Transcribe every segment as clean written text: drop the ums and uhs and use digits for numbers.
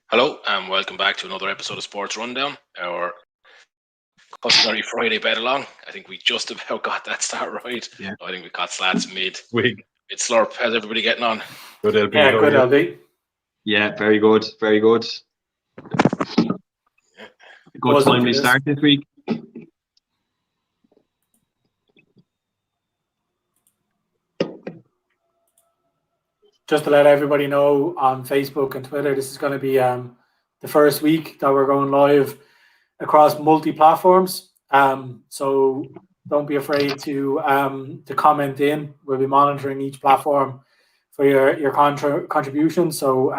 Hello and welcome back to another episode of Sports Rundown, our customary Friday bet along. I think we just about got that start right. Yeah. I think we got slats mid Week. slurp. How's everybody getting on? Good LB. Yeah, good LB. Yeah, very good, very good. Good timely start this week. Just to let everybody know on Facebook and Twitter, this is going to be the first week that we're going live across multi-platforms. So don't be afraid to comment in. We'll be monitoring each platform for your contribution. So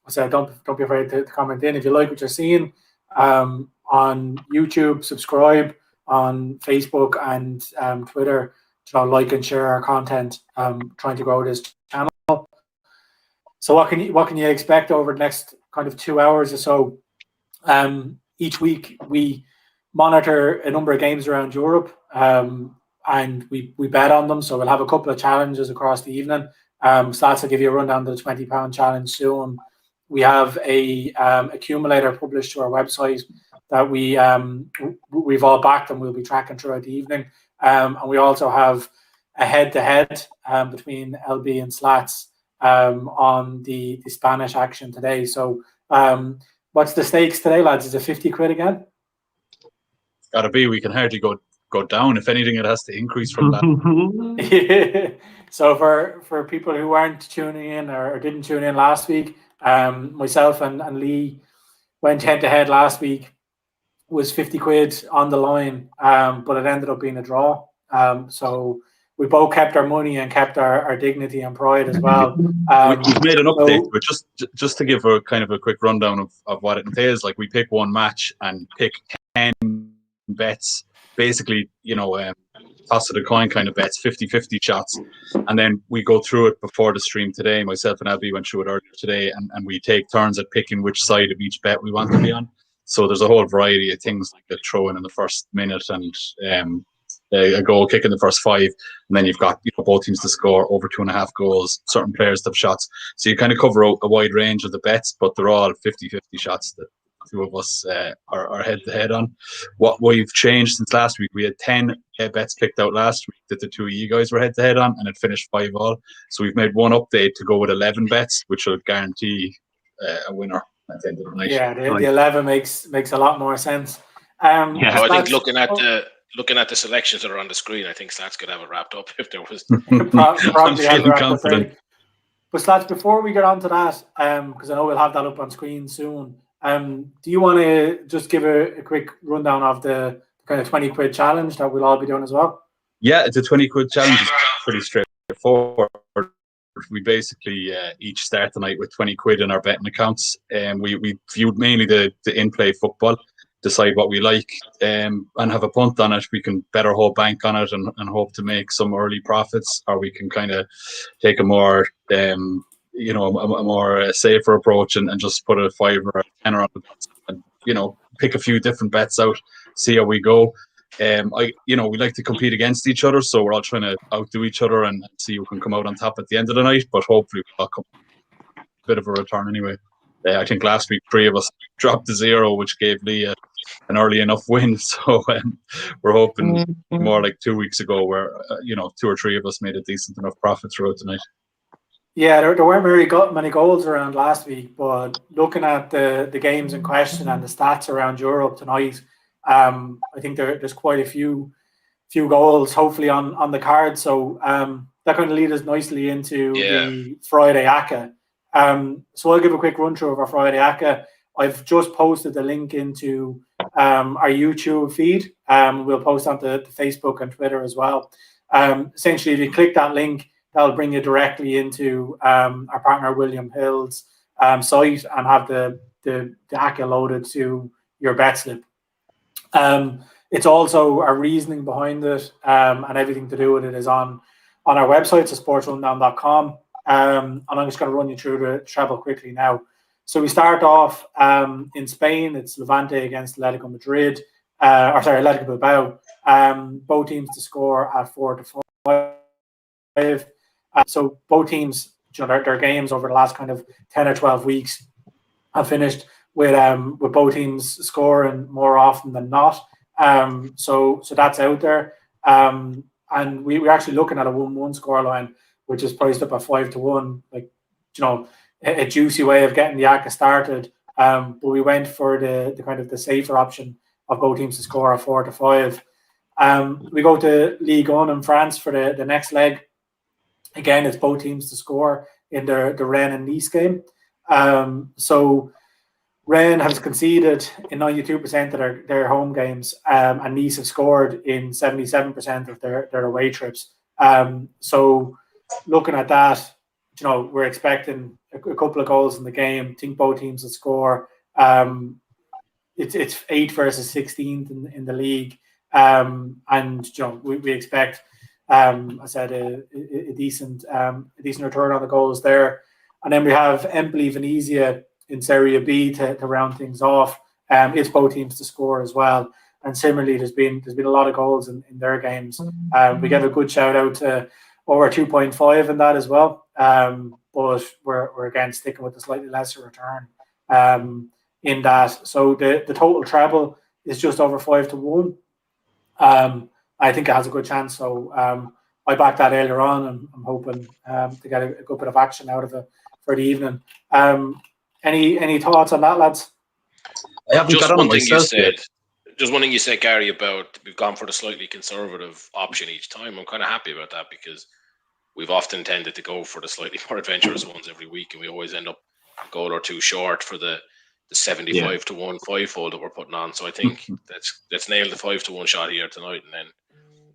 don't be afraid to comment in. If you like what you're seeing on YouTube, subscribe on Facebook and Twitter. Like and share our content. Trying to grow this channel. So what can you expect over the next kind of 2 hours or so? Each week we monitor a number of games around Europe, and we bet on them. So we'll have a couple of challenges across the evening. Slats will give you a rundown of the £20 challenge soon. We have a accumulator published to our website that we've all backed and we'll be tracking throughout the evening. And we also have a head-to-head between LB and Slats on the Spanish action today. So what's the stakes today, lads? Is it 50 quid again? It's got to be. We can hardly go down. If anything, it has to increase from that. So for people who aren't tuning in or didn't tune in last week, myself and Lee went head-to-head last week. Was 50 quid on the line, but it ended up being a draw. So we both kept our money and kept our dignity and pride as well. We've made an update, but just to give a kind of a quick rundown of what it entails. Like we pick one match and pick 10 bets, basically, toss of the coin kind of bets, 50-50 shots. And then we go through it before the stream today. Myself and Abby went through it earlier today, and we take turns at picking which side of each bet we want to be on. So there's a whole variety of things like a throw in the first minute and a goal kick in the first 5, and then you've got both teams to score over 2.5 goals, certain players to have shots. So you kind of cover a wide range of the bets, but they're all 50-50 shots that two of us are head-to-head on. What we've changed since last week, we had 10 bets picked out last week that the two of you guys were head-to-head on, and it finished 5-all. So we've made one update to go with 11 bets, which will guarantee a winner at the end of the night. Yeah, the 11 makes a lot more sense. I think looking at the selections that are on the screen, I think Slats could have it wrapped up if there was. I'm feeling confident. But Slats, before we get on to that, because I know we'll have that up on screen soon, do you want to just give a quick rundown of the kind of 20 quid challenge that we'll all be doing as well? Yeah, the 20 quid challenge is pretty straightforward. We basically each start the night with 20 quid in our betting accounts. We viewed mainly the in-play football, decide what we like, and have a punt on it. We can bet our whole bank on it and hope to make some early profits, or we can kind of take a more a more safer approach and just put a 5 or a 10 on it and pick a few different bets out, see how we go. We like to compete against each other, so we're all trying to outdo each other and see who can come out on top at the end of the night. But hopefully we'll come a bit of a return anyway. I think last week 3 of us dropped to 0, which gave Lee an early enough win. So we're hoping more like 2 weeks ago, where 2 or 3 of us made a decent enough profit throughout the night. Yeah, there weren't very many goals around last week, but looking at the games in question and the stats around Europe tonight, I think there's quite a few goals hopefully on the card. So that kind of leads us nicely into the Friday ACCA. So I'll give a quick run through of our Friday ACCA. I've just posted the link into our YouTube feed. We'll post onto Facebook and Twitter as well. Essentially, if you click that link, that'll bring you directly into our partner William Hill's site and have the ACCA loaded to your bet slip. It's also our reasoning behind it and everything to do with it is on our website, so SportsRunDown.com. And I'm just going to run you through the treble quickly now. So we start off in Spain. It's Levante against Atletico Madrid. Atletico Bilbao. Both teams to score at 4-5. So both teams, their games over the last kind of 10 or 12 weeks have finished with both teams scoring more often than not. So that's out there. And we're actually looking at a 1-1 scoreline, which is priced up at 5-1. Like, a juicy way of getting the ACCA started. But we went for the kind of the safer option of both teams to score at 4-5. We go to Ligue 1 in France for the next leg. Again, it's both teams to score in the Rennes and Nice game. So Rennes has conceded in 92% of their home games, and Nice have scored in 77% of their away trips. So looking at that, we're expecting a couple of goals in the game. I think both teams will score. It's 8 versus 16th in the league, and we expect, I said, a decent return on the goals there. And then we have Empoli-Venezia in Serie B to round things off. It's both teams to score as well. And similarly, there's been a lot of goals in their games. We give a good shout out to over 2.5 in that as well. But we're again sticking with the slightly lesser return in that. So the total treble is just over 5-1. I think it has a good chance. So I backed that earlier on, and I'm hoping to get a good bit of action out of it for the evening. Any thoughts on that, lads? I haven't got on myself yet. Just one thing you said, Gary, about we've gone for the slightly conservative option each time. I'm kind of happy about that because we've often tended to go for the slightly more adventurous ones every week, and we always end up a goal or two short for the 75-1 5-fold that we're putting on. So I think let's nail the 5-1 shot here tonight, and then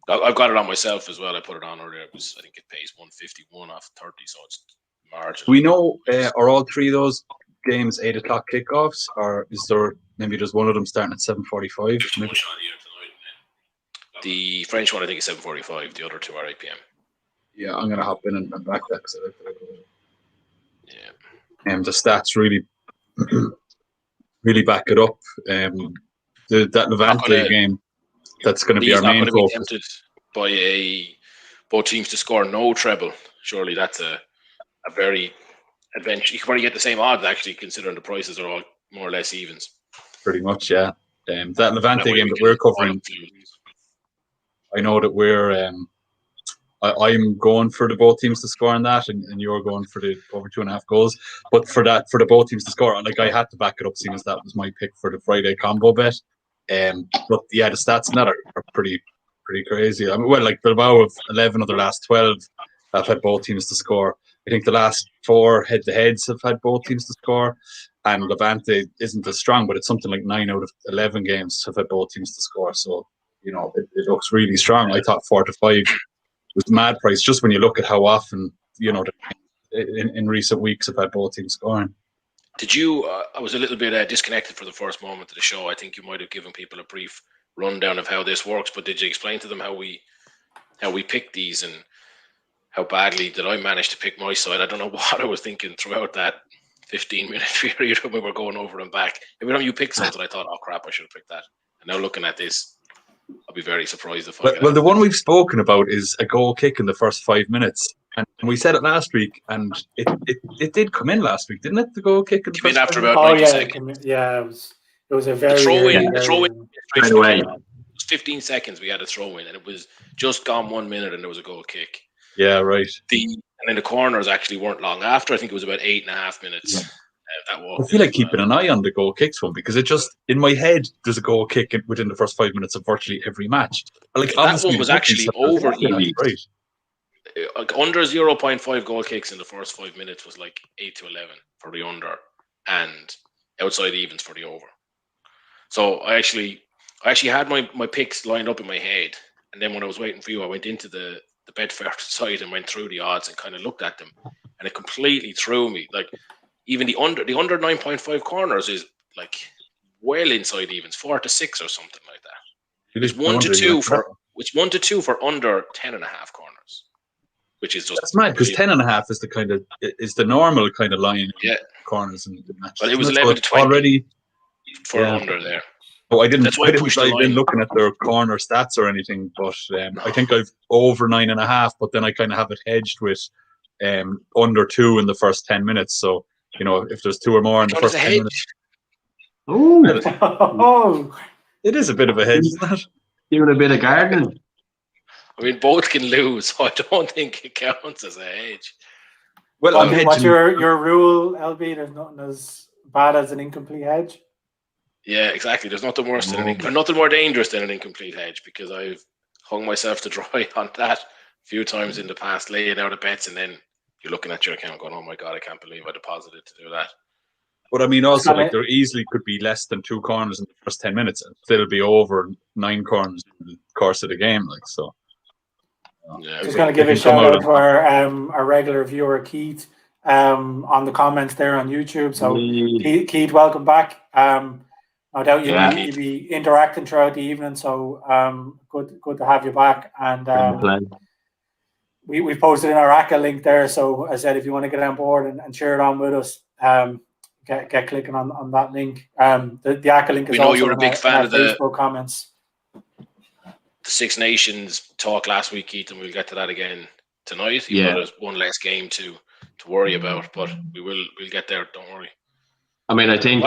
I've got it on myself as well. I put it on earlier. I think it pays 151 off 30, so it's marginal. We know are all three of those games 8 o'clock kickoffs, or is there maybe just one of them starting at 7:45? Just one shot here tonight. The French one I think is 7:45. The other two are 8 p.m. Yeah, I'm gonna hop in and back that because I like that. Yeah. The stats really, really back it up. That Levante game, that's going to be our main focus. Be tempted by both teams to score no treble. Surely that's a very adventure. You can probably get the same odds actually, considering the prices are all more or less evens. Pretty much, yeah. That Levante game that we're covering, I know that we're. I'm going for the both teams to score on that, and you're going for the over 2.5 goals. But for the both teams to score, like I had to back it up, seeing as that was my pick for the Friday combo bet. But yeah, the stats in that are pretty crazy. I mean, well, like Bilbao of 11 of their last 12 have had both teams to score. I think the last 4 head-to-heads have had both teams to score, and Levante isn't as strong, but it's something like 9 out of 11 games have had both teams to score. So it looks really strong. I thought 4-5 was the mad price, just when you look at how often in recent weeks have had both teams scoring. Did you? I was a little bit disconnected for the first moment of the show. I think you might have given people a brief rundown of how this works, but did you explain to them how we pick these and how badly did I manage to pick my side? I don't know what I was thinking throughout that 15-minute period when we were going over and back. Every time you pick something, I thought, "Oh crap, I should have picked that." And now looking at this, I'll be very surprised if I. Well, the one we've spoken about is a goal kick in the first 5 minutes, and we said it last week, and it did come in last week, didn't it? The goal kick in the first after about 90 seconds. It was a very throw in. By the way, 15 seconds we had a throw in, and it was just gone 1 minute, and there was a goal kick. Yeah, right. And then the corners actually weren't long after. I think it was about 8.5 minutes. Yeah. I feel like keeping an eye on the goal kicks one, because it just, in my head, there's a goal kick within the first 5 minutes of virtually every match. Like that one was actually over even. Right. Like under 0.5 goal kicks in the first 5 minutes was like 8-11 for the under, and outside evens for the over. So I actually had my picks lined up in my head, and then when I was waiting for you, I went into the Betfair site and went through the odds and kind of looked at them, and it completely threw me. Like even the under 9.5 corners is like well inside evens, 4-6 or something like that. It's 1-2 for under 10.5 corners, which is just, that's mad, because 10.5 is the kind of the normal kind of line. Yeah, corners in the match. But it was 11 to 20 already for under there. Oh, I didn't dive in looking at their corner stats or anything, but I think I've over 9.5, but then I kind of have it hedged with under 2 in the first 10 minutes. So you know, if there's 2 or more in the first 10 minutes. Oh, It is a bit of a hedge, isn't it? Doing a bit of gardening. I mean, both can lose, so I don't think it counts as a hedge. Well, I'm what's hedging. your rule, LB? There's nothing as bad as an incomplete hedge. Yeah, exactly. There's nothing worse than nothing more dangerous than an incomplete hedge, because I've hung myself to dry on that a few times in the past, laying out a bets, and then you're looking at your account going, "Oh my god, I can't believe I deposited to do that." But I mean, also, like, there easily could be less than 2 corners in the first 10 minutes and still be over 9 corners in the course of the game. Like, so. Yeah. Just going to give a shout out to our regular viewer, Keith, on the comments there on YouTube. So, Keith, welcome back. No doubt you'll be interacting throughout the evening. So, good to have you back. And we've posted in our ACA link there. So, as I said, if you want to get on board and share it on with us, get clicking on that link. The ACA link is also you're a big fan of the Facebook comments. The Six Nations talk last week, Keith, and we'll get to that again tonight. Even though there's one less game to worry about, but we'll get there. Don't worry. I mean, I think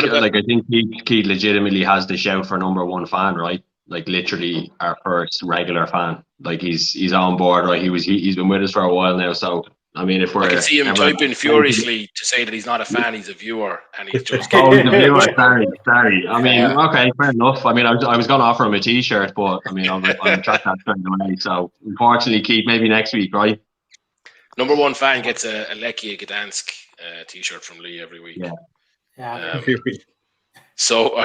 Keith legitimately has the shout for number 1 fan, right? Like, literally our first regular fan. Like, he's on board, right? He's been with us for a while now. So I mean, if we're, I can see him typing furiously to say that he's not a fan, he's a viewer, and he's just. Oh, he's a viewer. Sorry. I mean, okay, fair enough. I mean, I was going to offer him a T-shirt, but I mean, I'll retract that straight away. So, unfortunately, Keith, maybe next week, right? Number 1 fan gets a Lechia Gdansk T-shirt from Lee every week. Yeah. So,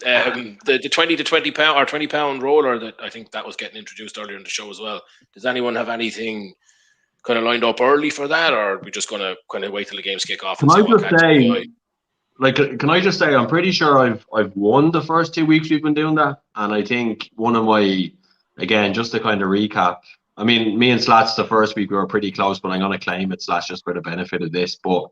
the 20 to 20 pound or 20 pound roller that I think that was getting introduced earlier in the show as well. Does anyone have anything kind of lined up early for that, or are we just going to kind of wait till the games kick off? Can I just say, I'm pretty sure I've won the first 2 weeks we've been doing that, and I think one of my, again, just to kind of recap, I mean, me and Slats the first week we were pretty close, but I'm going to claim it, Slats, just for the benefit of this. But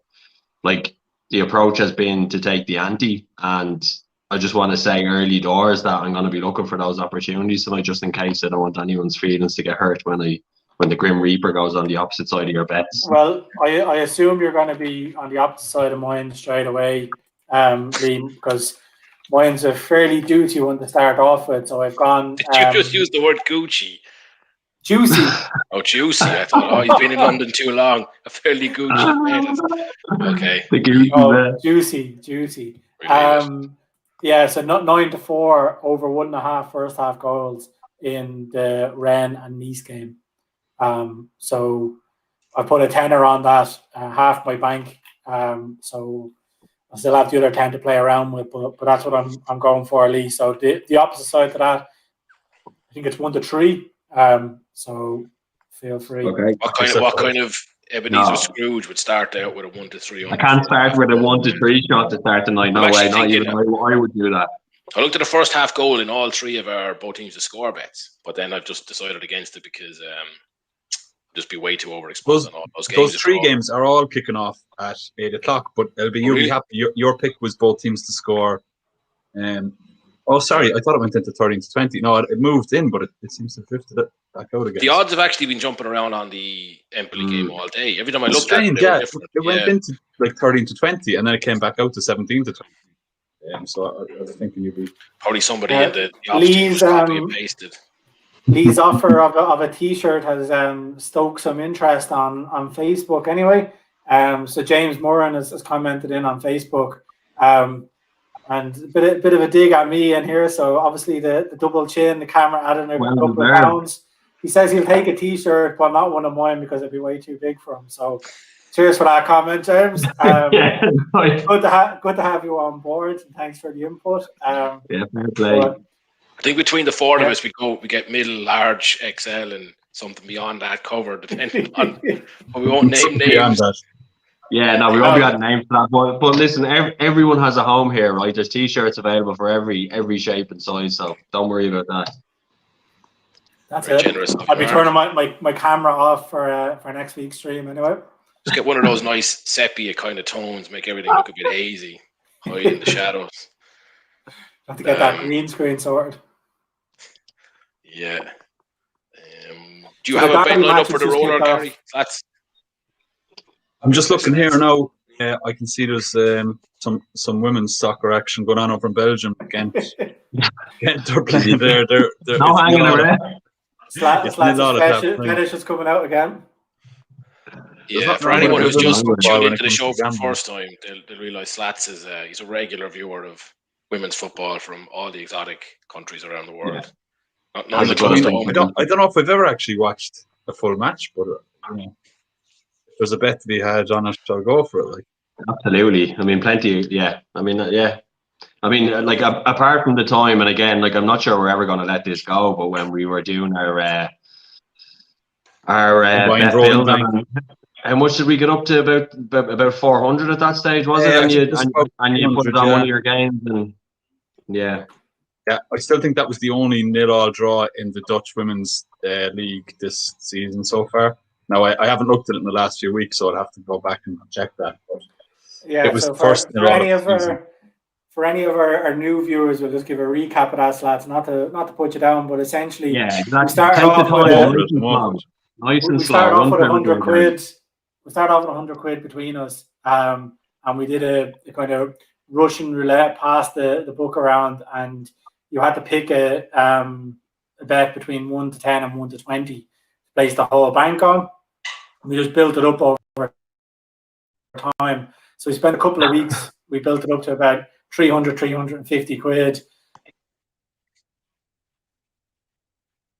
like, the approach has been to take the ante, and I just want to say early doors that I'm going to be looking for those opportunities tonight, just in case I don't want anyone's feelings to get hurt when the Grim Reaper goes on the opposite side of your bets. Well, I assume you're going to be on the opposite side of mine straight away, Liam, because mine's a fairly duty one to start off with. So I've gone. Did you just use the word Gucci? Juicy. Oh, juicy. I thought, he's been in London too long. A fairly Gucci. Okay. Juicy. Yeah, so not 9-4 over 1.5 first half goals in the Rennes and Nice game. So I put a tenner on that, half my bank. So I still have the other 10 to play around with, but that's what I'm going for, Lee. So the opposite side to that, I think it's 1-3. So feel free. Okay. What kind of Ebenezer Scrooge would start out with a 1-3? I can't start with a 1-3 shot to start tonight. No way. Not even I would do that. I looked at the first half goal in all 3 of our both teams to score bets, but then I've just decided against it because just be way too overexposed on all those games. Those 3 games are all kicking off at 8 o'clock, but LB, you'll be happy. Your pick was both teams to score. Sorry, I thought it went into 13-20. No, it moved in, but it seems to have drifted it back out again. The odds have actually been jumping around on the Empoli game all day. Every time I looked at it, it went into like 13-20, and then it came back out to 17-20. So I was thinking you'd be probably somebody in the opposite copy pasted. Lee's offer of a T-shirt has stoked some interest on Facebook. Anyway, so James Moran has commented in on Facebook. And a bit of a dig at me in here. So obviously the double chin, the camera adding a couple of pounds. He says he'll take a T-shirt, but not one of mine because it'd be way too big for him. So cheers for that comment, James. Good to have you on board. And thanks for the input. Fair play. I think between the 4 of us, we get middle, large, XL, and something beyond that covered, depending on. But we won't name names. Yeah, no, we won't be got a name for that. But listen, everyone has a home here, right? There's T-shirts available for every shape and size, so don't worry about that. That's it. Generous. I'll be turning my camera off for next week's stream anyway. Just get one of those nice sepia kind of tones, make everything look a bit hazy, hide in the shadows. Have to get that green screen sorted. Yeah. Do you have a bet lined up for the roller, Gary? I'm just looking here now. I can see there's some women's soccer action going on over in Belgium. Ghent are playing there. They're No hanging around. Slats fetish is coming out again. Yeah, for anyone who's just tuned into the show for the first time, they'll realise Slats is he's a regular viewer of women's football from all the exotic countries around the world. Yeah. I don't know if I've ever actually watched a full match, but if there's a bet to be had on it, I'll go for it. Like, absolutely. I mean, plenty. Yeah. I mean, like apart from the time, and again, like I'm not sure we're ever going to let this go, but when we were doing our bet building, how much did we get up to? About 400 at that stage, was it? And you put it on one of your games, and yeah, I still think that was the only 0-0 draw in the Dutch Women's League this season so far. Now I haven't looked at it in the last few weeks, so I'll have to go back and check that. But yeah, it was so the first for any of our new viewers, we'll just give a recap of that, Slats. Not to put you down, but essentially, exactly. We started off with 100 quid. We started off with 100 quid between us, and we did a kind of Russian roulette, passed the book around, and you had to pick a bet between 1 to 10 and 1 to 20 to place the whole bank on. And we just built it up over time. So we spent a couple of weeks. We built it up to about 350 quid.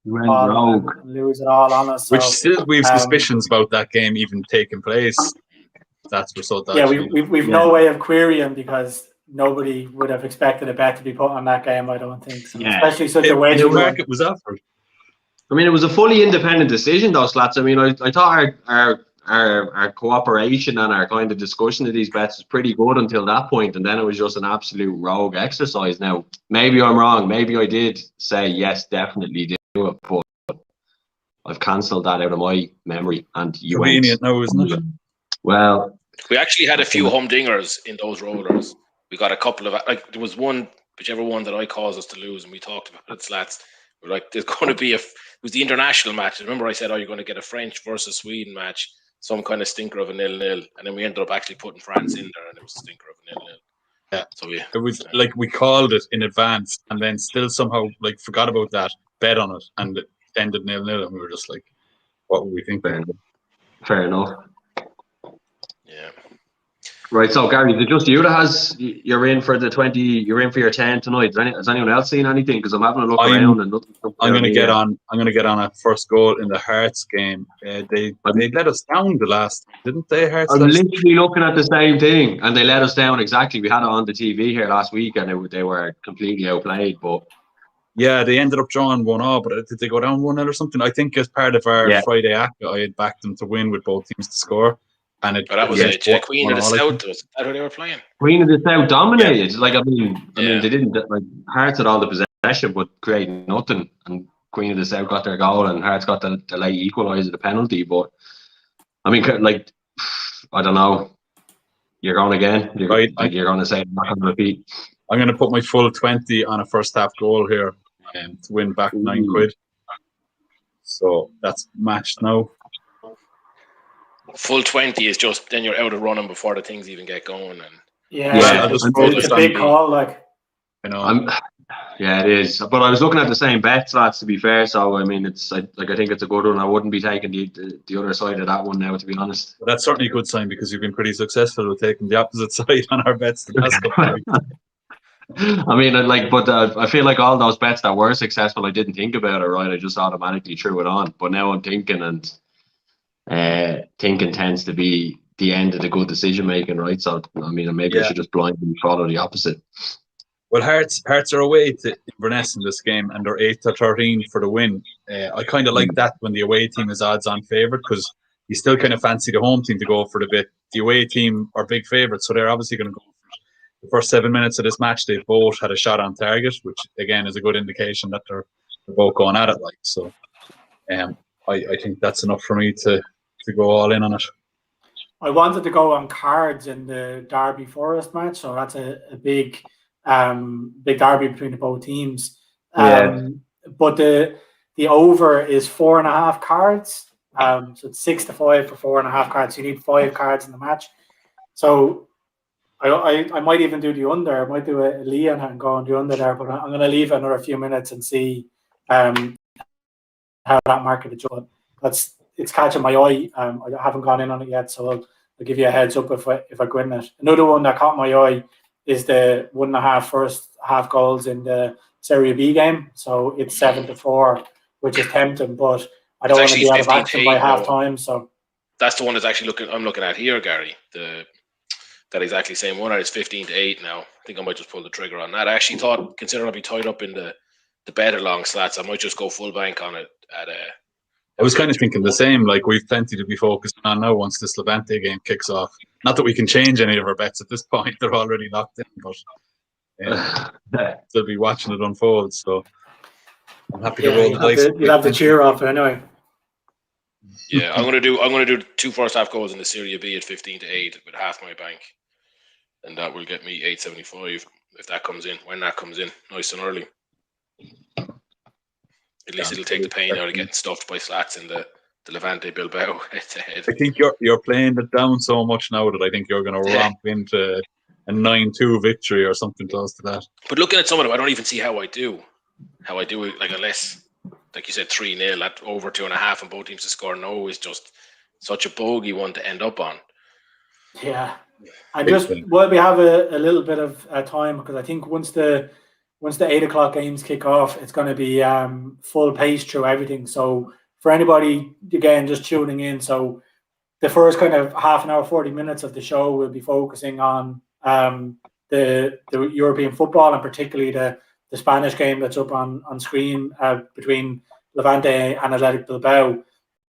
Lose it all on us. Which still we have suspicions about that game even taking place. That's result. Yeah, we've no way of querying because nobody would have expected a bet to be put on that game. I don't think so. Yeah. Especially such a way the market was offered. I mean, it was a fully independent decision, though, Slats. I mean, I thought our cooperation and our kind of discussion of these bets was pretty good until that point, and then it was just an absolute rogue exercise. Now, maybe I'm wrong. Maybe I did say yes, definitely do it, but I've cancelled that out of my memory. And you convenient now, isn't it? Well, we actually had a few humdingers in those rollers. We got a couple of there was one, whichever one that I caused us to lose, and we talked about it, Slats. We're like, there's going to be it was the international match. Remember, I said, you're going to get a French versus Sweden match, some kind of stinker of a 0-0, and then we ended up actually putting France in there, and it was a stinker of a 0-0. Yeah, so it was like we called it in advance, and then still somehow like forgot about that, bet on it, and it ended 0-0, and we were just like, what would we think? Fair enough. Yeah. Right, so Gary, is it just you that you're in for the 20? You're in for your 10 tonight. Has anyone else seen anything? Because I'm having a look around and nothing. I'm going to get on. I'm going to get on a first goal in the Hearts game. They let us down the last, didn't they? Hearts. I'm literally looking at the same thing, and they let us down exactly. We had it on the TV here last week, and they were completely outplayed. But yeah, they ended up drawing 1-0. But did they go down 1-0 or something? I think as part of our Friday act, I had backed them to win with both teams to score. And that was it. Queen of the South. Was that who they were playing? Queen of the South dominated. Yeah. I mean, they didn't Hearts had all the possession, but creating nothing. And Queen of the South got their goal, and Hearts got the late equaliser, the penalty. But I mean, I don't know. You're going again. You're going to say I'm not going to repeat. I'm going to put my full 20 on a first half goal here, to win back 9 quid. So that's matched now. Full 20 is just then you're out of running before the things even get going, and it's a big call, you know. Yeah, it is. But I was looking at the same bets, lads. To be fair, so I mean, I think it's a good one. I wouldn't be taking the other side of that one now, to be honest. But that's certainly a good sign because you've been pretty successful with taking the opposite side on our bets the past couple of weeks. I mean, but I feel like all those bets that were successful, I didn't think about it, right? I just automatically threw it on. But now I'm thinking, and thinking tends to be the end of the good decision making, right? So I mean, maybe I should just blindly follow the opposite. Well, Hearts are away to Rennes in this game, and they're 8-13 for the win. I kind of like that when the away team is odds-on favourite, because you still kind of fancy the home team to go for the bit. The away team are big favourites, so they're obviously going to go for it. The first 7 minutes of this match, they've both had a shot on target, which again is a good indication that they're both going at it. So, I think that's enough for me to go all in on it. I wanted to go on cards in the Derby Forest match, so that's a big derby between the both teams. But the over is 4.5 cards. So it's 6-5 for 4.5 cards. So you need 5 cards in the match. So I might even do the under. I might do a Leon and go on the under there, but I'm going to leave it another few minutes and see how that market adjusts. It's catching my eye. I haven't gone in on it yet, so I'll give you a heads up if I go in it. Another one that caught my eye is the 1.5 first half goals in the Serie B game. So it's 7-4, which is tempting, but I don't want to be out of action by half time. So that's the one that's actually I'm looking at here, Gary. That exactly same one. It's 15-8 now. I think I might just pull the trigger on that. I actually thought, considering I'll be tied up in the Betalong slats, I might just go full bank on it at a. I was kind of thinking the same. Like, we've plenty to be focusing on now once this Levante game kicks off. Not that we can change any of our bets at this point; they're already locked in. But they'll be watching it unfold. So I'm happy to roll the dice. You'll have to cheer off it anyway. Yeah, I'm gonna do 2 first half goals in the Serie B at 15-8 with half my bank, and that will get me 875 if that comes in. When that comes in, nice and early. At least it'll take the pain out of getting stuffed by slats in the Levante Bilbao head-to-head. I think you're playing it down so much now that I think you're going to romp into a 9-2 victory or something close to that. But looking at some of them, I don't even see how I do it. Like, unless, like you said, 3-0 at over 2.5 and both teams to score no is just such a bogey one to end up on. Yeah, and just while we have a little bit of time, because I think once the 8 o'clock games kick off, it's going to be full pace through everything. So for anybody, again, just tuning in, so the first kind of half an hour, 40 minutes of the show will be focusing on the European football, and particularly the Spanish game that's up on screen between Levante and Athletic Bilbao.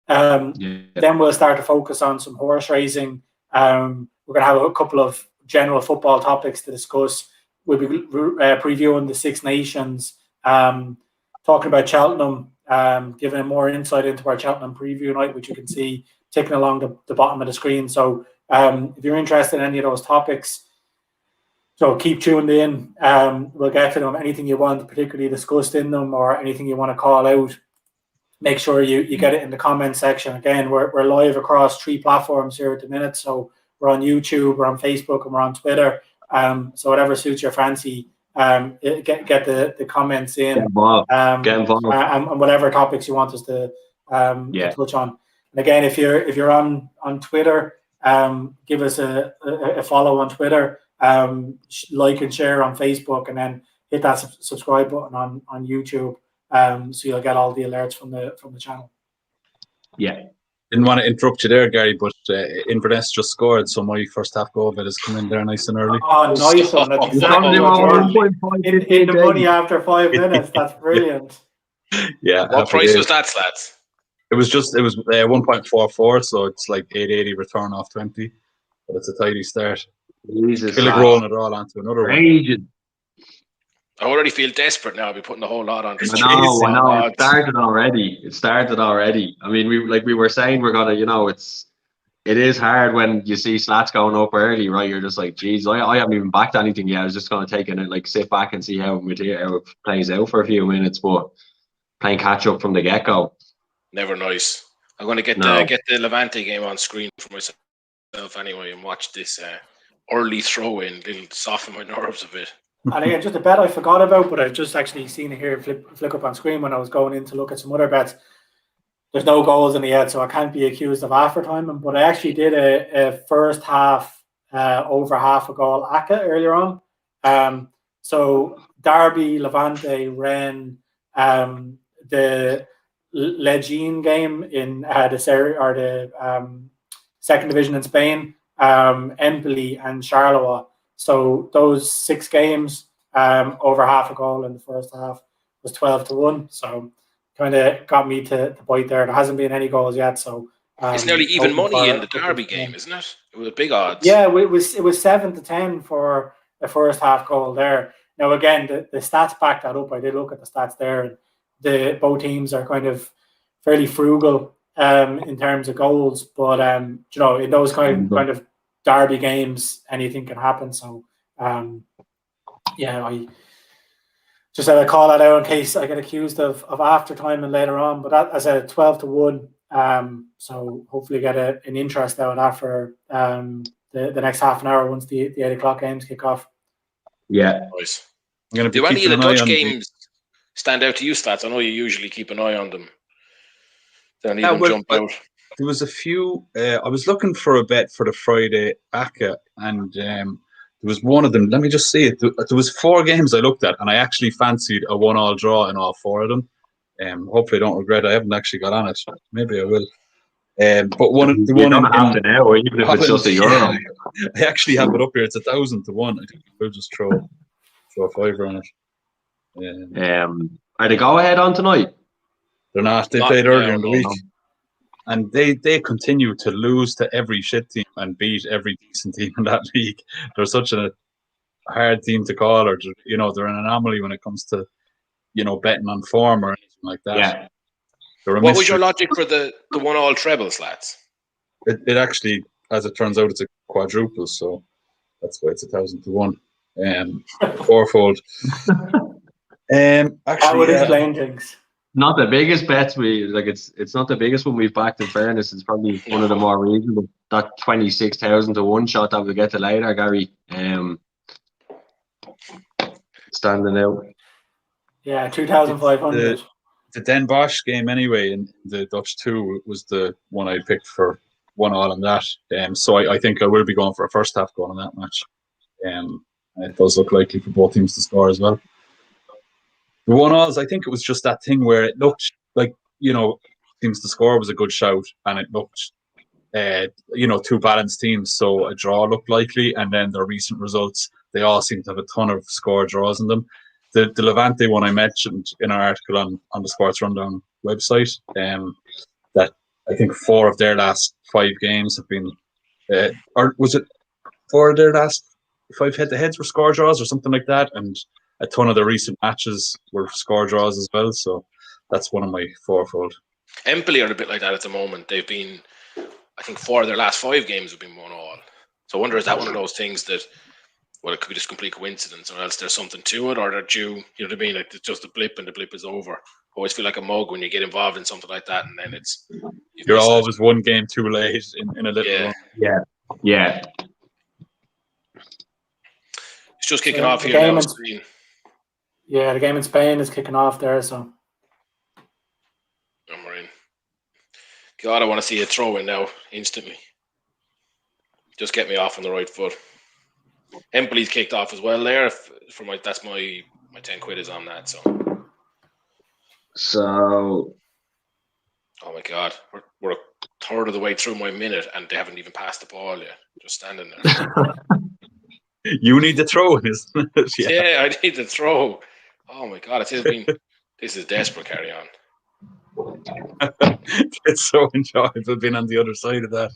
Then we'll start to focus on some horse racing. We're going to have a couple of general football topics to discuss. We'll be previewing the Six Nations, talking about Cheltenham, giving more insight into our Cheltenham preview night, which you can see ticking along the bottom of the screen. So if you're interested in any of those topics, so keep tuned in. We'll get to them. Anything you want particularly discussed in them or anything you want to call out, make sure you get it in the comment section. Again, we're live across 3 platforms here at the minute. So we're on YouTube, we're on Facebook, and we're on Twitter. So whatever suits your fancy, get the comments in. Get involved. And whatever topics you want us to touch on. And again, if you're on Twitter, give us a follow on Twitter, like and share on Facebook, and then hit that subscribe button on YouTube, so you'll get all the alerts from the channel. Yeah. Didn't want to interrupt you there, Gary, but Inverness just scored, so my first half goal bet has come in there nice and early. Oh, nice one. That's exactly in the money after 5 minutes. That's brilliant. Yeah. What price was that, lads? It was 1.44, so it's like 880 return off 20, but it's a tidy start. Jesus, Feel like rolling it all onto another one. I already feel desperate now. I'll be putting a whole lot on this. I know. It started already. I mean, we were saying we're gonna, it is hard when you see slats going up early, right? You're just like, geez, I haven't even backed anything yet. I was just gonna take it and like sit back and see how it plays out for a few minutes, but playing catch up from the get go. Never nice. I'm gonna get the Levante game on screen for myself anyway and watch this early throw in. It'll soften my nerves a bit. And again, just a bet I forgot about, but I've just actually seen it here flick up on screen when I was going in to look at some other bets. There's no goals in it yet, so I can't be accused of after timing. But I actually did a first half over half a goal ACCA earlier on. So Derby, Levante, Rennes, the Legion game in the Serie or the second division in Spain, Empoli and Charleroi. So those 6 games over half a goal in the first half was 12-1. So kind of got me to bite there. There hasn't been any goals yet. So it's nearly even money in the Derby game, isn't it? It was big odds. Yeah, it was 7-10 for the first half goal there. Now again, the stats back that up. I did look at the stats there, and both teams are kind of fairly frugal in terms of goals, but in those kind of Derby games, anything can happen. So, I just had to call that out in case I get accused of after time and later on. But that, as I said, 12-1. So hopefully get an interest out after the next half an hour once the 8 o'clock games kick off. Yeah. Nice. I'm going to be Do any of keeping the an eye Dutch on games stand out to you, Slats? I know you usually keep an eye on them. Do any of Yeah, them well, jump out? There was a few. I was looking for a bet for the Friday ACA, and there was one of them. Let me just see it. There was 4 games I looked at, and I actually fancied a 1-1 draw in all 4 of them. Hopefully, I don't regret. I haven't actually got on it. Maybe I will. But You don't have to now, even if it's just a euro. I actually have it up here. It's 1,000 to 1. I think we'll just throw a fiver on it. Are they go ahead on tonight? They're not. They played earlier in the week. And they continue to lose to every shit team and beat every decent team in that league. They're such a hard team to call, or they're an anomaly when it comes to betting on form or anything like that. Yeah. What was your logic for the 1-1 treble, Slats? It actually, as it turns out, it's a quadruple, so that's why it's 1,000 to 1. Fourfold. Actually, That would explain things. Not the biggest bets it's not the biggest one we've backed, in fairness. It's probably one of the more reasonable. That 26,000 to 1 shot that we'll get to later, Gary. Standing out. Yeah, 2,500. The Den Bosch game anyway in the Dutch 2 was the one I picked for 1-1 on that. So I think I will be going for a first half goal on that match. It does look likely for both teams to score as well. The 1-1s, I think it was just that thing where it looked like, teams to score was a good shout, and it looked, 2 balanced teams, so a draw looked likely, and then their recent results, they all seem to have a ton of score draws in them. The Levante one I mentioned in our article on the Sports Rundown website, that I think 4 of their last 5 games have been, or was it 4 of their last 5 head-to-heads were score draws or something like that, and a ton of the recent matches were score draws as well, so that's one of my fourfold. Empoli are a bit like that at the moment. They've been, I think 4 of their last 5 games have been 1-1. So I wonder, is that one of those things that, well, it could be just complete coincidence, or else there's something to it, or they're due, you know what I mean? Like, it's just a blip and the blip is over. I always feel like a mug when you get involved in something like that, and then you're always one game too late in a little run. Yeah. It's just kicking off here now. Yeah, the game in Spain is kicking off there, so. I'm in. God, I want to see a throw in now, instantly. Just get me off on the right foot. Empoli's kicked off as well there. That's my 10 quid is on that. So. Oh my God, we're a third of the way through my minute, and they haven't even passed the ball yet. Just standing there. You need the throw, isn't it? Yeah, I need the throw. Oh my God, this is desperate. Carry on. It's so enjoyable being on the other side of that.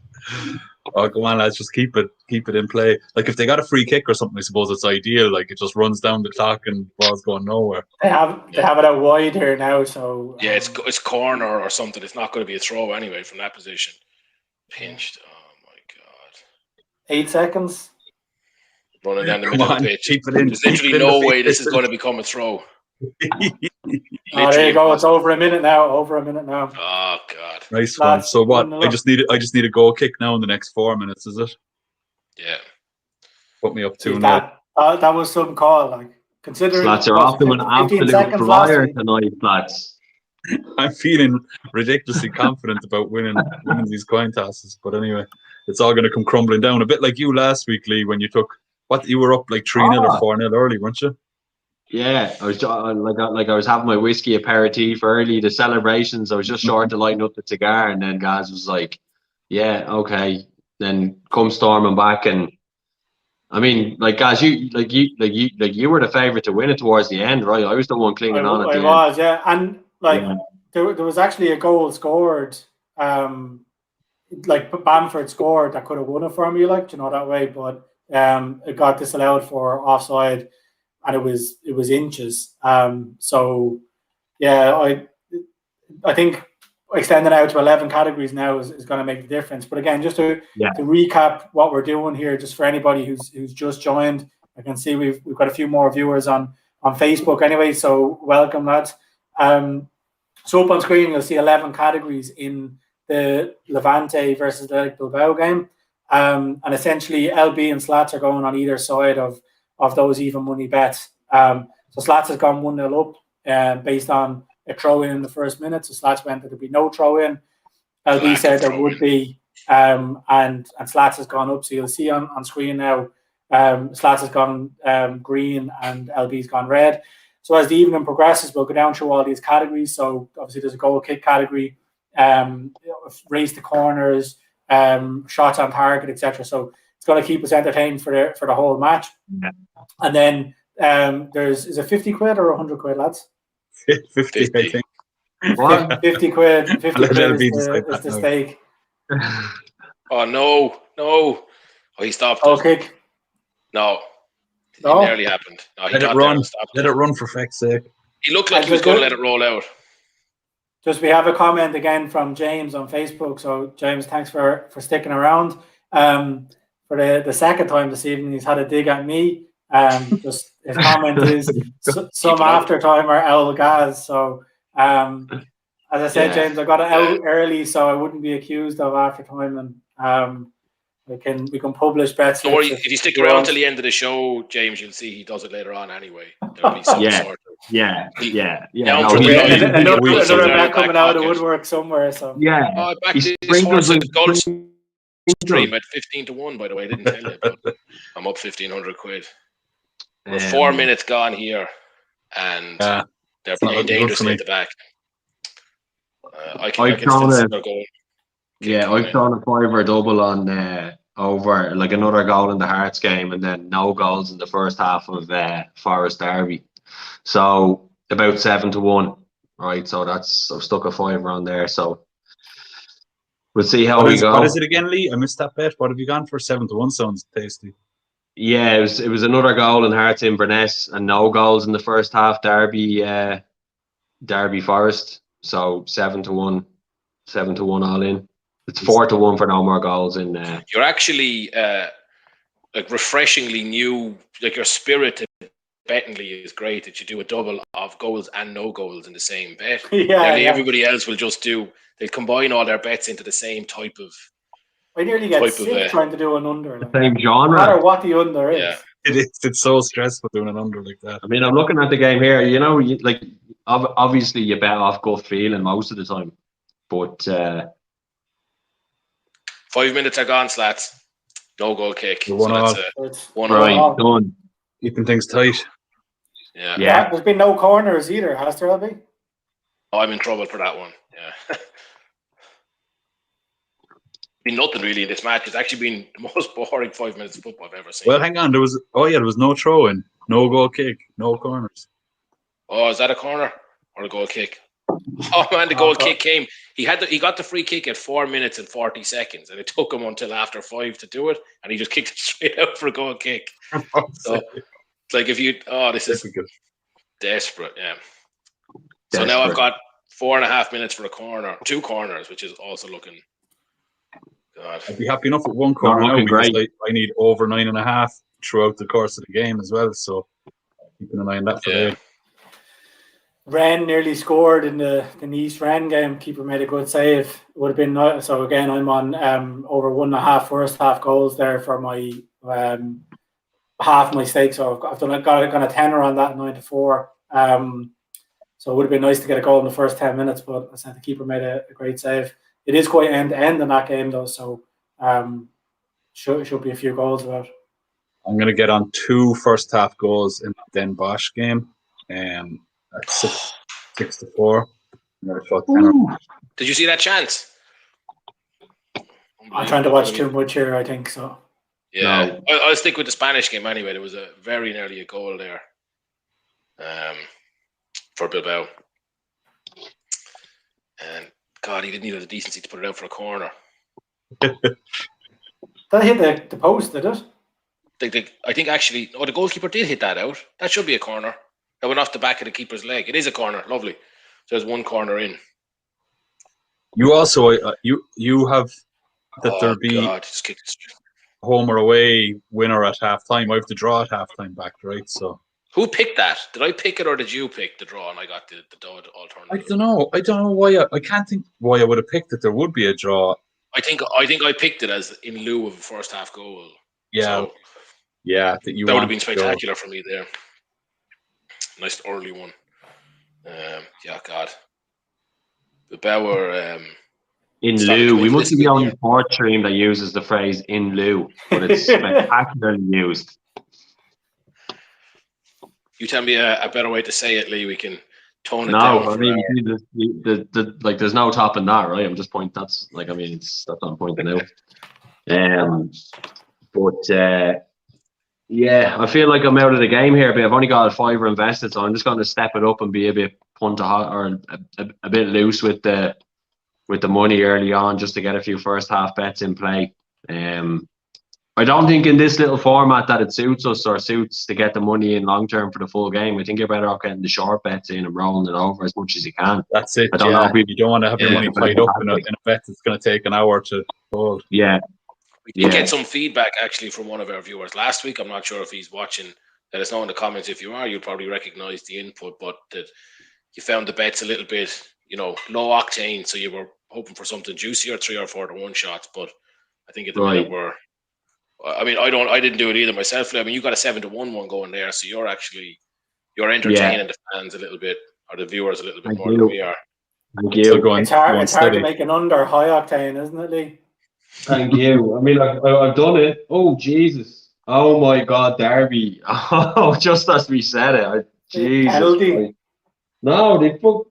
Oh, come on, lads, just keep it in play. Like, if they got a free kick or something, I suppose it's ideal. Like, it just runs down the clock and ball's going nowhere. They have it out wide here now, so yeah, it's corner or something. It's not going to be a throw anyway from that position. Pinched. Oh my God. 8 seconds. Running down the middle of the pitch. There's literally no way this is going to become a throw. There you go. It's over a minute now. Oh God. Nice one. So what? I just need a goal kick now in the next 4 minutes, is it? Yeah. Put me up 2-0. That was some call. Like, considering Slats are off to an absolute flyer tonight, Slats. I'm feeling ridiculously confident about winning these coin tosses, but anyway, it's all going to come crumbling down. A bit like you last week, Lee, when you took you were up like 3-0 or 4-0 early, weren't you? Yeah, I was I was having my whiskey aperitif early, the celebrations. I was just short to lighten up the cigar, and then Gaz was like, "Yeah, okay." Then come storming back, and I mean, like, Gaz, you were the favourite to win it towards the end, right? I was the one clinging on at the end. I was, yeah, and there was actually a goal scored, like Bamford scored that could have won it for me, like, you know, that way, but it got disallowed for offside. And it was inches. So yeah, I think extending out to 11 categories now is going to make the difference. But again, just to recap what we're doing here, just for anybody who's just joined, I can see we've got a few more viewers on Facebook anyway. So welcome, lads. So up on screen you'll see 11 categories in the Levante versus the Bilbao game. And essentially LB and Slats are going on either side of those even money bets. So Slats has gone 1-0 up based on a throw in the first minute. So Slats went that there'd be no throw in. LB said there would be, and Slats has gone up. So you'll see on screen now, Slats has gone green and LB's gone red. So as the evening progresses, we'll go down through all these categories. So obviously there's a goal kick category, race to corners, shots on target, etc. So it's going to keep us entertained for the whole match. Yeah. And then is it 50 quid or 100 quid, lads? 50, I think. What? 50 quid. 50 quid is the stake. Oh no! Oh, he stopped. Goal kick. No. No? It nearly happened. No, he Let it got run. there and stopped Let it run for feck's sake. He looked like he was going to let it roll out. Just we have a comment again from James on Facebook. So James, thanks for sticking around. For the second time this evening, he's had a dig at me. Just his comment is some after time are El Gaz. So as I said, James, I got it out early, so I wouldn't be accused of after time, and we can publish bets. Don't worry, if you stick around till the end of the show, James, you'll see he does it later on anyway. There'll be some sort of another bet coming out of the woodwork somewhere. So back to this horse at the Gulf Stream at 15-1. By the way, I didn't tell you, but I'm up 1,500 quid. We're 4 minutes gone here, and they're playing dangerously at the back. I can still see they're going. I've thrown a fiver double on over like another goal in the Hearts game, and then no goals in the first half of Forest Derby. So about 7-1, right? So I've stuck a fiver on there. So we'll see how we go. What is it again, Lee? I missed that bet. What have you gone for? 7-1 sounds tasty. Yeah, it was another goal in Hearts Inverness and no goals in the first half. Derby Forest. So 7-1 all in. It's 4-1 for no more goals in there. You're actually like refreshingly new. Like your spirit to bettingly is great that you do a double of goals and no goals in the same bet. Everybody else will just they'll combine all their bets into the same type of. I nearly get sick trying to do an under. The same genre. No matter what the under is. Yeah. It is. It's so stressful doing an under like that. I mean, I'm looking at the game here. You know, obviously you bet off gut feeling most of the time, but 5 minutes are gone, Slats. No goal kick. One right, done. Keeping things tight. Yeah. There's been no corners either, has there, LB? Oh, I'm in trouble for that one. Yeah. Been nothing really in this match. It's actually been the most boring 5 minutes of football I've ever seen. Well, hang on. There was no throw in, no goal kick, no corners. Oh, is that a corner or a goal kick? Oh man, the goal kick came. He got the free kick at 4 minutes and 40 seconds, and it took him until after 5 to do it, and he just kicked it straight out for a goal kick. So it's like this is desperate, yeah. So now I've got 4.5 minutes for a corner, 2 corners, which is also looking. God. I'd be happy enough with 1 corner now because I need over 9.5 throughout the course of the game as well. So keeping an eye on that for there. Rennes nearly scored in the Nice Rennes game. Keeper made a good save. It would have been so. Again, I'm on over 1.5 first half goals there for my half my stake. So I've got a tenner on that 9-4. So it would have been nice to get a goal in the first 10 minutes, but I said the keeper made a great save. It is quite end to end in that game though, so should be a few goals about. I'm going to get on 2 first half goals in the Den Bosch game. At 6-4. Did you see that chance? I'm trying to watch too much here, I think so. Yeah, no. I'll stick with the Spanish game anyway. There was a very nearly a goal there for Bilbao. And God, he didn't have the decency to put it out for a corner. That hit the post, did it? I think actually, the goalkeeper did hit that out. That should be a corner. That went off the back of the keeper's leg. It is a corner. Lovely. So there's 1 corner in. You also you have that there'll be home or away winner at halftime. I have to draw at halftime back, right? So who picked that? Did I pick it or did you pick the draw and I got the alternative? I don't know. I don't know why. I can't think why I would have picked it. There would be a draw. I think I picked it as in lieu of a first half goal. Yeah, So that would have been spectacular for me there. Nice early one. Yeah, God. Bilbao were in started lieu. coming We into must this be the win only here. sports stream that uses the phrase "in lieu," but it's spectacularly used. You tell me a better way to say it, Lee. We can tone it No, down. I mean, like, there's no topping that, right? I'm just pointing. That's like, I mean, that's what I'm pointing out. But yeah, I feel like I'm out of the game here, but I've only got a $5 invested, so I'm just going to step it up and be a bit or a bit loose with the money early on, just to get a few first half bets in play. I don't think in this little format that it suits us or suits to get the money in long term for the full game. I think you're better off getting the short bets in and rolling it over as much as you can. That's it. I don't know if you don't want to have your money tied up in a bet that's going to take an hour to hold. Yeah. We did get some feedback actually from one of our viewers last week. I'm not sure if he's watching. Let us know in the comments if you are. You'll probably recognize the input, but that you found the bets a little bit, low octane. So you were hoping for something juicier, 3 or 4 to 1 shots. But I think at the minute I didn't do it either myself. I mean, you got a 7 to 1 one going there, so you're entertaining the fans a little bit, or the viewers a little bit more than we are. Thank you. It's hard to make an under high octane, isn't it, Lee? Thank you. I mean, I've done it. Oh, Jesus. Oh, my God, Derby. Oh, just as we said it. Jesus. No, they put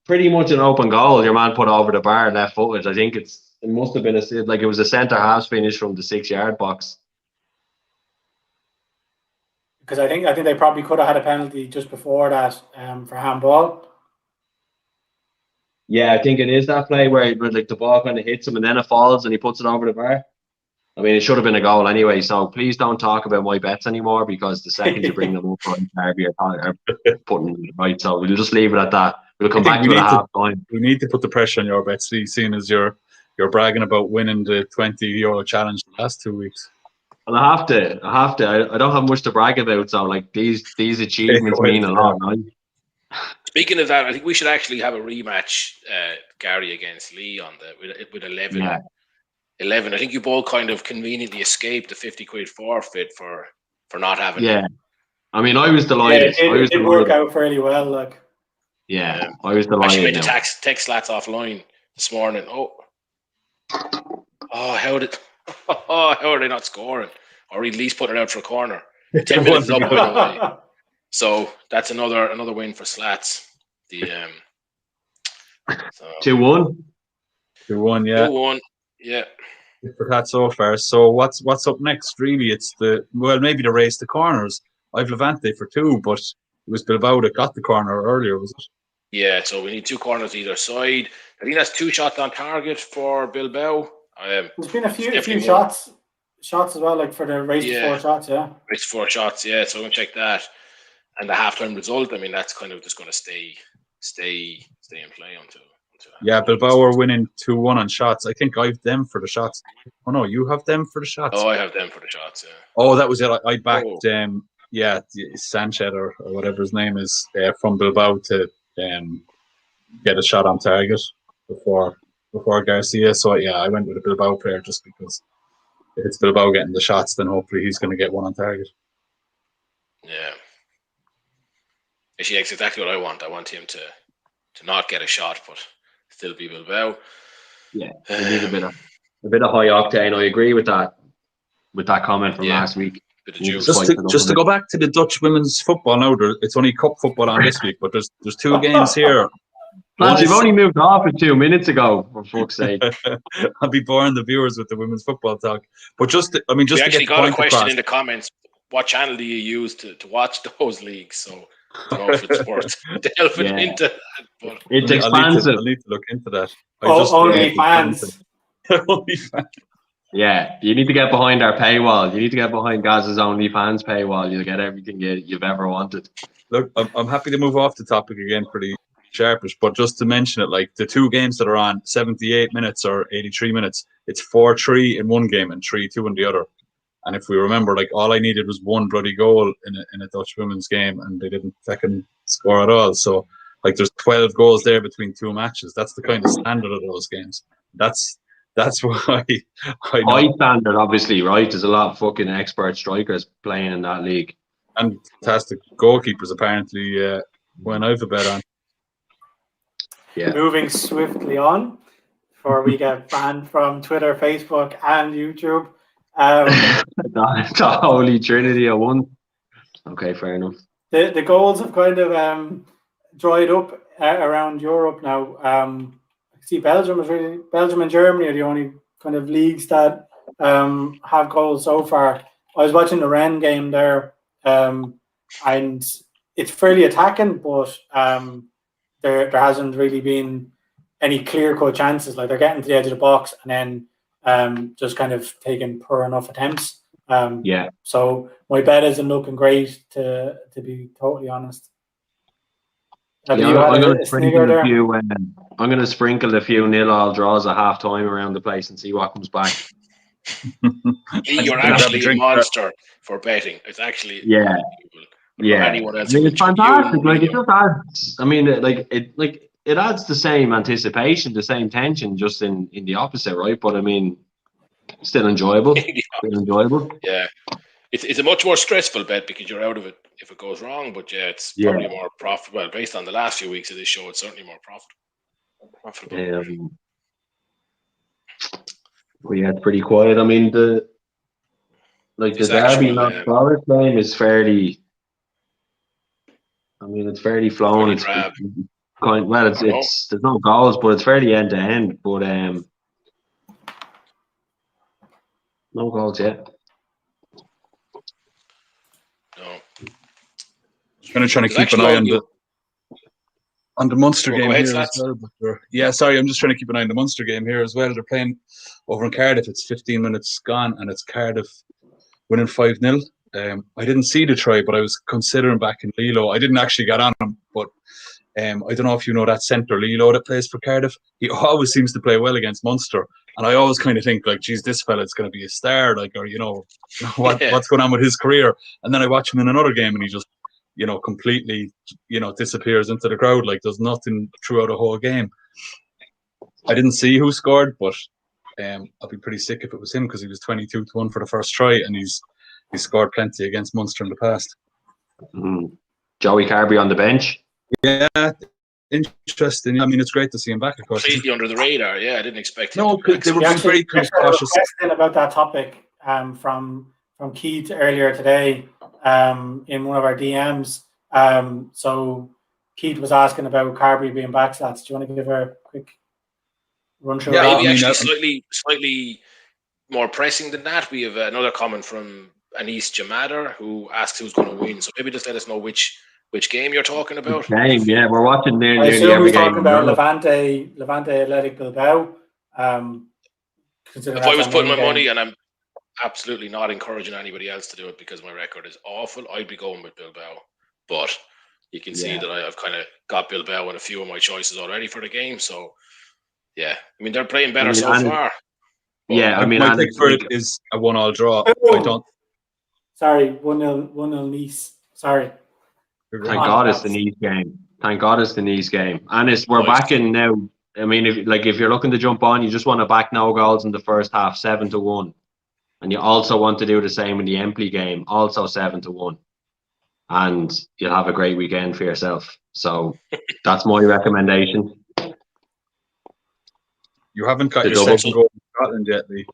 pretty much an open goal. Your man put over the bar left footed. I think it must have been it was a centre half finish from the 6-yard box. Because I think they probably could have had a penalty just before that for handball. Yeah, I think it is that play where like the ball kind of hits him and then it falls and he puts it over the bar. I mean, it should have been a goal anyway. So please don't talk about my bets anymore, because the second you bring them up on Derby are putting it right. So we'll just leave it at that. We'll come back to it at half time. We need to put the pressure on your bets, seeing as you're bragging about winning the €20 challenge the last 2 weeks. Well, I have to. I don't have much to brag about. So like these achievements mean a lot, right? Speaking of that, I think we should actually have a rematch, Gary against Lee on with 11. Yeah. 11. I think you both kind of conveniently escaped the £50 forfeit for not having. Yeah, I mean, I was delighted. It did work out fairly well. Like, yeah, I was delighted. Actually made the text slats offline this morning. How are they not scoring? Or at least putting it out for a corner. 10 minutes up by the way. So that's another win for slats. The 2-1. 2-1, yeah. 2-1, yeah. For that so far. So what's up next? Really, it's maybe the race to corners. I've Levante for 2, but it was Bilbao that got the corner earlier, was it? Yeah, so we need 2 corners either side. I think that's 2 shots on target for Bilbao. There's been a few shots as well, like for the race to 4 shots, yeah. Race to 4 shots, yeah. So we'll check that. And the halftime result, I mean, that's kind of just going to stay in play until. Yeah, Bilbao are winning 2-1 on shots. I think I've them for the shots. Oh no, you have them for the shots. Oh, I have them for the shots. Yeah. Oh, that was it. I backed Sanchez or whatever his name is from Bilbao to get a shot on target before Garcia. So yeah, I went with a Bilbao player just because if it's Bilbao getting the shots, then hopefully he's going to get one on target. Yeah. Actually, that's exactly what I want. I want him to not get a shot, but still be Bilbao. Yeah, we need a bit of high octane. I agree with that comment from last week. Just to go back to the Dutch women's football now, it's only cup football on this week, but there's 2 games here. Lads, you've only moved off it 2 minutes ago, for fuck's sake. I'll be boring the viewers with the women's football talk. But we actually got a question in the comments. What channel do you use to watch those leagues? So I don't know if it's worth delving into that. But it's expansive. I'll need to look into that. Only fans. Only fans. Yeah, you need to get behind our paywall. You need to get behind Gaz's OnlyFans paywall. You'll get everything you've ever wanted. Look, I'm happy to move off the topic again pretty sharpish, but just to mention it, like the 2 games that are on 78 minutes or 83 minutes, it's 4-3 in one game and 3-2 in the other. And if we remember, like all I needed was 1 bloody goal in a Dutch women's game, and they didn't fucking score at all. So like there's 12 goals there between 2 matches. That's the kind of standard of those games. That's That's why I know. High standard, obviously, right? There's a lot of fucking expert strikers playing in that league. And fantastic goalkeepers, apparently, when I've a bet on. Yeah. Moving swiftly on before we get banned from Twitter, Facebook, and YouTube. The holy trinity of one. Okay, fair enough. The goals have kind of dried up around Europe now. I see Belgium and Germany are the only kind of leagues that have goals so far. I was watching the Rennes game there, and it's fairly attacking, but there hasn't really been any clear-cut chances. Like, they're getting to the edge of the box and then just kind of taking poor enough attempts. Yeah. So my bet isn't looking great, to be totally honest. I'm going to sprinkle a few. I'm going to sprinkle a few 0-0 draws at half time around the place and see what comes back. You're actually a monster for betting. It's actually anyone else. It's fantastic. Like, it just adds. I mean, it adds the same anticipation, the same tension, just in the opposite, right? But I mean, still enjoyable. Yeah. It's a much more stressful bet because you're out of it if it goes wrong. But it's probably more profitable. Well, based on the last few weeks of this show, it's certainly more profitable. Well, yeah, it's pretty quiet. I mean, the Derby North Forest game is fairly. I mean, it's fairly flown. It's there's no goals, but it's fairly end to end. But no goals yet. No. I'm trying to keep an eye on the Munster game here as well. But sorry, I'm just trying to keep an eye on the Munster game here as well. They're playing over in Cardiff. It's 15 minutes gone, and it's Cardiff winning 5-0. I didn't see the try, but I was considering back in Lilo. I didn't actually get on him, but I don't know if you know that centre Lilo that plays for Cardiff. He always seems to play well against Munster, and I always kind of think, like, geez, this fella's going to be a star, like, or what's going on with his career. And then I watch him in another game, and he just completely disappears into the crowd, like there's nothing throughout the whole game. I didn't see who scored, but I'd be pretty sick if it was him because he was 22-1 for the first try, and he's scored plenty against Munster in the past. Joey Carberry on the bench. Yeah, interesting. I mean, it's great to see him back, of course. Completely under the radar. Yeah, I didn't expect him. No, they were very cautious. About that topic from Keith earlier today in one of our DMs. So Keith was asking about Carberry being back stats. Do you want to give her a quick run through? Yeah, maybe actually slightly more pressing than that. We have another comment from Anis Jamader who asks who's going to win. So maybe just let us know which game you're talking about. Yeah, we're watching nearly every game. I assume he's talking about Levante Athletic Bilbao. If I was putting my money, and I'm absolutely not encouraging anybody else to do it because my record is awful, I'd be going with Bilbao. But you can see that I've kind of got Bilbao in a few of my choices already for the game. So, yeah. I mean, they're playing better so far. Yeah, my pick for it is a 1-1 draw. I don't. Sorry, 1-0 Nice. Sorry. Thank God it's the Nice game. And we're back in now. I mean, if you're looking to jump on, you just want to back no goals in the first half, 7-1. And you also want to do the same in the Empoli game, also 7-1. And you'll have a great weekend for yourself. So that's my recommendation. You haven't got your second goal in Scotland yet, Lee?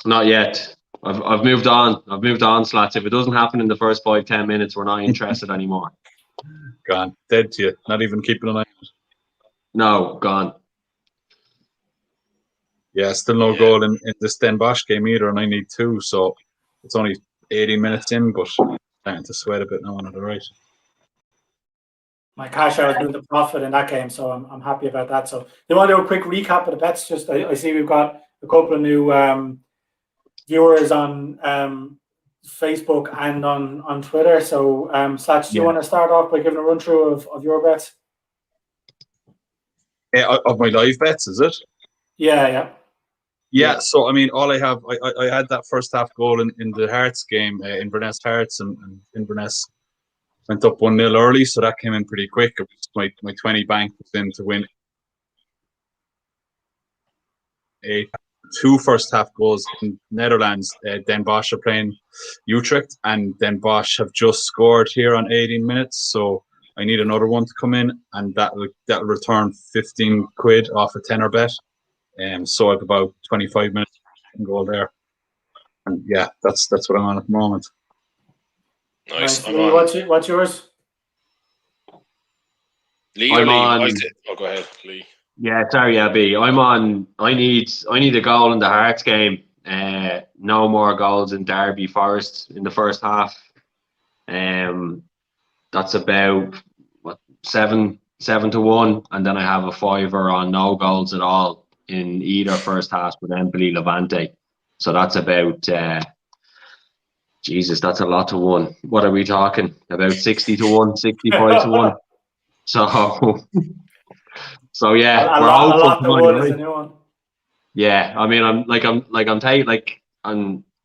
Not yet. I've moved on. Slats. If it doesn't happen in the first 5-10 minutes, we're not interested anymore. Gone. Dead to you. Not even keeping an eye on it. No, gone. Yeah, still no goal in this Den Bosch game either, and I need 2, so it's only 18 minutes in, but I'm starting to sweat a bit now on the right. My cash out with the profit in that game, so I'm happy about that. So, you want to do a quick recap of the bets? Just I see we've got a couple of new viewers on Facebook and on Twitter. So, Slats, do you want to start off by giving a run through of your bets? Of my live bets, is it? Yeah. So I mean, all I have, I had that first half goal in the Hearts game, Inverness Hearts, and Inverness went up 1-0 early, so that came in pretty quick. It was my 20 bank was in to win 8 2 first half goals in Netherlands. Den Bosch are playing Utrecht, and Den Bosch have just scored here on 18 minutes. So I need another one to come in, and that'll return 15 quid off a tenner bet. So I have about 25 minutes to go there. And yeah, that's what I'm on at the moment. Nice. Lee, what's yours? Lee or Lee? Oh, go ahead, Lee. Yeah, SerieA B. I need a goal in the Hearts game. No more goals in Derby Forest in the first half. That's about 7-1, and then I have a fiver on no goals at all in either first half with Empoli Levante. So that's about Jesus, that's a lot to win. What are we talking? About 60-1, 65-1. So yeah, a lot to win is a new one. Yeah, I mean,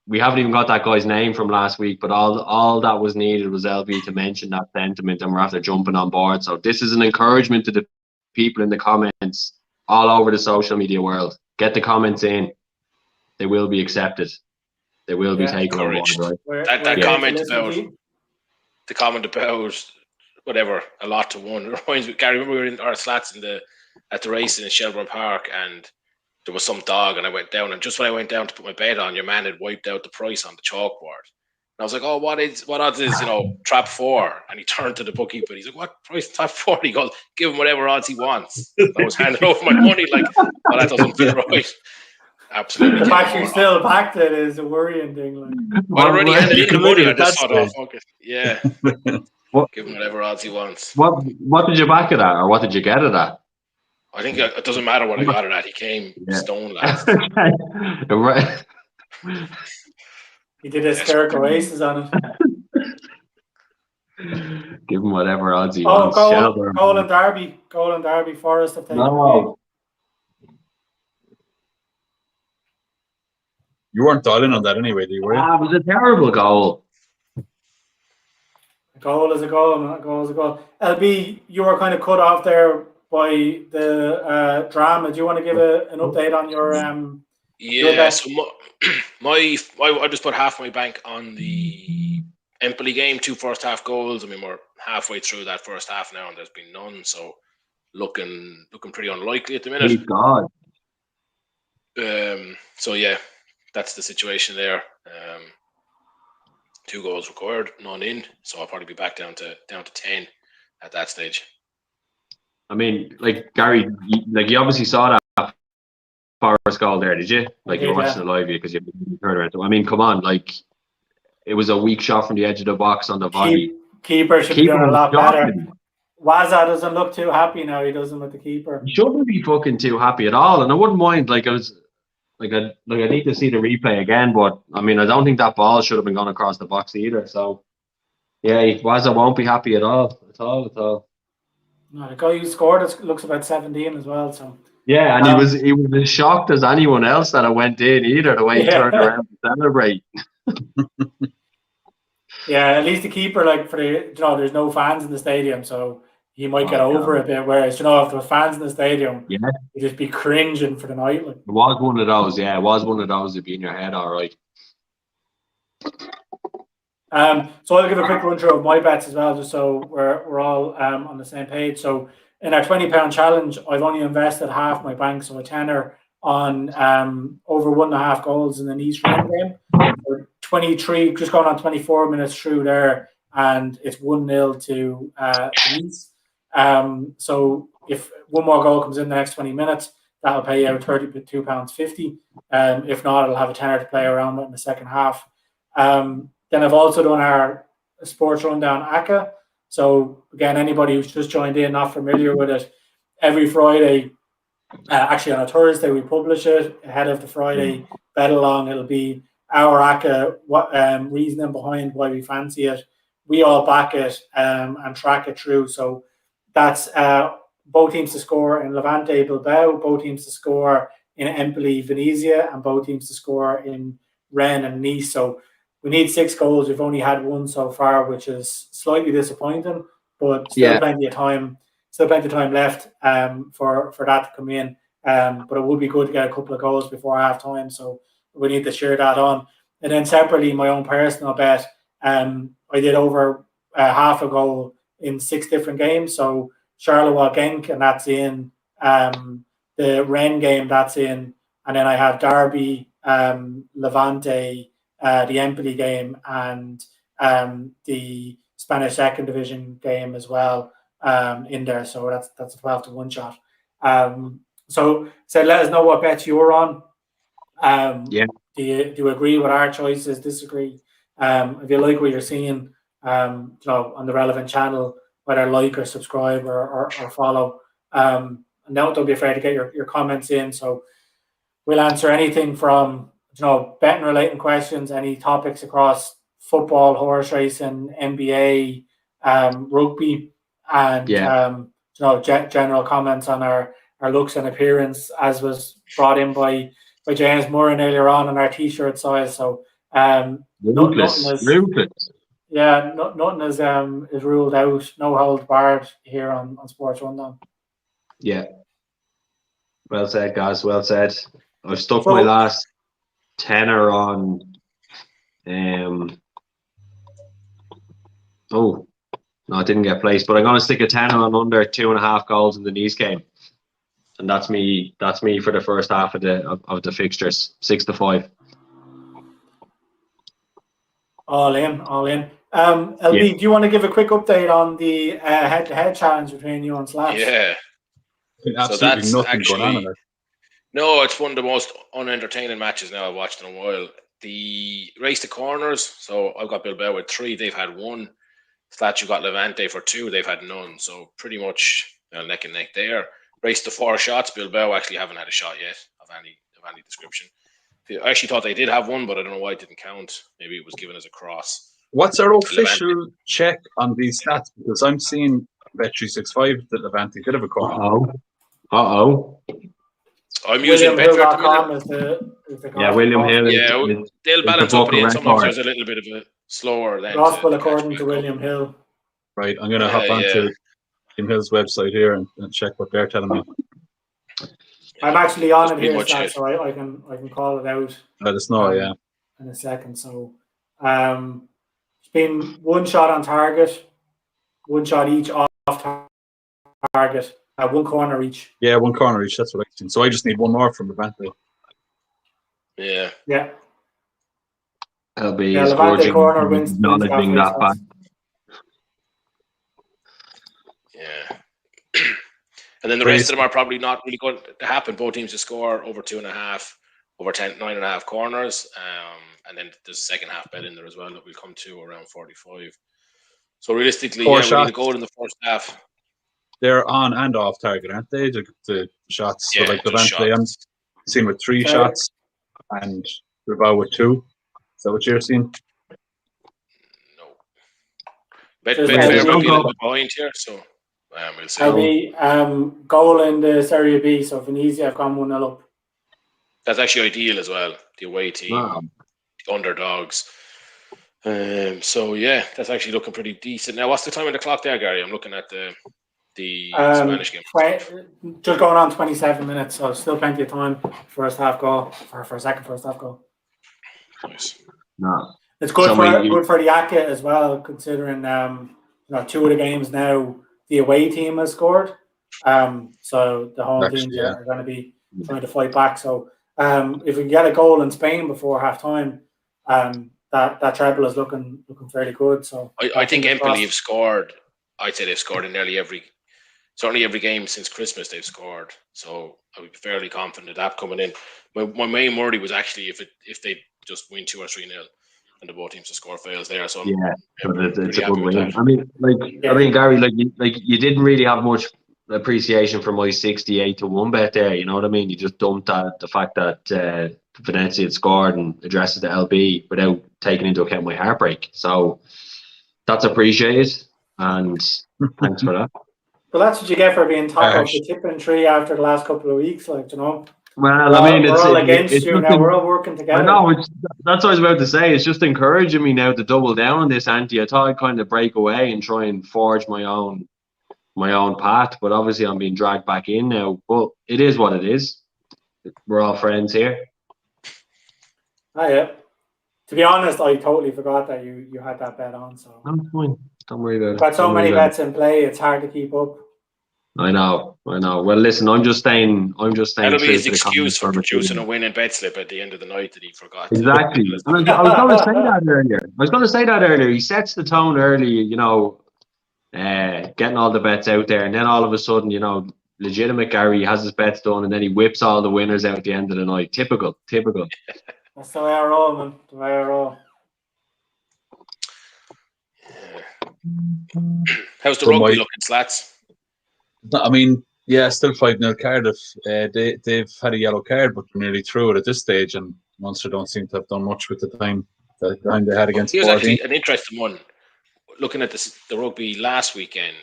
we haven't even got that guy's name from last week, but all that was needed was LB to mention that sentiment, and we're after jumping on board. So this is an encouragement to the people in the comments all over the social media world. Get the comments in; they will be accepted. They will be taken on board. Right? That comment about whatever, a lot to one. Reminds me, Gary, remember we were in our slats at the race in Shelbourne Park, and there was some dog, and I went down, and just when I went down to put my bet on, your man had wiped out the price on the chalkboard. And I was like, "Oh, what odds is trap 4?" And he turned to the bookkeeper. He's like, "What price trap 4?" He goes, "Give him whatever odds he wants." I was handing over my money like, "Oh, that doesn't feel right." Absolutely. The fact you still backed it is a worrying thing. Like, well, I already handed in the money. I just thought, stage. "Oh, fuck it." Yeah. Give him whatever odds he wants. What did you back it at, or what did you get it at? I think it doesn't matter what I got it at. He came stone last. Right. He did his spherical aces on it. Give him whatever odds he wants. Goal and Derby, Forest have taken the lead. You weren't dialing on that anyway, were you? It was a terrible goal. A goal is a goal, and a goal is a goal. LB, you were kind of cut off there by the drama. Do you want to give an update on your yeah, so I just put half my bank on the Empoli game, 2 first half goals. I mean, we're halfway through that first half now, and there's been none, so looking pretty unlikely at the minute. Thank God. So yeah, that's the situation there. 2 goals required, none in, so I'll probably be back down to 10 at that stage. I mean, like Gary, you obviously saw that Forest goal there, did you? Like you were watching it live because you heard it. I mean, come on, like it was a weak shot from the edge of the box on the body. Keeper should be doing a lot better. Waza doesn't look too happy now. He doesn't with the keeper. He shouldn't be fucking too happy at all. And I wouldn't mind. I need to see the replay again, but I mean, I don't think that ball should have been gone across the box either. So yeah, Waza won't be happy at all. No, the guy who scored looks about 17 as well. So yeah, and he was as shocked as anyone else that it went in either, the way he turned around to celebrate. Yeah, at least the keeper, like for the there's no fans in the stadium, so he might get over a bit. Whereas if there were fans in the stadium, you'd just be cringing for the night. Like. It was one of those, yeah. It was one of those that'd be in your head, all right. So I'll give a quick run through of my bets as well, just so we're all on the same page. So in our £20 challenge, I've only invested half my bank, so a tenner on over 1.5 goals in the Nice Rennes game. We're 23, just going on 24 minutes through there, and it's 1-0 to Nice. So if one more goal comes in the next 20 minutes, that'll pay out £32.50. If not, I'll have a tenner to play around with in the second half. Then I've also done our Sports Rundown ACA. So again, anybody who's just joined in, not familiar with it, every Friday, actually on a Thursday, we publish it ahead of the Friday Betalong. It'll be our ACA, reasoning behind why we fancy it. We all back it and track it through. So that's both teams to score in Levante, Bilbao, both teams to score in Empoli, Venezia, and both teams to score in Rennes and Nice. So we need 6 goals. We've only had 1 so far, which is slightly disappointing, but still plenty of time. Still plenty of time left for that to come in. But it would be good to get a couple of goals before half time. So we need to share that on. And then separately, my own personal bet, I did over half a goal in 6 different games. So Charleroi Genk, and that's in. The Rennes game, that's in. And then I have Derby, Levante, the Empoli game, and the Spanish second division game as well in there. So that's a 12-1 shot. So let us know what bets you're on. Yeah. Do you agree with our choices? Disagree? If you like what you're seeing, on the relevant channel, whether like or subscribe or follow. And don't be afraid to get your comments in. So we'll answer anything from betting related questions, any topics across football, horse racing, NBA, rugby, and general comments on our looks and appearance, as was brought in by James Moran earlier on our t-shirt size. So nothing is ruled out. No hold barred here on Sports Rundown. Yeah. Well said, guys. Well said. I've stuck my last tenner on. No, it didn't get placed. But I'm going to stick a tenner on under 2.5 goals in the Nice game, and that's me. That's me for the first half of the fixtures, 6-5. All in. LB, do you want to give a quick update on the head-to-head challenge between you and Slats? Yeah. Absolutely so that's nothing actually, going on in it. No, it's one of the most unentertaining matches now I've watched in a while. The race to corners, so I've got Bilbao with 3, they've had 1. Slats, you got Levante for 2, they've had none. So pretty much neck and neck there. Race to 4 shots, Bilbao actually haven't had a shot yet of any description. I actually thought they did have one, but I don't know why it didn't count. Maybe it was given as a cross. What's our official check on these stats? Because I'm seeing Bet365 that Levante did have a corner. I'm using Williamhill.com is the William Hill. Yeah, they'll balance up at the end. Sometimes there's a little bit of a slower than gospel according to William Hill. Right, I'm going to hop onto William Hill's website here and check what they're telling me. I'm actually on it here, so I can call it out. Let us know, in a second. So, it's been 1 shot on target, 1 shot each off target, 1 corner each. Yeah, 1 corner each. That's what I think. So I just need 1 more from Levante. Yeah. Levante corner wins acknowledging that back. Yeah. And then the rest of them are probably not really going to happen. Both teams to score over 2.5, over 9.5 corners. And then there's a second half bet in there as well that we'll come to around 45. So realistically, we need a goal in the first half. They're on and off target, aren't they? The shots. So like Levante, I'm seeing with 3 shots and Bilbao with 2. Is that what you're seeing? No. Betfair might be a little bit behind here, so we'll see. Goal in the Serie B, so Venezia have gone 1-0 up. That's actually ideal as well. The away team, the underdogs. So that's actually looking pretty decent. Now, what's the time on the clock there, Gary? I'm looking at the Spanish game. Just going on 27 minutes, so still plenty of time. First half goal for a second first half goal. Nice. It's good for the ACA as well, considering 2 of the games now the away team has scored. So the home teams are going to be trying to fight back. So if we can get a goal in Spain before half time, that treble is looking fairly good. So I think Empoli have scored. I'd say they've scored in nearly every game since Christmas. They've scored, so I would be fairly confident that coming in. My main worry was actually if they just win 2 or 3-0 and the both teams to score fails there. So it's a good win. I mean, Gary, you didn't really have much appreciation for my 68-1 bet there. You know what I mean? You just dumped the fact that Venezia had scored and addresses the LB without taking into account my heartbreak. So that's appreciated, and thanks for that. Well, that's what you get for being top of the tipping tree after the last couple of weeks, Well, we're all against you now. We're all working together. I know. That's what I was about to say. It's just encouraging me now to double down on this, Andy. I thought I'd kind of break away and try and forge my own my own path. But obviously, I'm being dragged back in now. But it is what it is. We're all friends here. Oh, yeah. To be honest, I totally forgot that you had that bet on. So I'm fine. Don't worry about it. got so many bets in play, it's hard to keep up. I know. Well, listen, I'm just staying. That'll be true his to the excuse for comments producing a winning bet slip at the end of the night that he forgot. Exactly. And I was going to say that earlier. He sets the tone early, you know, getting all the bets out there, and then all of a sudden, you know, legitimate Gary has his bets done, and then he whips all the winners out at the end of the night. Typical. That's the way I roll, man. The way I roll. How's the rugby looking, Slats? I mean, yeah, still 5-0 Cardiff. They've had a yellow card, but they're nearly through it at this stage, and Munster don't seem to have done much with the time they had against. Here's actually an interesting one. Looking at the rugby last weekend,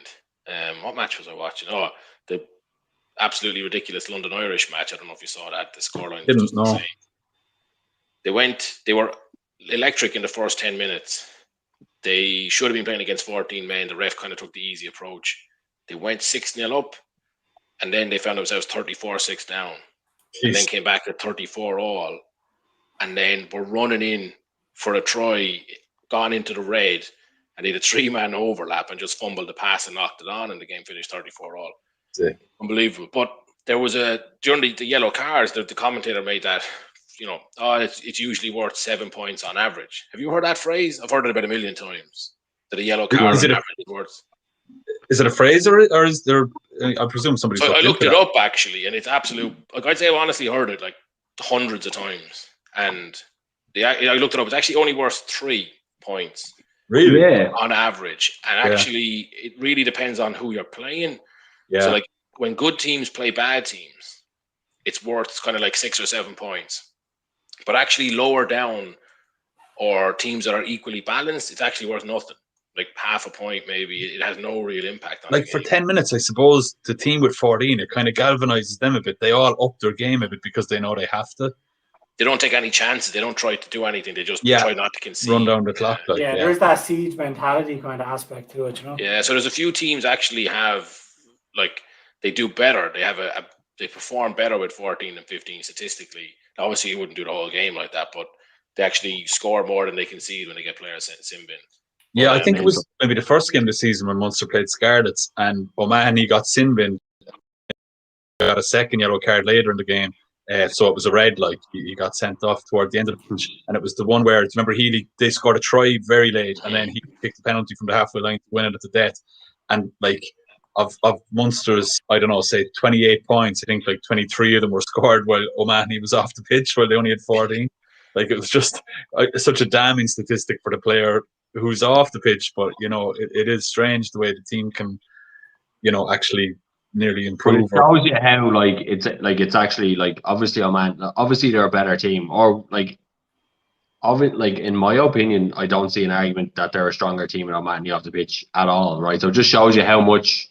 what match was I watching? Oh, the absolutely ridiculous London Irish match. I don't know if you saw that. The scoreline was just insane. They were electric in the first 10 minutes. They should have been playing against 14 men. The ref kind of took the easy approach. They went 6-0 up, and then they found themselves 34-6 down. Jeez. And then came back at 34-all, and then were running in for a try, gone into the red, and they had a 3-man overlap and just fumbled the pass and knocked it on, and the game finished 34-all. Unbelievable. But there was during the yellow cards, the commentator made that, you know, it's usually worth 7 points on average. Have you heard that phrase? I've heard it about 1 million times. That a yellow card on average is worth. Is it a phrase or is there? I presume somebody. So I looked it up actually, and it's absolute. Like I'd say, I've honestly heard it like hundreds of times, and I looked it up. It's actually only worth 3 points. Really? Yeah. On average, and actually, it really depends on who you're playing. Yeah. So like when good teams play bad teams, it's worth kind of like 6 or 7 points. But actually, lower down or teams that are equally balanced, it's actually worth nothing. Like half a point, maybe. It has no real impact on. Like for 10 minutes, I suppose the team with 14, it kind of galvanizes them a bit. They all up their game a bit because they know they have to. They don't take any chances. They don't try to do anything. They just try not to concede. Run down the clock. There's that siege mentality kind of aspect to it, you know. Yeah, so there's a few teams actually have like they do better. They have they perform better with 14 and 15 statistically. Obviously, you wouldn't do the whole game like that, but they actually score more than they concede when they get players sin bin. Yeah, I think it was maybe the first game of the season when Munster played Scarlets, and O'Mahony got sin bin. Got a second yellow card later in the game, so it was a red. Like he got sent off toward the end of the pitch, and it was the one where remember they scored a try very late, and then he kicked the penalty from the halfway line to win it at the death. And like of Munster's, I don't know, say 28 points, I think like 23 of them were scored while O'Mahony was off the pitch, while they only had 14. Like it was just such a damning statistic for the player who's off the pitch, but you know it is strange the way the team can, you know, actually nearly improve. It shows you how it's actually like obviously they're a better team, or like in my opinion, I don't see an argument that they're a stronger team and O'Mahony off the pitch at all, right? So it just shows you how much,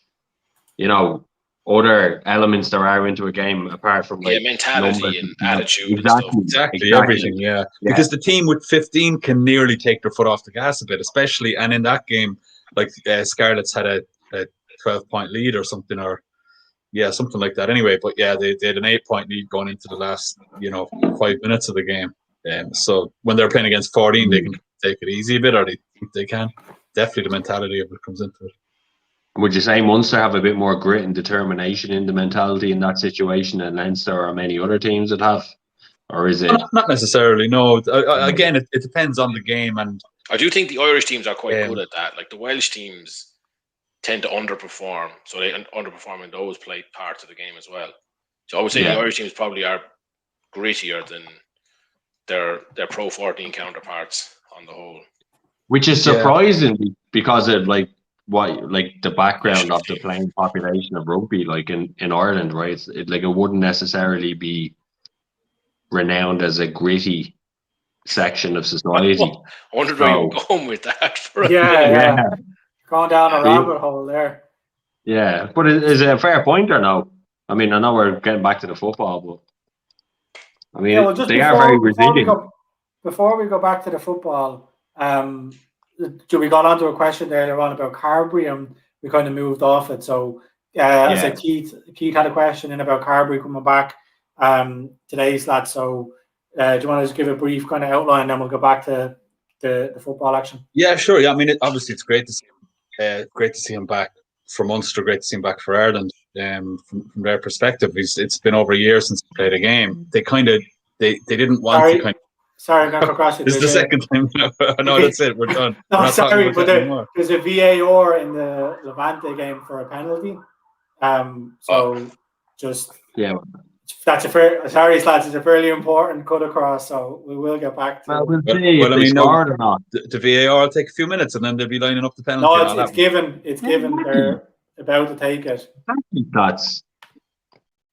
you know, other elements there are into a game apart from like mentality and attitude. Exactly, everything. Yeah, because the team with 15 can nearly take their foot off the gas a bit, especially. And in that game, like Scarlets had a 12-point lead or something, something like that. Anyway, but yeah, they had an 8-point lead going into the last 5 minutes of the game. So when they're playing against 14, they can take it easy a bit, or they can. Definitely, the mentality of it comes into it. Would you say Munster have a bit more grit and determination in the mentality in that situation than Leinster or many other teams that have? Or is it? Not necessarily, no. Again, it depends on the game. And I do think the Irish teams are quite good at that. Like the Welsh teams tend to underperform. So they underperform in those play parts of the game as well. So I would say the Irish teams probably are grittier than their Pro 14 counterparts on the whole. Which is surprising because of the background of the playing population of rugby, like in Ireland, right? It wouldn't necessarily be renowned as a gritty section of society. I wondered where you were going with that. Going down a rabbit hole there. Yeah, but is it a fair point or no? I mean, I know we're getting back to the football, but I mean, they are very resilient. Before we go back we got onto a question there on about Carberry and we kind of moved off it. So I said Keith had a question in about Carberry coming back today's lads. So do you want to just give a brief kind of outline, and then we'll go back to the football action? Yeah, sure. Yeah, I mean, obviously it's great to see him. Great to see him back for Munster. Great to see him back for Ireland. From their perspective, it's been over a year since he played a game. They didn't want to kind of. Sorry, I'm going to cross it. It's the second time. No, that's it. We're done. No, sorry, but there's a VAR in the Levante game for a penalty. Just that's sorry, lads. It's a fairly important cut across, so we will get back to. We'll see if they scored or not. The VAR will take a few minutes, and then they'll be lining up the penalty. No, it's given. It's given. They're about to take it. That's.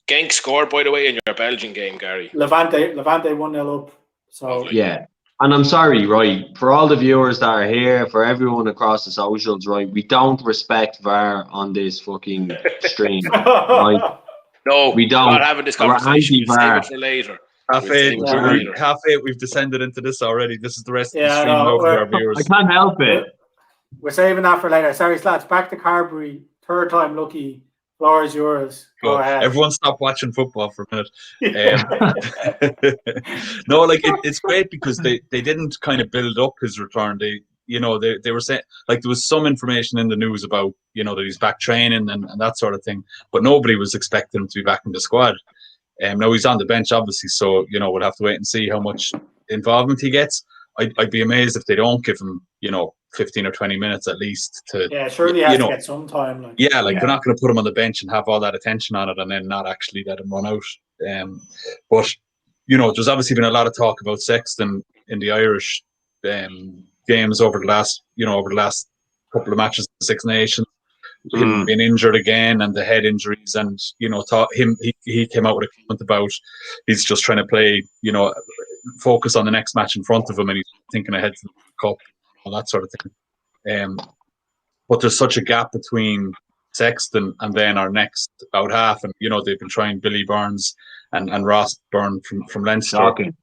Genk scored, by the way, in your Belgian game, Gary. Levante 1-0 up. So yeah, and I'm sorry, right, for all the viewers that are here, for everyone across the socials, right, we don't respect VAR on this fucking stream. Right? No, we don't. We're not having this conversation. We'll save it for later. Half eight, we've descended into this already. This is the rest of the stream over our viewers. I can't help it. We're saving that for later. Sorry, lads. Back to Carberry. Third time lucky. Floor is yours. Go ahead. Everyone stop watching football for a minute. No, like it's great because they didn't kind of build up his return. They were saying, like, there was some information in the news about, that he's back training and that sort of thing, but nobody was expecting him to be back in the squad. Now he's on the bench, obviously, so, we'll have to wait and see how much involvement he gets. I'd be amazed if they don't give him, 15 or 20 minutes at least to. Yeah, surely he has to get some time. They're not going to put him on the bench and have all that attention on it and then not actually let him run out. But there's obviously been a lot of talk about Sexton in the Irish games over the last couple of matches, the Six Nations. Him being injured again and the head injuries, and he came out with a comment about he's just trying to play, focus on the next match in front of him, and he's thinking ahead to the cup, all that sort of thing. But there's such a gap between Sexton and then our next out half, and they've been trying Billy Burns and Ross Byrne from Leinster. Shocking.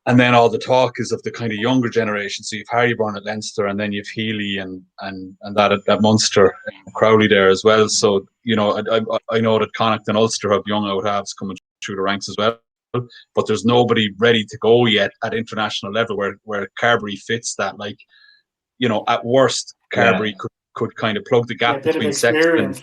And then all the talk is of the kind of younger generation. So you've Harry Byrne at Leinster, and then you've Healy and that at Munster, Crowley there as well. So I know that Connacht and Ulster have young out halves coming through the ranks as well. But there's nobody ready to go yet at international level where Carberry fits that. Like, at worst, Carberry could kind of plug the gap between Sexton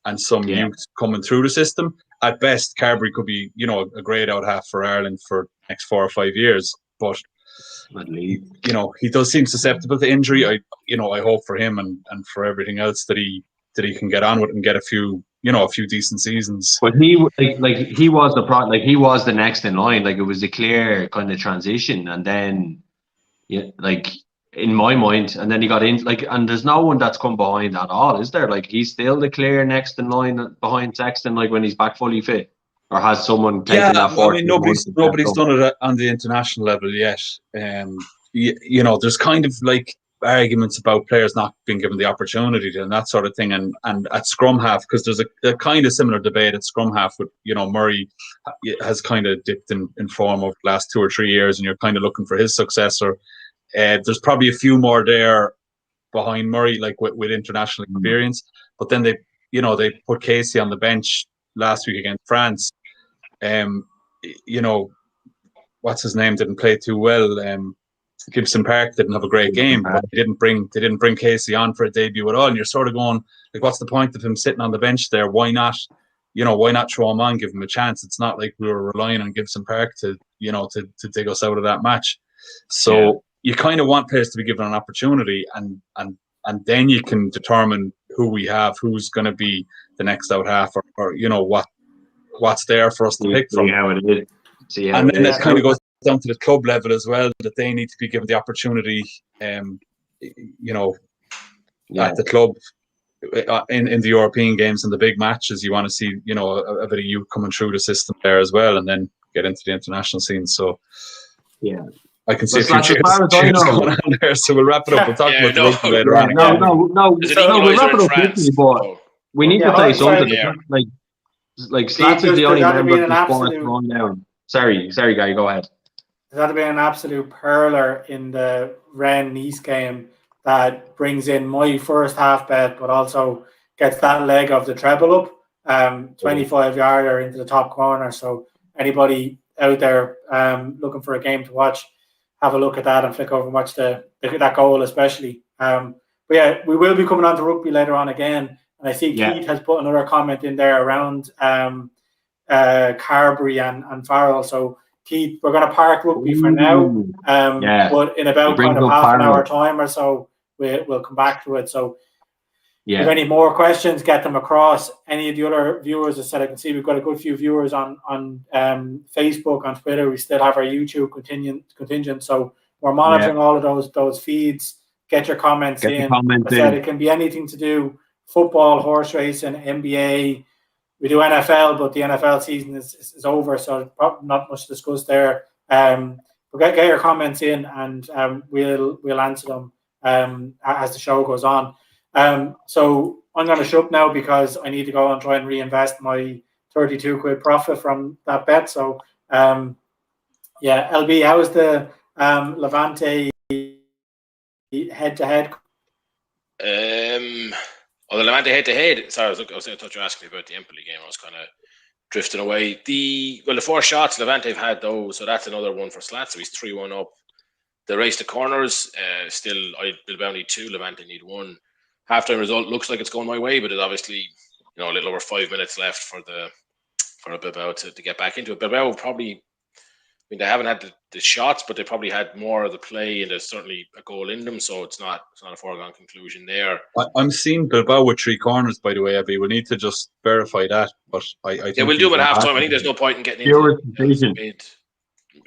and some youth coming through the system. At best, Carberry could be, a great out half for Ireland for the next 4 or 5 years. But, he does seem susceptible to injury. I hope for him and for everything else that he can get on with and get a few decent seasons. But he was he was the next in line. Like, it was a clear kind of transition, and then in my mind, and then he got in, and there's no one that's come behind at all, is there? Like, he's still the clear next in line behind Sexton, like, when he's back fully fit, or has someone taken that forward? I mean, nobody's done it on the international level yet. There's kind of like arguments about players not being given the opportunity and that sort of thing, and at scrum half, because there's a kind of similar debate at scrum half with Murray has kind of dipped in form over the last 2 or 3 years, and you're kind of looking for his successor. There's probably a few more there behind Murray, like with international experience. But then they put Casey on the bench last week against France. What's his name didn't play too well. Gibson Park didn't have a great game, but they didn't bring Casey on for a debut at all. And you're sort of going, like, what's the point of him sitting on the bench there? Why not throw him on, give him a chance? It's not like we were relying on Gibson Park to dig us out of that match. So you kind of want players to be given an opportunity, and then you can determine who we have, who's going to be the next out half, or what's there for us to pick from. See how it is. And then it kind of goes down to the club level as well, that they need to be given the opportunity, at the club, in the European games and the big matches. You want to see, a bit of youth coming through the system there as well, and then get into the international scene. So, I can see a few cheers going on there, so we'll wrap it up. We'll talk about the rugby later on. No, we'll wrap it up quickly, but we need to play something. Like Slats is the only member of the SportsRunDown. Sorry, guy, go ahead. There's got to be an absolute perler in the Rennes Nice game that brings in my first half bet, but also gets that leg of the treble up, 25 yarder into the top corner. So anybody out there looking for a game to watch, have a look at that and flick over and watch that goal especially. But yeah, we will be coming on to rugby later on again. And I see Keith has put another comment in there around Carberry and Farrell. So Keith, we're going to park rugby for now. But in about kind of half an hour time or so, we'll come back to it. So if you have any more questions, get them across. Any of the other viewers, as I said, I can see we've got a good few viewers on Facebook, on Twitter. We still have our YouTube contingent. So we're monitoring all of those feeds. Get your comments in. As I said, it can be anything to do football, horse racing, NBA. We do NFL, but the NFL season is over, so probably not much to discuss there. But get your comments in, and we'll answer them as the show goes on. So I'm going to shut up now because I need to go and try and reinvest my 32 quid profit from that bet. So LB, how is the Levante head-to-head? The Levante head-to-head. Sorry, I thought you were asking me about the Empoli game. I was kind of drifting away. The 4 shots Levante have had those, so that's another one for Slat. So he's 3-1 up. The race to corners, Bilbao need 2, Levante need 1. Halftime result looks like it's going my way, but there's obviously a little over 5 minutes left for Bilbao to get back into it. Bilbao probably, they haven't had the shots, but they probably had more of the play, and there's certainly a goal in them, so it's not a foregone conclusion there. I'm seeing Bilbao with 3 corners, by the way, Abby. We need to just verify that, but I think we'll do it at half time. I think there's no point in getting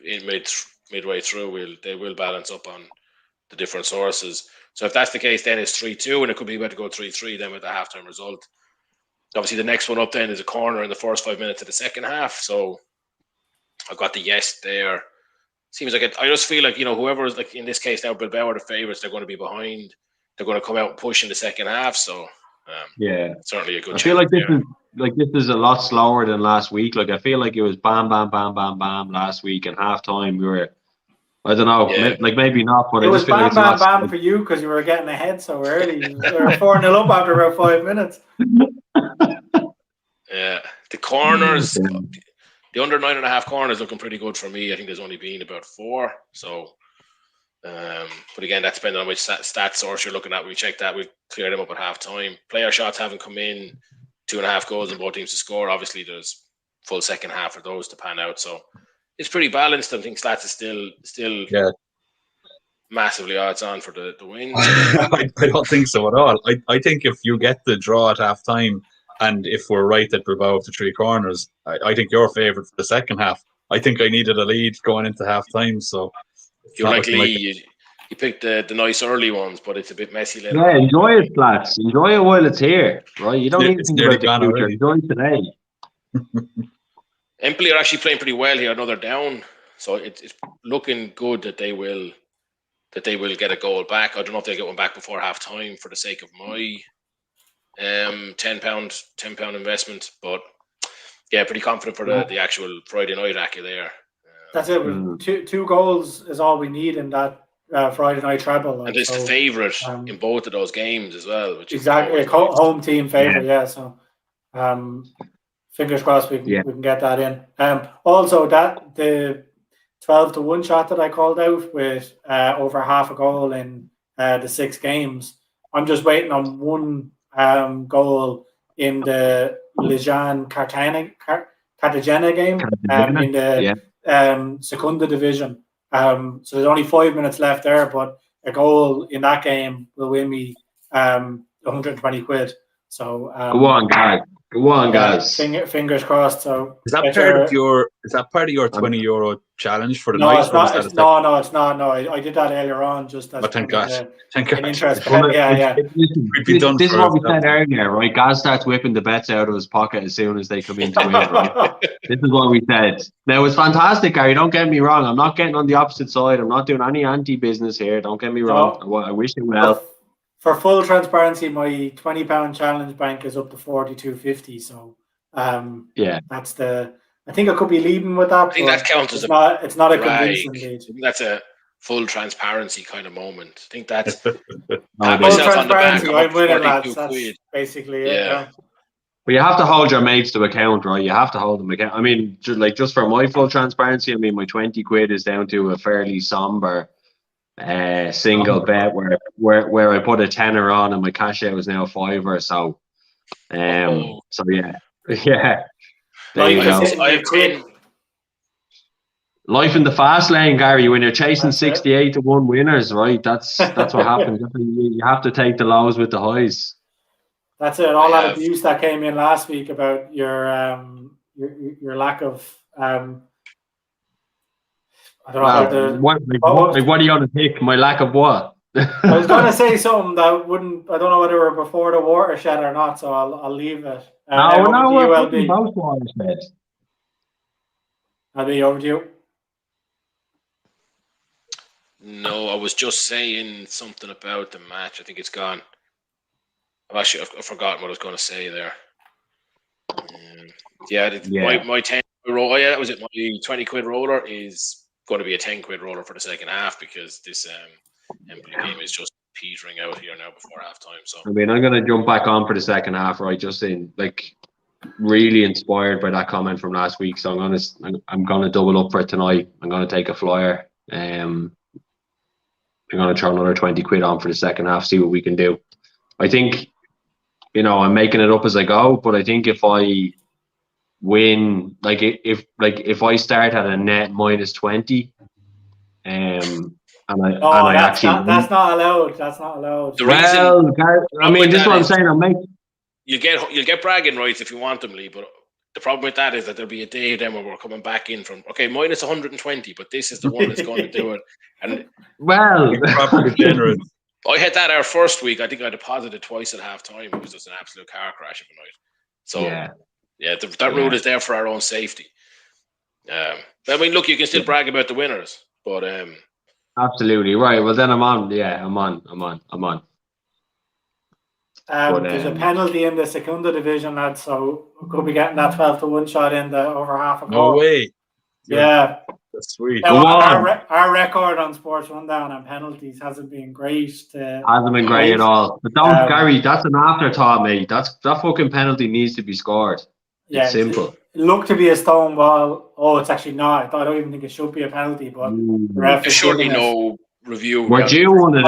into midway through. They will balance up on the different sources. So if that's the case, then it's 3-2, and it could be about to go 3-3 then with the halftime result. Obviously, the next one up then is a corner in the first 5 minutes of the second half. So I've got the yes there. Seems like I just feel like, whoever is, like in this case now, Bilbao are the favourites. They're going to be behind. They're going to come out and push in the second half. So certainly a good. I feel like this is a lot slower than last week. Like I feel like it was bam, bam, bam, bam, bam last week, and halftime we were. I don't know, maybe not, but it I just feel like it's bam, bam for you because you were getting ahead so early. You were 4-0 up after about 5 minutes. Yeah, the corners, the under 9.5 corners looking pretty good for me. I think there's only been about 4. So, but again, that's depending on which stat source you're looking at. We checked that. We cleared them up at half time. Player shots haven't come in. 2.5 goals in both teams to score. Obviously, there's full second half for those to pan out. So it's pretty balanced. I think Slats is still massively odds on for the win. I don't think so at all. I think if you get the draw at half time, and if we're right that Bilbao have the 3 corners, I think you're favourite for the second half. I think I needed a lead going into half time, so you're like Lee. You picked the nice early ones, but it's a bit messy later. Yeah, enjoy it, lads. Enjoy it while it's here, right? You don't need to think about the future. Enjoy today. Empoli are actually playing pretty well here. Another down, so it's looking good that they will get a goal back. I don't know if they'll get one back before half time for the sake of my £10 investment, but yeah, pretty confident for the actual Friday night acca there. That's it. Two goals is all we need in that Friday night treble. And it's the favourite in both of those games as well. Which exactly, is home team favourite. Yeah. So fingers crossed we can get that in. Also, that the 12-1 shot that I called out with over half a goal in the 6 games. I'm just waiting on one goal in the Lejan Cartagena game in the Segunda Division. So there's only 5 minutes left there, but a goal in that game will win me 120 quid. So go on, guys. Go on, guys. Fingers crossed. So is that part of your €20 challenge for the night? No, it's not. No, I did that earlier on. Just as thank God. Thank God. Interest. Yeah. This is what we said earlier, right? Gaz starts whipping the bets out of his pocket as soon as they come into it. Right? This is what we said. Now it's fantastic, Gary. Don't get me wrong. I'm not getting on the opposite side. I'm not doing any anti-business here. Don't get me wrong. No. I wish you well. For full transparency, my £20 challenge bank is up to 42.50. So that's the. I think I could be leading with that. I think that counts as it's not a convincing lead. That's a full transparency kind of moment. I think that's Full myself on the back. transparency, I'm I'm up winning, 42 lads. That's quid. basically it. Yeah. But you have to hold your mates to account, right? You have to hold them account. I mean, just for my full transparency, I mean, my 20 quid is down to a fairly somber single bet where I put a tenner on and my cash out is now a fiver. So, so yeah. There you go. I have 10. Life in the fast lane, Gary. When you're chasing That's it. 68 to 1 winners, right? That's what happens. You have to take the lows with the highs. That's it. All that abuse that came in last week about your lack of I don't know what are you going to pick? My lack of what? I was going to say something that wouldn't. I don't know whether we're before the watershed or not, so I'll leave it. We're both watershed. I'll be over to you. No, I was just saying something about the match. I think it's gone. I've forgotten what I was going to say there. My 10 roll. Yeah, that was it. My 20 quid roller is going to be a 10 quid roller for the second half because this Empoli game is just petering out here now before half time. So I mean, I'm going to jump back on for the second half, right? Just in really inspired by that comment from last week. So I'm going to double up for it tonight. I'm going to take a flyer. I'm going to throw another 20 quid on for the second half. See what we can do. I think. I'm making it up as I go, but I think if I win, if I start at a net minus 20, that's not allowed. That's not allowed. I mean, this is what I'm saying. You'll get bragging rights if you want them, Lee. But the problem with that is that there'll be a day then where we're coming back in from minus 120, but this is the one that's going to do it. And proper generous. I had that our first week. I think I deposited twice at half time. It was just an absolute car crash of a night. So, that rule is there for our own safety. I mean, look, you can still brag about the winners, but absolutely right. Well, then I'm on. Yeah, I'm on. There's a penalty in the Segunda division, lads. So we could be getting that 12-1 shot in the over half a goal. No way. Yeah. That's sweet. Now, our record on Sports Rundown and penalties hasn't been great. Hasn't been great at all. But don't, Gary, that's an afterthought, mate. That fucking penalty needs to be scored. It's simple. It looked to be a stone ball. Oh, it's actually not. I don't even think it should be a penalty, but there's surely no review. We're due one of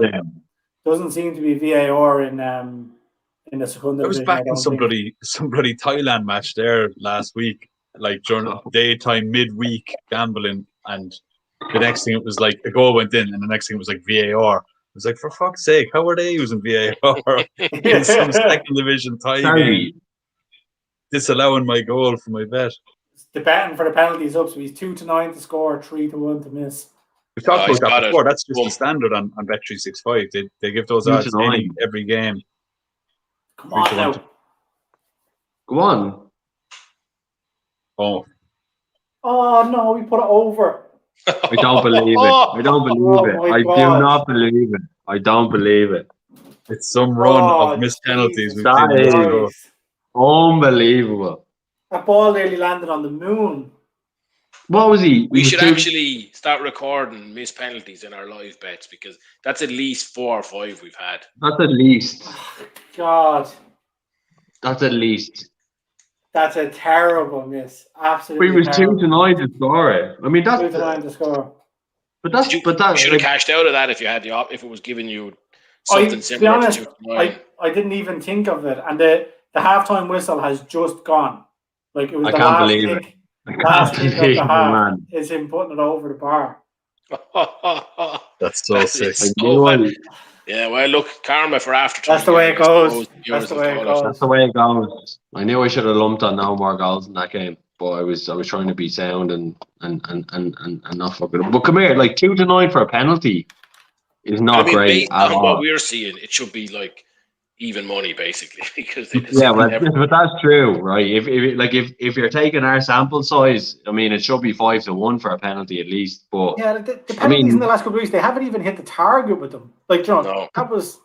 them. Doesn't seem to be VAR in the Segunda. I was back in some bloody Thailand match there last week. During daytime, midweek gambling, and the next thing it was like a goal went in, and the next thing it was like VAR. It was like, for fuck's sake, how are they using VAR in some second division Thai game? Disallowing my goal for my bet. The betting for the penalties up, so he's 2-9 to score, 3-1 to miss. We've talked about that before. That's just the standard on Bet365. They give those odds every game. Come on now. Go on. Oh no, we put it over. I don't believe it. I don't believe it. I do not believe it. I don't believe it. It's some run of missed penalties. That is unbelievable. That ball nearly landed on the moon. What was he? We should actually start recording missed penalties in our live bets because that's at least 4 or 5 we've had. That's at least. Oh, God. That's at least. That's a terrible miss. Absolutely. But he was 2-9 to score it. I mean, that's 2-9 to score. But you should have cashed out of that if you had if it was giving you something similar to 2-9. I didn't even think of it, and the halftime whistle has just gone. It was I can't believe it. Last kick of the half is him putting it over the bar. That's so sick. Yeah, well, look, karma for after time. That's the way it goes. That's the way it goes. I knew I should have lumped on no more goals in that game, but I was trying to be sound and not fuck it up. But come here, 2-9 for a penalty is not great at all. What we're seeing, it should be even money basically because they just but that's true, right? If you're taking our sample size, I mean, it should be 5-1 for a penalty at least. But the penalties in the last couple of weeks, they haven't even hit the target with them. That was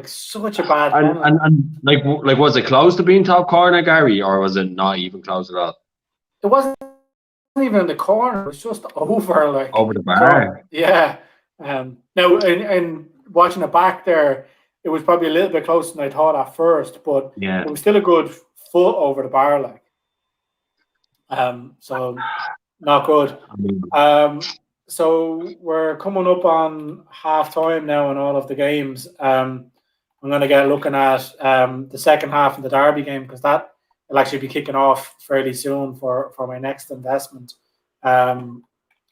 such a bad penalty. And was it close to being top corner, Gary, or was it not even close at all? It wasn't even in the corner; it was just over, like Over the bar. So, yeah. Now, in watching it back there, it was probably a little bit closer than I thought at first, but Yeah. it was still a good foot over the bar, like. So not good. So we're coming up on half time now in all of the games. I'm going to get looking at the second half of the Derby game, because that will actually be kicking off fairly soon for my next investment. Any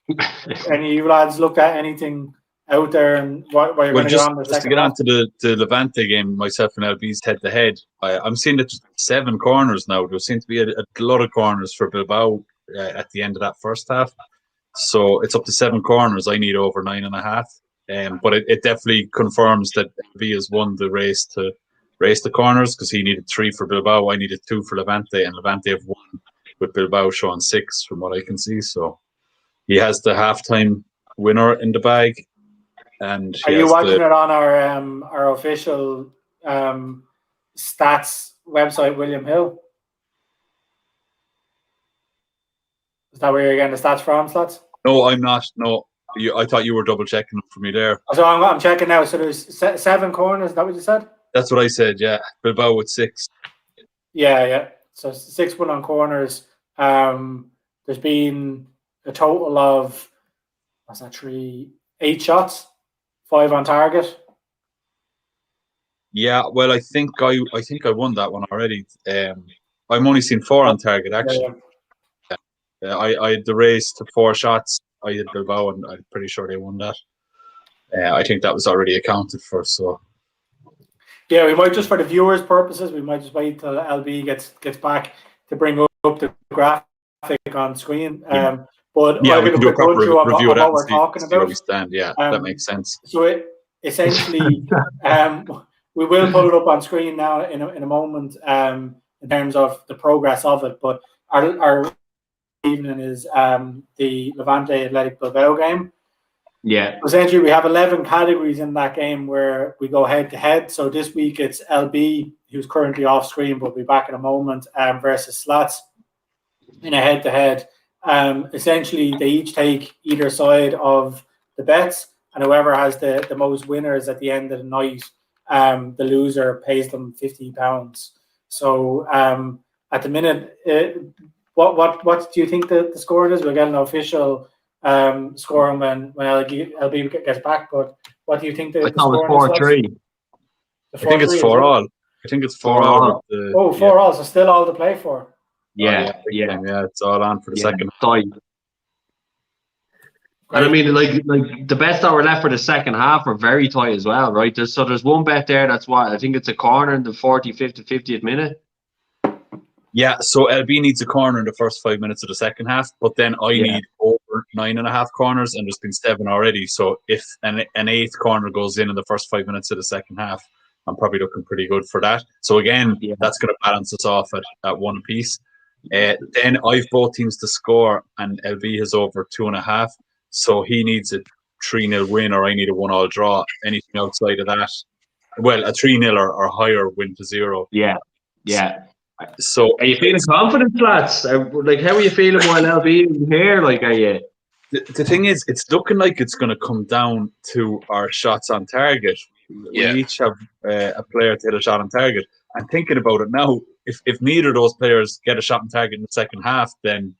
of you lads looked at anything out there, and what you're going to get on the just to second get half? on to the Levante game, myself and LB's head-to-head, I'm seeing that there's 7 corners now. There seems to be a lot of corners for Bilbao at the end of that first half. So it's up to 7 corners. I need over 9.5. But it definitely confirms that LB has won the race to the corners, because he needed 3 for Bilbao. I needed 2 for Levante, and Levante have won with Bilbao showing 6 from what I can see. So he has the halftime winner in the bag. And are you watching it on our official stats website, William Hill? Is that where you're getting the stats from, Slats? No, I'm not. No, I thought you were double checking them for me there. So I'm checking now. So there's 7 corners. Is that what you said? That's what I said. Yeah, Bilbao with 6. Yeah. So 6 win on corners. There's been a total of 8 shots, 5 on target. Yeah, well, I think I won that one already. I'm only seen 4 on target actually. Yeah. I had the race to 4 shots. I had Bilbao, and I'm pretty sure they won that. I think that was already accounted for. So yeah, we might just, for the viewers' purposes, we might just wait till LB gets back to bring up the graphic on screen. But yeah, I'll we give can do a quick proper review of what that we're talking see where about. we stand. Yeah, that makes sense. So essentially, we will put it up on screen now in a moment in terms of the progress of it. But our evening is the Levante Athletic Bilbao game. Yeah. Essentially, we have 11 categories in that game where we go head to head. So this week it's LB, who's currently off screen, but we'll be back in a moment, versus Slats in a head to head. Essentially, they each take either side of the bets, and whoever has the most winners at the end of the night, the loser pays them £50. So at the minute, what do you think the score is? We'll get an official scoring when LB gets back. But what do you think the score is? 4-3. I think it's 4 all. I think it's 4 all. 4 all. So still all to play for. Yeah, it's all on for the second. And I mean, like the bets that were left for the second half are very tight as well, right? There's one bet there that's what I think it's a corner in the 45th to 50th minute. Yeah, so LB needs a corner in the first 5 minutes of the second half, but then I need over 9.5 corners, and there's been 7 already. So if an 8th corner goes in the first 5 minutes of the second half, I'm probably looking pretty good for that. So again, that's going to balance us off at 1 apiece. Then I've both teams to score, and LB has over 2.5. So he needs a 3-0 win, or I need a 1-all draw. Anything outside of that, well, a 3-0 or higher win to 0. Yeah. So are you feeling confident, lads? Like, how are you feeling while LB is here? Like, are you? The thing is, it's looking like it's going to come down to our shots on target. Yeah. We each have a player to hit a shot on target. I'm thinking about it now. If neither of those players get a shot on target in the second half, then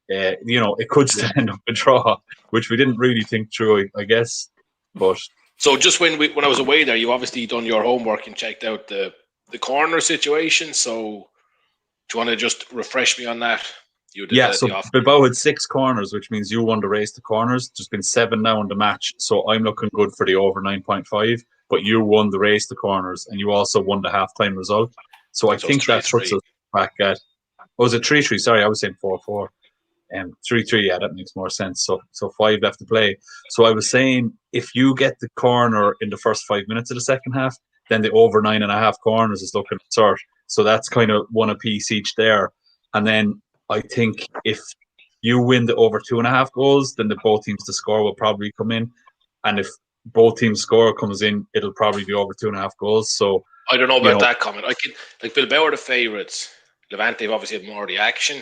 it could still end up a draw, which we didn't really think through, I guess. But so just when I was away there, you obviously done your homework and checked out the corner situation. So do you want to just refresh me on that? So Bilbao had 6 corners, which means you won the race to corners. There's been 7 now in the match, so I'm looking good for the over 9.5. But you won the race to corners, and you also won the halftime result. So I think that puts us back at. Was it 3-3? Sorry, I was saying 4-4. 3-3, yeah, that makes more sense. So 5 left to play. So I was saying, if you get the corner in the first 5 minutes of the second half, then the over 9.5 corners is looking absurd. So that's kind of 1 apiece each there. And then I think if you win the over 2.5 goals, then the both teams to score will probably come in. And if both teams score comes in, it'll probably be over 2.5 goals. So I don't know about that comment. I could, like, Bilbao are the favourites. Levante have obviously had more of the action.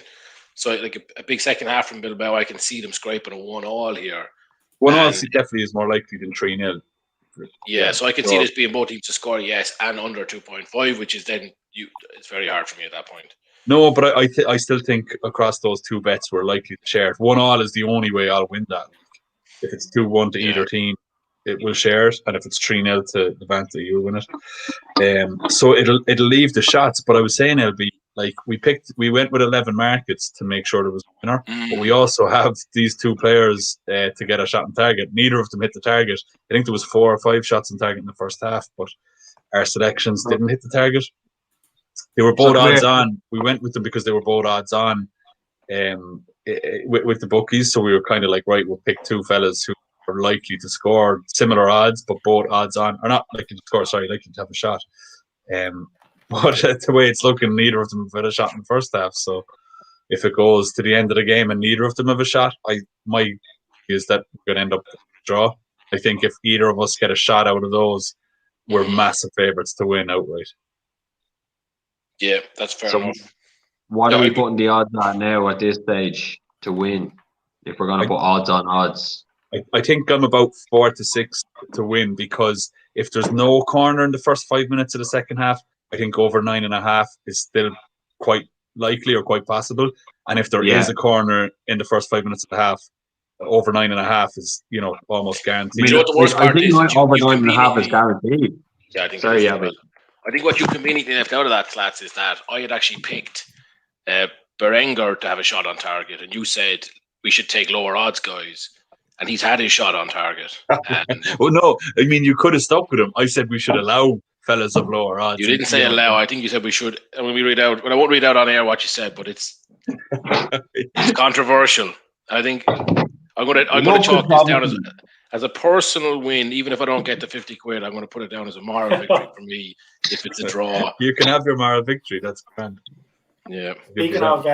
So like a big second half from Bilbao, I can see them scraping a 1-1 here. 1-1 definitely is more likely than 3-0. Yeah, so I can see this being both teams to score, yes, and under 2.5, which is then it's very hard for me at that point. No, but I still think across those two bets we're likely to share it. 1-1 is the only way I'll win that. If it's 2-1 to either team, it will share it, and if it's 3-0 to Levante, you'll win it. So it'll leave the shots. But I was saying, LB, like we went with 11 markets to make sure there was a winner, but we also have these two players to get a shot on target. Neither of them hit the target. I think there was 4 or 5 shots on target in the first half, but our selections didn't hit the target. They were both odds on. We went with them because they were both odds on with the bookies. So we were kind of like, right, we'll pick two fellas who are likely to score similar odds, but both odds on, or not likely to score, sorry, likely to have a shot. But the way it's looking, neither of them have had a shot in the first half. So if it goes to the end of the game and neither of them have a shot, my view is that we're going to end up with a draw. I think if either of us get a shot out of those, we're massive favourites to win outright. Yeah, that's fair enough. What are we putting the odds on now at this stage to win? If we're going to put odds on odds, I think I'm about 4 to 6 to win, because if there's no corner in the first 5 minutes of the second half, I think over 9.5 is still quite likely or quite possible. And if there is a corner in the first 5 minutes of the half, over 9.5 is almost guaranteed. You know what the worst part is? Over 9.5 is guaranteed. Yeah, I think. Sorry, I think what you conveniently left out of that, Slats, is that I had actually picked Berenger to have a shot on target, and you said we should take lower odds guys, and he's had his shot on target. Well, no, I mean, you could have stuck with him. I said we should allow fellas of lower odds. You didn't say allow. I think you said we should. And when we read out, but I won't read out on air what you said, but it's controversial. I think I'm going to chalk this down as a personal win. Even if I don't get the 50 quid, I'm going to put it down as a moral victory for me if it's a draw. You can have your moral victory. That's grand. Yeah. Speaking of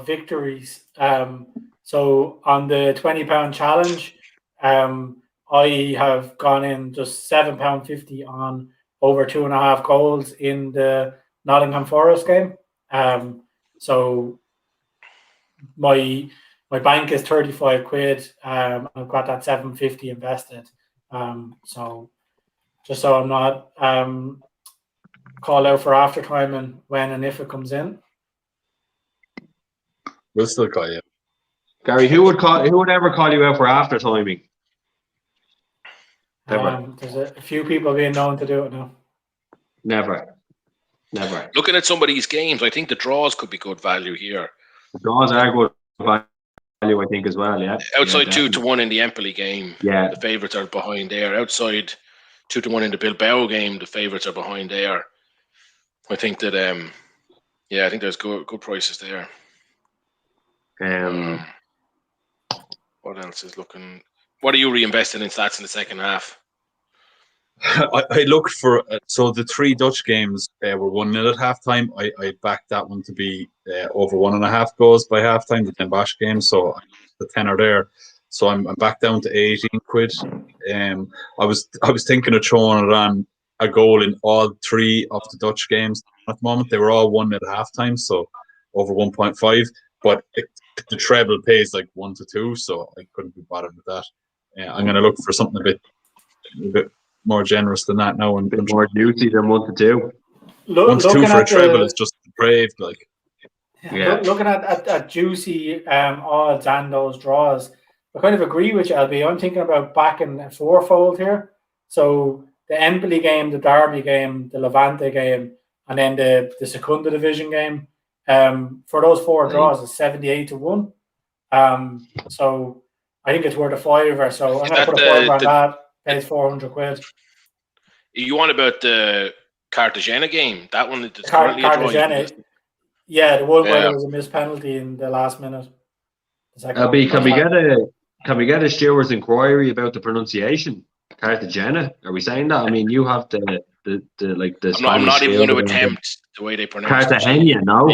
victories, so on the £20 challenge, I have gone in just £7.50 on over 2.5 goals in the Nottingham Forest game. So my bank is 35 quid. I've got that 750 invested. So just so I'm not called out for after time and when and if it comes in. We'll still call you. Gary, who would ever call you out for after timing? There's a few people being known to do it now. Never. Looking at some of these games, I think the draws could be good value here. The draws are good value, I think, as well. Yeah. Outside 2-1 in the Empoli game, the favourites are behind there. Outside 2-1 in the Bilbao game, the favourites are behind there. I think that, I think there's good prices there. What else is looking? What are you reinvesting in stats in the second half? I looked for so the 3 Dutch games were 1-0 at halftime. I backed that one to be over 1.5 goals by halftime. The 10 Bosch game, so the 10 are there. So I'm back down to 18 quid. I was thinking of throwing it on a goal in all 3 of the Dutch games at the moment. They were all 1 at halftime, so over 1.5. But the treble pays like 1 to 2, so I couldn't be bothered with that. I'm going to look for something a bit more generous than that now, and a bit more juicy than 1 to 2. 1 to 2 for a treble is just depraved. Like, looking at juicy odds and those draws, I kind of agree with you, LB. I'm thinking about backing a 4-fold here. So the Empoli game, the Derby game, the Levante game, and then the Secunda Division game. For those 4 draws, it's 78 to 1. So I think it's worth a £5. So I'm going to put a £5 on that. Pays 400 quid. You want about the Cartagena game? That one that's currently Cartagena. Yeah, the one where there was a missed penalty in the last minute. Can we get a steward's inquiry about the pronunciation? Cartagena? Are we saying that? I mean, you have the I'm not even going to attempt the way they pronounce Cartagena, no?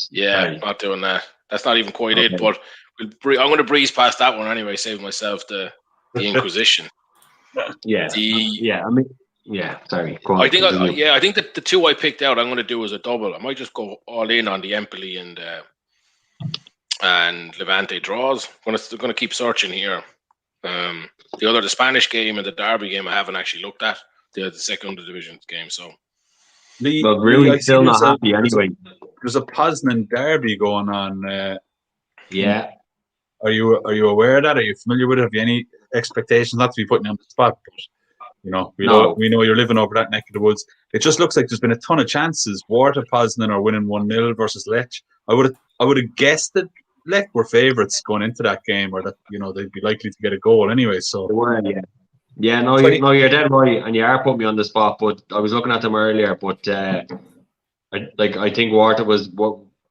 Yeah, not doing that. That's not even quite it, but I'm going to breeze past that one anyway, save myself the Inquisition. Sorry. I think that the 2 I picked out, I'm going to do as a double. I might just go all in on the Empoli and and Levante draws. They're going to keep searching here. The Spanish game and the Derby game I haven't actually looked at. The second division game. So, Lee, Well, really I see still not there's happy anyway. There's a Poznan derby going on. Yeah. Are you aware of that? Are you familiar with it? Have you any expectations? Not to be putting you on the spot, but we know you're living over that neck of the woods. It just looks like there's been a ton of chances. Werder Poznan are winning 1-0 versus Lech. I would have guessed that Lech were favourites going into that game, or that they'd be likely to get a goal anyway. So They were, yeah. Yeah, no, you're dead right, and you are putting me on the spot. But I was looking at them earlier, but I think Werder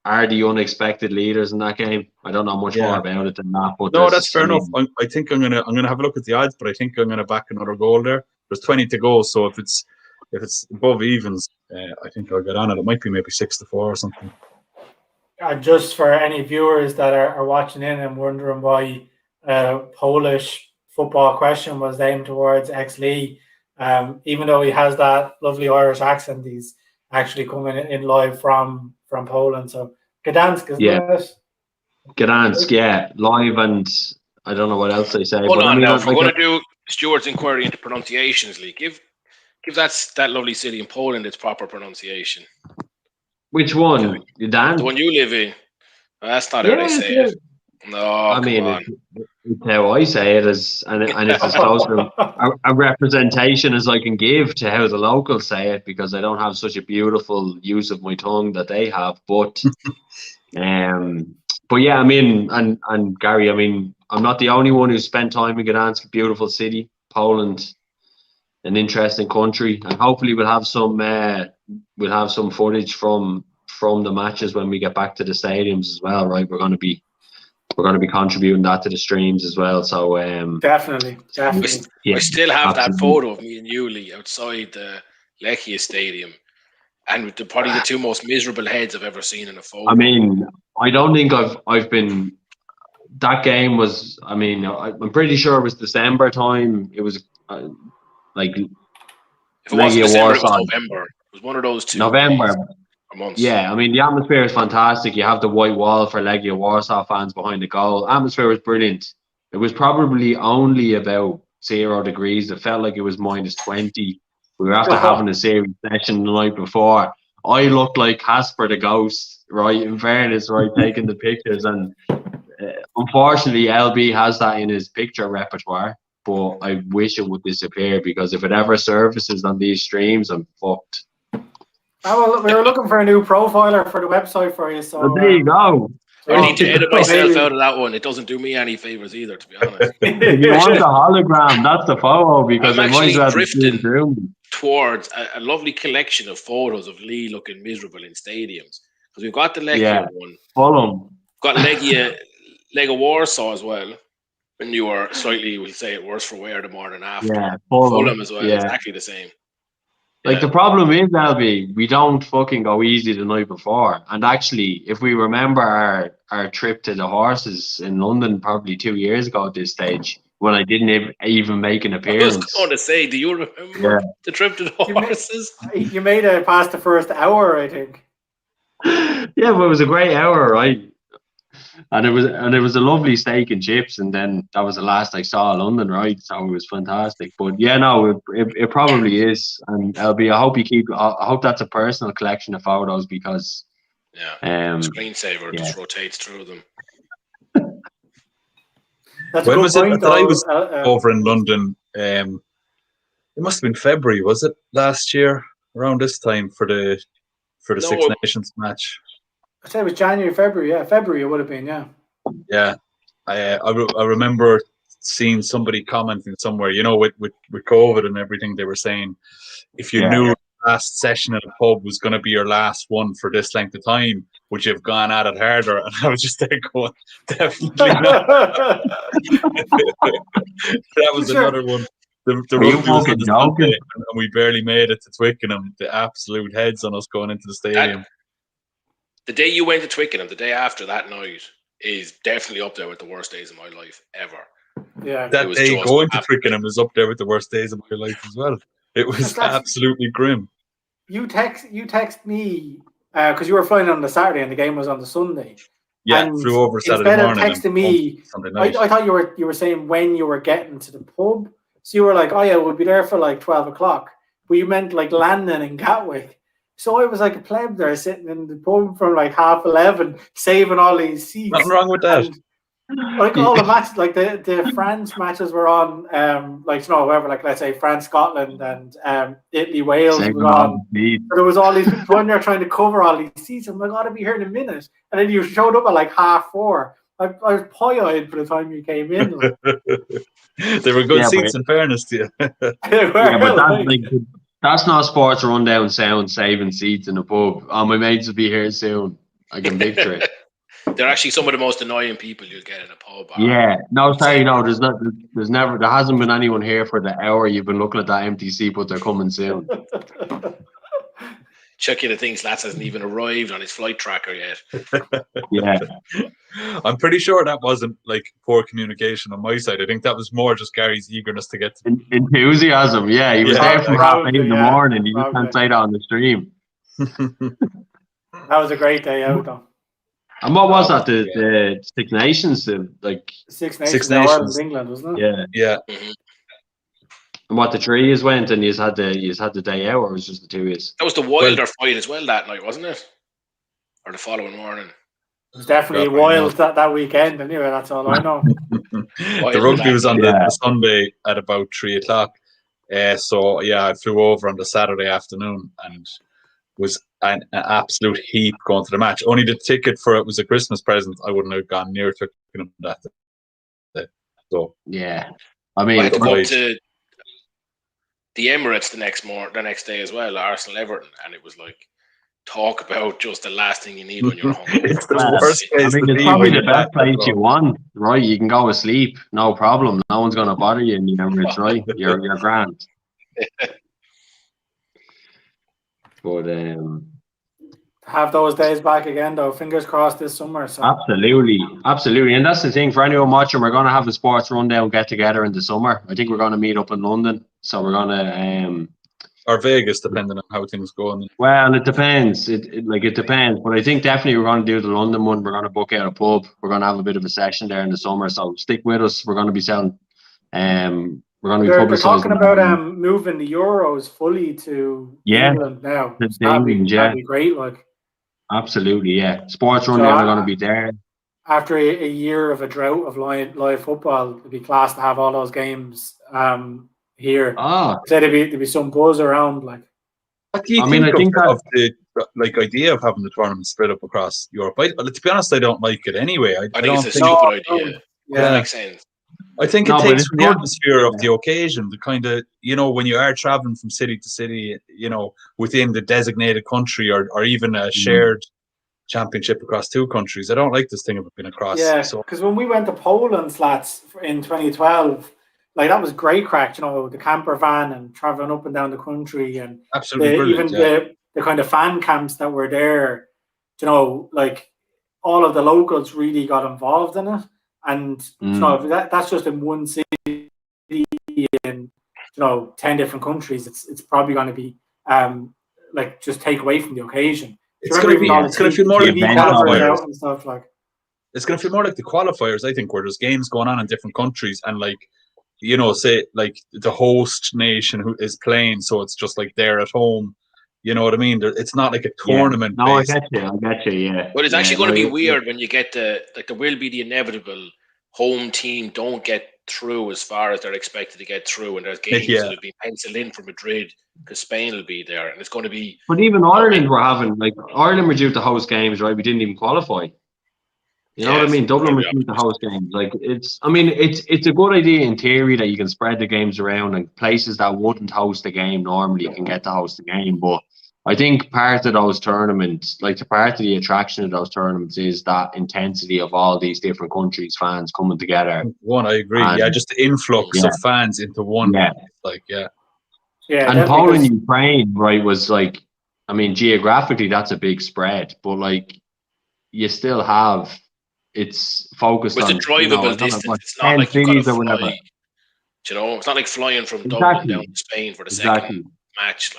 are the unexpected leaders in that game. I don't know much more about it than that. But no, that's fair enough. I think I'm gonna have a look at the odds, but I think I'm gonna back another goal there. There's 20 to go, so if it's above evens, I think I'll get on it. It might be maybe 6-4 or something. Just for any viewers that are watching in and wondering why Polish football question was aimed towards ex-Lee, even though he has that lovely Irish accent, he's actually coming in live from Poland. So Gdansk, isn't it? Gdansk, yeah, live, and I don't know what else they say. Hold on now. If we're going to do Stuart's inquiry into pronunciations, Lee, give that lovely city in Poland its proper pronunciation. Which one? The one you live in. That's not how they say it. No, I mean, it's how I say it, and it's as close to a representation as I can give to how the locals say it, because I don't have such a beautiful use of my tongue that they have. But, yeah, I mean, and Gary, I mean, I'm not the only one who's spent time in Gdansk, a beautiful city, Poland, an interesting country, and hopefully we'll have some footage from the matches when we get back to the stadiums as well, right? We're going to be contributing that to the streams as well. So definitely. I still have that photo of me and Yuli outside the Lechia Stadium, and probably the two most miserable heads I've ever seen in a photo. I mean, I don't think I've been. That game was. I mean, I'm pretty sure it was December time. It was if it wasn't December, it was November. It was one of those two. November. Months. Yeah, I mean, the atmosphere is fantastic. You have the white wall for Legia Warsaw fans behind the goal. Atmosphere was brilliant. It was probably only about 0 degrees. It felt like it was -20. We were after having a serious session the night before. I looked like Casper the Ghost, right? In fairness, right, taking the pictures. And unfortunately, LB has that in his picture repertoire. But I wish it would disappear, because if it ever surfaces on these streams, I'm fucked. Oh, well, we were looking for a new profiler for the website for you. So there you go. I need to edit myself out of that one. It doesn't do me any favors either, to be honest. If you want a hologram, that's the photo, because I'm I might actually drifting drifting towards a lovely collection of photos of Lee looking miserable in stadiums, because we've got the Legia one. Fulham. Got Legia Warsaw as well. When you were slightly, we'll say it worse for wear the morning after. Yeah, Fulham as well. Yeah. Exactly the same. Like, the problem is, LB, we don't fucking go easy the night before. And actually, if we remember our trip to the horses in London probably 2 years ago at this stage, when I didn't even make an appearance. I was going to say, do you remember the trip to the horses? You made it past the first hour, I think. Yeah, but it was a great hour, right? And it was a lovely steak and chips, and then that was the last I saw of London, right? So it was fantastic. But yeah, no, it probably is. And LB, I hope that's a personal collection of photos, because screensaver just rotates through them. When was it that I was over in London? It must have been February, was it, last year around this time for the Six Nations match? I'd say it was January, February. Yeah, February it would have been. Yeah. Yeah, I remember seeing somebody commenting somewhere. You know, with COVID and everything, they were saying if you knew the last session at a pub was going to be your last one for this length of time, would you have gone at it harder? And I was just there going, definitely not. That was another one. The rugby was on the Sunday, and we barely made it to Twickenham. The absolute heads on us going into the stadium. The day you went to Twickenham, the day after that night, is definitely up there with the worst days of my life ever. Yeah, that day going to Twickenham is up there with the worst days of my life as well. It was absolutely grim. You text me because you were flying on the Saturday and the game was on the Sunday. Yeah, And flew over Saturday instead of morning. texting me, Sunday night. I thought you were saying when you were getting to the pub. So you were like, oh yeah, we'll be there for like 12 o'clock. But you meant like landing in Gatwick. So I was like a pleb there sitting in the pub from like 11:30, saving all these seats. Nothing wrong with that. And, like all the matches, like the France matches were on, whatever, like let's say France, Scotland, and Italy, Wales was on. So there was all these people on there trying to cover all these seats. I'm like, I'll be here in a minute. And then you showed up at like 4:30. I was pie-eyed by the time you came in. Like. They were good seats, in fairness to you. But that's not sports rundown sound saving seats in the pub. Oh, my mates will be here soon. I can picture it. They're actually some of the most annoying people you'll get in a pub. Yeah, no, sorry, no. There hasn't been anyone here for the hour you've been looking at that empty seat, but they're coming soon. Check you the things lads hasn't even arrived on his flight tracker yet. Yeah, I'm pretty sure that wasn't like poor communication on my side. I think that was more just Gary's eagerness to get to enthusiasm. Yeah, he was there from 8:30 in the morning. You just can't say that on the stream. That was a great day out, though. And what was that? The Six Nations, Six Nations, England, wasn't it? Yeah. Mm-hmm. And what, the 3 years went, and you had the day out, or was it just the 2 years? That was the Wilder fight as well that night, wasn't it? Or the following morning? It was definitely wild that weekend. Anyway, that's all I know. The rugby was on the Sunday at about 3 o'clock. So yeah, I flew over on the Saturday afternoon and was an absolute heap going to the match. Only the ticket for it was a Christmas present. I wouldn't have gone near Twickenham that day. So yeah, I mean, I had to go to the Emirates the next day as well, Arsenal Everton, and it was like, talk about just the last thing you need when you're home. It's the worst place. I mean, it's probably the best place you want, right? You can go to sleep, no problem. No one's gonna bother you in the Emirates, right? You're grand. But have those days back again, though. Fingers crossed this summer. So. Absolutely, and that's the thing for anyone watching. We're gonna have a sports rundown get together in the summer. I think we're gonna meet up in London, so we're gonna or Vegas, depending on how things go. Well, it depends. It depends, but I think definitely we're gonna do the London one. We're gonna book out a pub. We're gonna have a bit of a session there in the summer. So stick with us. We're gonna be selling. We're going to be They're talking about moving the Euros fully to England now. That'd be great. Like, absolutely, yeah. Sports rundown are going to be there. After a year of a drought of live football, it'd be class to have all those games here. Said there'd be some buzz around. Like, what do you think of the idea of having the tournament spread up across Europe? To be honest, I don't like it anyway. I think it's a stupid idea. Yeah, that makes sense. I think it takes from the atmosphere of the occasion, the kind of, when you are traveling from city to city, within the designated country or even a shared championship across 2 countries. I don't like this thing of it being across. Yeah, because when we went to Poland, lads, in 2012, like that was great crack, the camper van and traveling up and down the country and the kind of fan camps that were there, like all of the locals really got involved in it. And that's just in one city in 10 different countries. It's probably going to be just take away from the occasion. It's going to feel more like the qualifiers and stuff like. It's going to feel more like the qualifiers, I think, where there's games going on in different countries and say like the host nation who is playing, so it's just like they're at home. You know what I mean? It's not like a tournament. Yeah. No, I get you, yeah. But it's actually going to be weird when you get there will be the inevitable home team don't get through as far as they're expected to get through, and there's games that have been penciled in for Madrid because Spain will be there, and it's going to be. But even Ireland Ireland were due to host games, right? We didn't even qualify. You know what I mean? Dublin were due to host games. It's a good idea in theory that you can spread the games around, and places that wouldn't host a game normally can get to host a game, but. I think part of those tournaments, part of the attraction of those tournaments is that intensity of all these different countries' fans coming together. I agree. Just the influx of fans into one. Yeah. And Poland, Ukraine, right, was geographically that's a big spread, but you still have it's focused on. It's a drivable distance. It's not like you've got to fly. It's not like flying from Dublin down to Spain for the second match.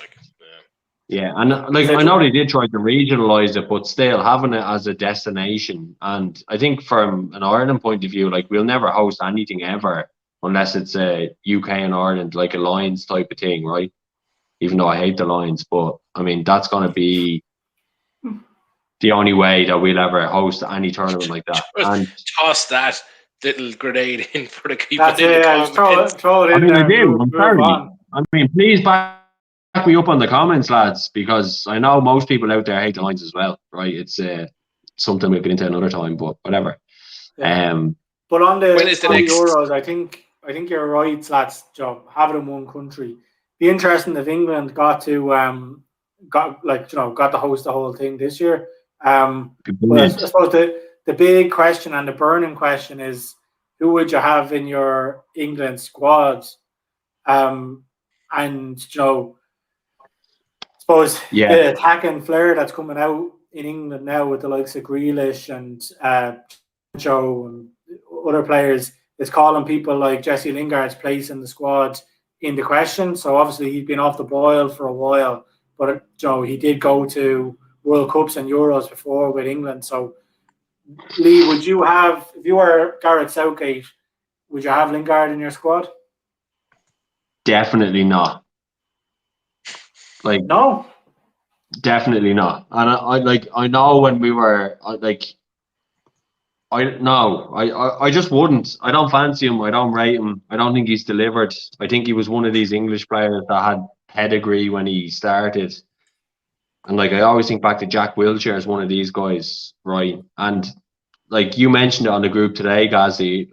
Yeah, and I know they did try to regionalise it, but still having it as a destination. And I think from an Ireland point of view, like we'll never host anything ever unless it's a UK and Ireland, like a Lions type of thing, right? Even though I hate the Lions, but I mean that's going to be the only way that we'll ever host any tournament like that. And toss that little grenade in for the keeper. That's it. Yeah, just throw it in there. I do. I'm sorry. I mean, please back me up on the comments, lads, because I know most people out there hate the Lions as well, right? It's something we'll get into another time, but whatever. Yeah. But on the Euros, I think you're right, lads. Joe, have it in one country. Be interesting if England got to got to host the whole thing this year. But I suppose the big question and the burning question is, who would you have in your England squad? And suppose the attacking flair that's coming out in England now with the likes of Grealish and Joe and other players is calling people like Jessie Lingard's place in the squad into question. So obviously he's been off the boil for a while, but he did go to World Cups and Euros before with England. So Lee, would you have, if you were Gareth Southgate, would you have Lingard in your squad? Definitely not. No, definitely not. And I know when we were I just wouldn't. I don't fancy him. I don't rate him. I don't think he's delivered. I think he was one of these English players that had pedigree when he started. And I always think back to Jack Wilshere as one of these guys, right? And you mentioned it on the group today, Gazzy,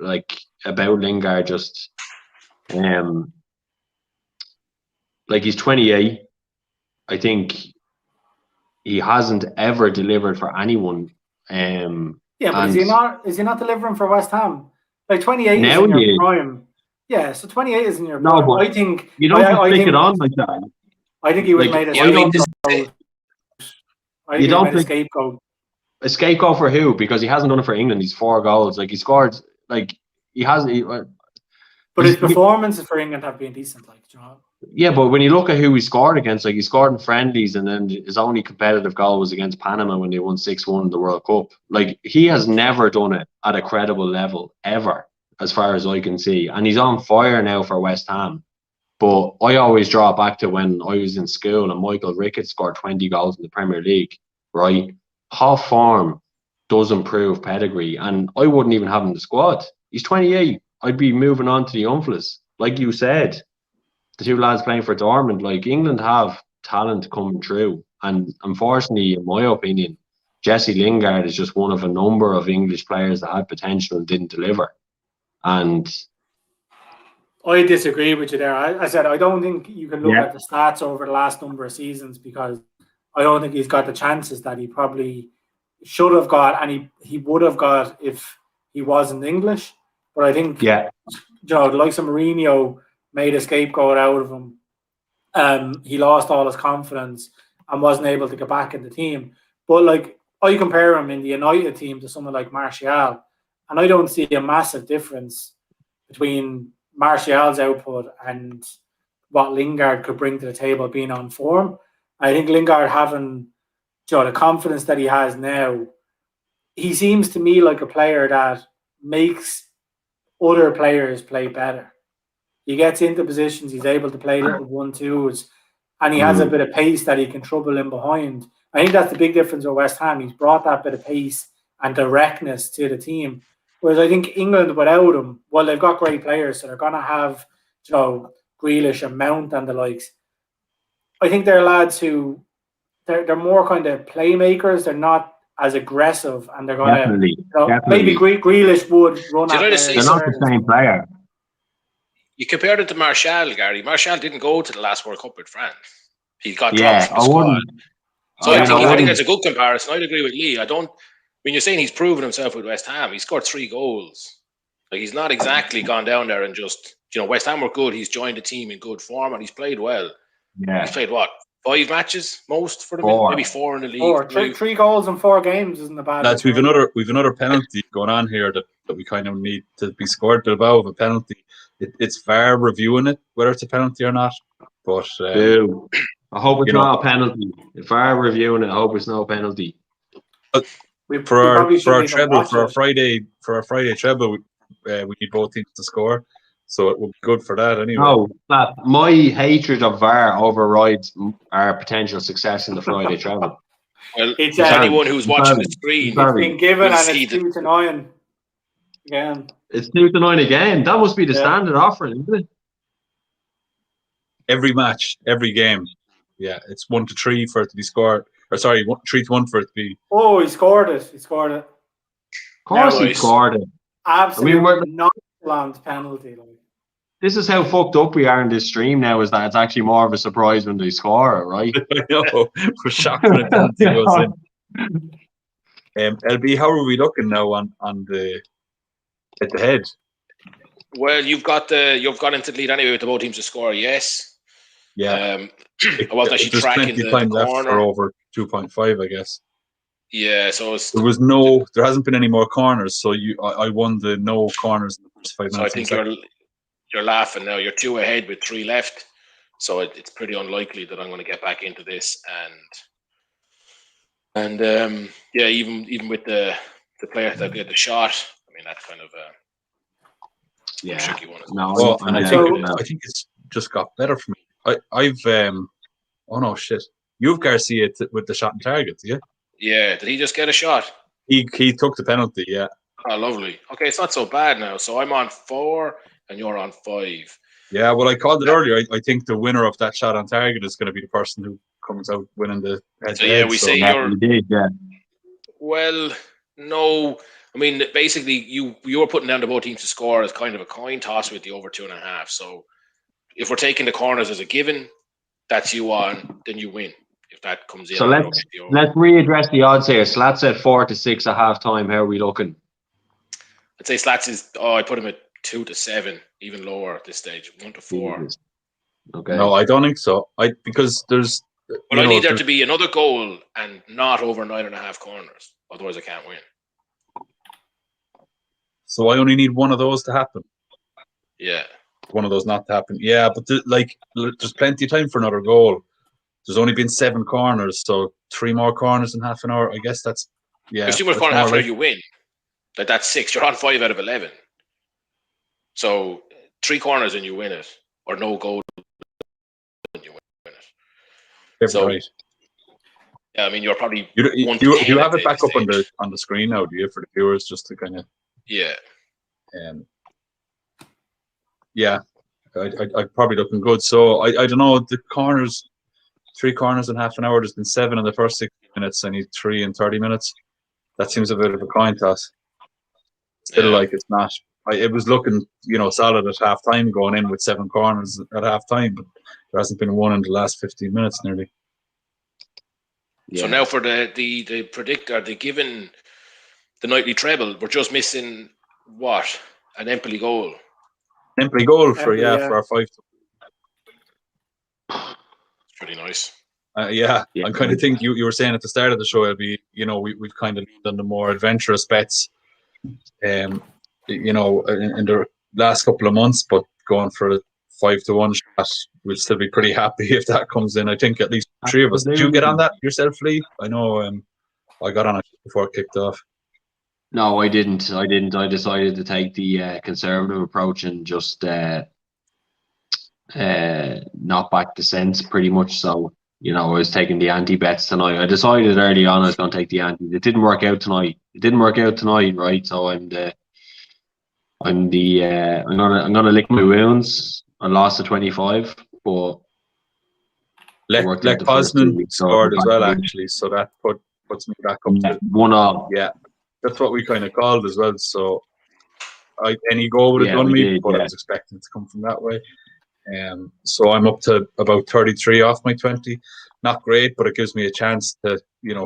about Lingard, just he's 28. I think he hasn't ever delivered for anyone. But is he not delivering for West Ham? 28 is in your prime. Yeah, so 28 is in your prime. But I think you don't stick it on like that. I think he would have made a scapegoat. You don't think scapegoat. A scapegoat for who? Because he hasn't done it for England. He's 4 goals. He scored. He hasn't. But his performances for England have been decent. Yeah, but when you look at who he scored against, he scored in friendlies, and then his only competitive goal was against Panama when they won 6-1 in the World Cup. He has never done it at a credible level ever, as far as I can see. And he's on fire now for West Ham. But I always draw back to when I was in school and Michael Ricketts scored 20 goals in the Premier League, right? Hot form doesn't prove pedigree, and I wouldn't even have him in the squad. He's 28. I'd be moving on to the Umflas. Like you said, the 2 lads playing for Dortmund, England have talent coming through. And unfortunately, in my opinion, Jessie Lingard is just one of a number of English players that had potential and didn't deliver. And I disagree with you there. I said I don't think you can look at the stats over the last number of seasons, because I don't think he's got the chances that he probably should have got, and he would have got if he wasn't English. But I think the likes of Mourinho made a scapegoat out of him. He lost all his confidence and wasn't able to get back in the team. But I compare him in the United team to someone like Martial, and I don't see a massive difference between Martial's output and what Lingard could bring to the table being on form. I think Lingard having the confidence that he has now, he seems to me like a player that makes other players play better. He gets into positions, he's able to play little 1-2s, and he has a bit of pace that he can trouble in behind. I think that's the big difference with West Ham. He's brought that bit of pace and directness to the team. Whereas I think England without him, they've got great players, so they're going to have Grealish and Mount and the likes. I think they're lads who they're more kind of playmakers. They're not as aggressive, and they're going to maybe Grealish would run. They're not the same player. You compared it to Martial, Gary. Martial didn't go to the last World Cup with France. He got dropped from the squad. So I think that's a good comparison. I'd agree with Lee. When you're saying he's proven himself with West Ham, he scored 3 goals. He's not exactly gone down there and just, West Ham were good. He's joined the team in good form and he's played well. Yeah. He's played 5 matches most for them? 4. Maybe 4 in the league. 3 goals in 4 games isn't a bad. Lads, we've another penalty going on here that we kind of need to be scored. Bilbao of a penalty. It's fair reviewing it whether it's a penalty or not. But I hope it's not a penalty. If I'm reviewing it, I hope it's no penalty. For our treble, for our Friday treble, we need both teams to score, so it will be good for that anyway. No, my hatred of VAR overrides our potential success in the Friday treble. Well, it's anyone who's watching the screen. It's been given, and it's 2-9 again. It's 2-9 again. That must be the standard offering, isn't it? Every match, every game. Yeah, it's 1-3 for it to be scored. Or sorry, 3-1 for it to be. Oh, he scored it. Of course he scored it. Absolutely nonchalant penalty. This is how fucked up we are in this stream now, is that it's actually more of a surprise when they score it, right? I know. We're shocked when a penalty goes in. LB, how are we looking now on the head? Well, you've got into the lead anyway with the both teams to score. Yes. Yeah. I wasn't actually tracking the time left corner. for over 2.5, I guess. Yeah, so there hasn't been any more corners, so I won the no corners in the first 5 minutes. So I think you're laughing now. You're 2 ahead with 3 left, so it's pretty unlikely that I'm going to get back into this. And even with the player that did the shot, I mean that's kind of a tricky one. No, and I think it's just got better for me. I've oh no shit! You've Garcia with the shot and target, yeah? Yeah, did he just get a shot? He took the penalty, yeah. Oh, lovely. Okay, it's not so bad now. So I'm on 4 and you're on 5. Yeah, well, I called it earlier. I think the winner of that shot on target is going to be the person who comes out winning the head. So yeah, we say you're. You did, yeah. Well, no. I mean, basically, you were putting down the both teams to score as kind of a coin toss with the over 2.5. So if we're taking the corners as a given, that's you on, then you win. If that comes in. So let's readdress the odds here. Slats at 4-6 at half time. How are we looking? I'd say Slats is. I put him at 2-7, even lower at this stage. 1-4. Okay. No, I don't think so. Because there's. Well, I need there to be another goal and not over 9.5 corners. Otherwise, I can't win. So I only need one of those to happen. Yeah. One of those not to happen. Yeah, but there's plenty of time for another goal. There's only been 7 corners, so 3 more corners in half an hour. I guess that's There's 2 more corners in half an hour, you win. That's 6. You're on 5 out of 11. So 3 corners and you win it, or no goal and you win it. So, right. Yeah, I mean, you're probably you have it back up on the screen now, do you, for the viewers, just to kind of I'm probably looking good. So I don't know, the corners, 3 corners in half an hour. There's been 7 in the first 60 minutes. I need 3 in 30 minutes. That seems a bit of a coin toss. Still, like it's not. It was looking, solid at half time, going in with 7 corners at half time, but there hasn't been one in the last 15 minutes nearly. Yeah. So now for the predictor, given the nightly treble, we're just missing what? An Empoli goal. Empoli goal for our 5. It's pretty nice. Yeah, I kind of think you were saying at the start of the show, it'll be, we've kind of done the more adventurous bets, in the last couple of months, but going for a 5-1 shot, we'll still be pretty happy if that comes in. I think at least 3 of us. Did you get on that yourself, Lee? I know I got on it before it kicked off. No, I didn't. I decided to take the conservative approach and just not back the cents pretty much. So, I was taking the anti-bets tonight. I decided early on I was going to take the anti. It didn't work out tonight. Right? So I'm gonna lick my wounds. I lost to 25, but Let Cosman scored as well, actually. So that puts me back up to 1-1. Yeah. That's what we kind of called as well. So any goal would have done me, but I was expecting it to come from that way. So I'm up to about 33 off my 20. Not great, but it gives me a chance to,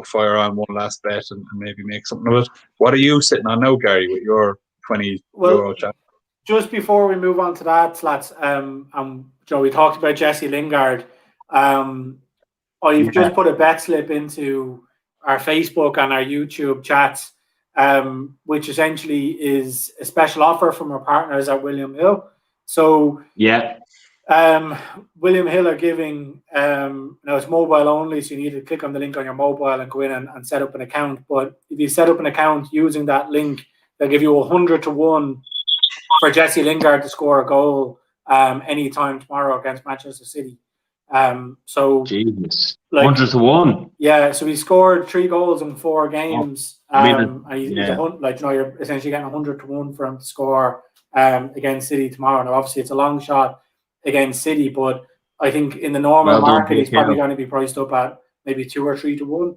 fire on one last bet and maybe make something of it. What are you sitting on now, Gary, with your 20 euro chance? Just before we move on to that, Slats, Joe, we talked about Jessie Lingard. I've just put a bet slip into our Facebook and our YouTube chats, which essentially is a special offer from our partners at William Hill. So William Hill are giving, now it's mobile only, so you need to click on the link on your mobile and go in and set up an account. But if you set up an account using that link, they'll give you 100-1 for Jessie Lingard to score a goal anytime tomorrow against Manchester City. So Jesus, like 100-1. Yeah, so he scored 3 goals in 4 games. And he's you're essentially getting 100-1 for him to score against City tomorrow. Now, obviously, it's a long shot against City, but I think in the normal market, he's probably going to be priced up at maybe 2 or 3-1.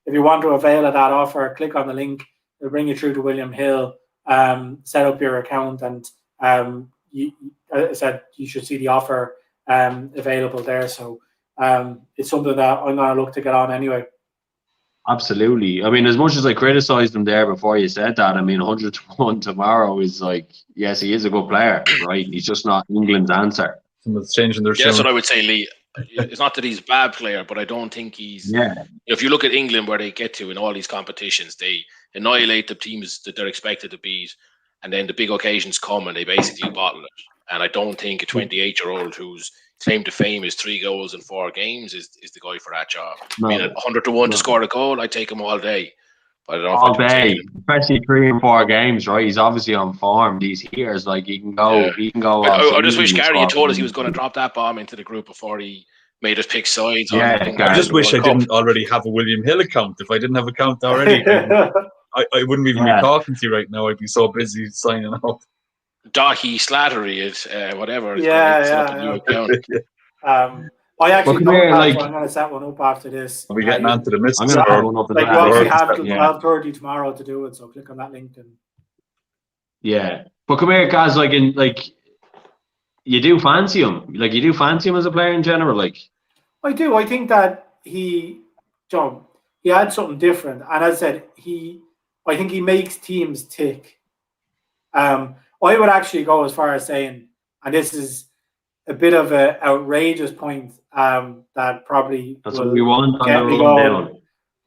If you want to avail of that offer, click on the link. It'll bring you through to William Hill. Set up your account, and as I said, you should see the offer available there. So it's something that I'm going to look to get on anyway. Absolutely. I mean, as much as I criticised him there before you said that, I mean, 100-1 tomorrow is like, yes, he is a good player, right? He's just not England's answer. Someone's changing their that's what I would say, Lee. It's not that he's a bad player, but I don't think he's... If you look at England, where they get to in all these competitions, they annihilate the teams that they're expected to beat, and then the big occasions come and they basically bottle it. And I don't think a 28-year-old whose claim to fame is 3 goals in 4 games is the guy for that job. No. I mean, 100-1 to score a goal, I'd take him all day. But I don't know all day, especially 3 and 4 games, right? He's obviously on form these years. Like, he can go. Yeah. He can go. I just wish Gary had told us he was going to drop that bomb into the group before he made us pick sides. I just wish I didn't already have a William Hill account. If I didn't have an account already, I wouldn't even be talking to you right now. I'd be so busy signing up. Dahi Slattery is whatever. I actually don't have one. I'm going to set one up after this. Are we getting on to the missing? I'm going to have one up. We obviously have till 12:30 tomorrow to do it, so click on that link. But come here, guys. You do fancy him? Like, you do fancy him as a player in general? Like, I do. I think that he had something different, and as I said, I think he makes teams tick. I would actually go as far as saying, and this is a bit of an outrageous point that probably that's what we want.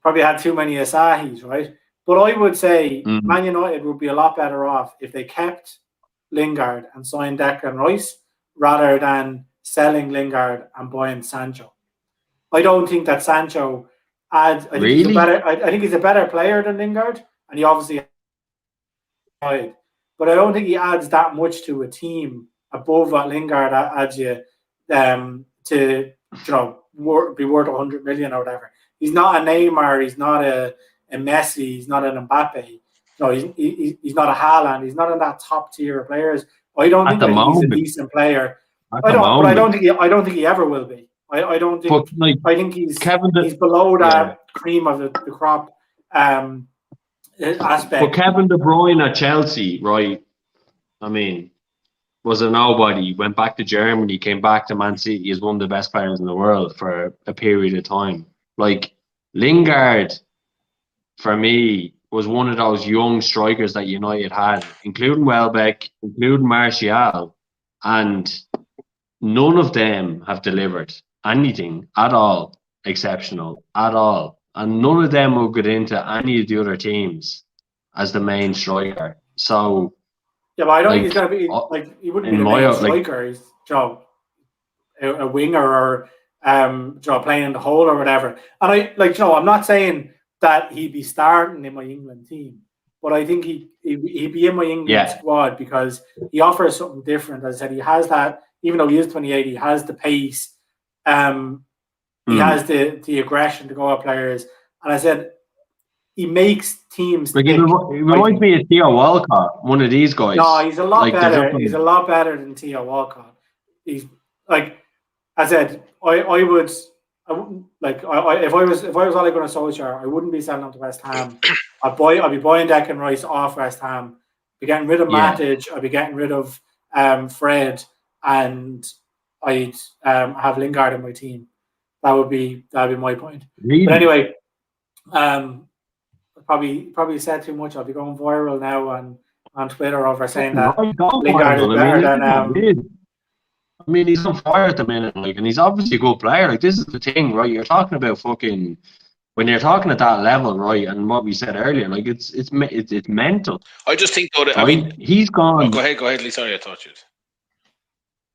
Probably had too many Asahis, right? But I would say Man United would be a lot better off if they kept Lingard and signed Declan Rice rather than selling Lingard and buying Sancho. I don't think that Sancho adds. I think he's a better player than Lingard, and he obviously. But I don't think he adds that much to a team above what Lingard adds you to be worth 100 million or whatever. He's not a Neymar. He's not a Messi. He's not an Mbappe. No, he's not a Haaland. He's not in that top tier of players. I don't think he's a decent player. I don't think he ever will be. I don't think. But, I think he's below that cream of the crop. Aspect. But Kevin De Bruyne at Chelsea, right? I mean, was a nobody. Went back to Germany, came back to Man City. He's one of the best players in the world for a period of time. Like, Lingard, for me, was one of those young strikers that United had, including Welbeck, including Martial, and none of them have delivered anything at all exceptional at all. And none of them will get into any of the other teams as the main striker. So, yeah, but I don't think he's going to be he wouldn't be the main striker. He's a winger or playing in the hole or whatever. And I'm not saying that he'd be starting in my England team, but I think he'd be in my England squad because he offers something different. As I said, he has that. Even though he is 28, he has the pace. He has the aggression to go at players. And I said, he makes teams. Like, he reminds me of Theo Walcott, one of these guys. No, he's a lot better. He's a lot better than Theo Walcott. He's like, I said, I wouldn't if I was Ole Gunnar Solskjaer, I wouldn't be selling him to West Ham. I'd be buying Declan Rice off West Ham. Be getting rid of Matic. I'd be getting rid of Fred, and I'd have Lingard in my team. That'd be my point. Really? But anyway, probably said too much. I'll be going viral now on Twitter over saying that Lingard is better than. I mean, he's on fire at the minute, and he's obviously a good player. Like, this is the thing, right? You're talking about when you're talking at that level, right? And what we said earlier, like, it's mental. I just think though that, he's gone. Oh, go ahead, Lee. Sorry, I thought you.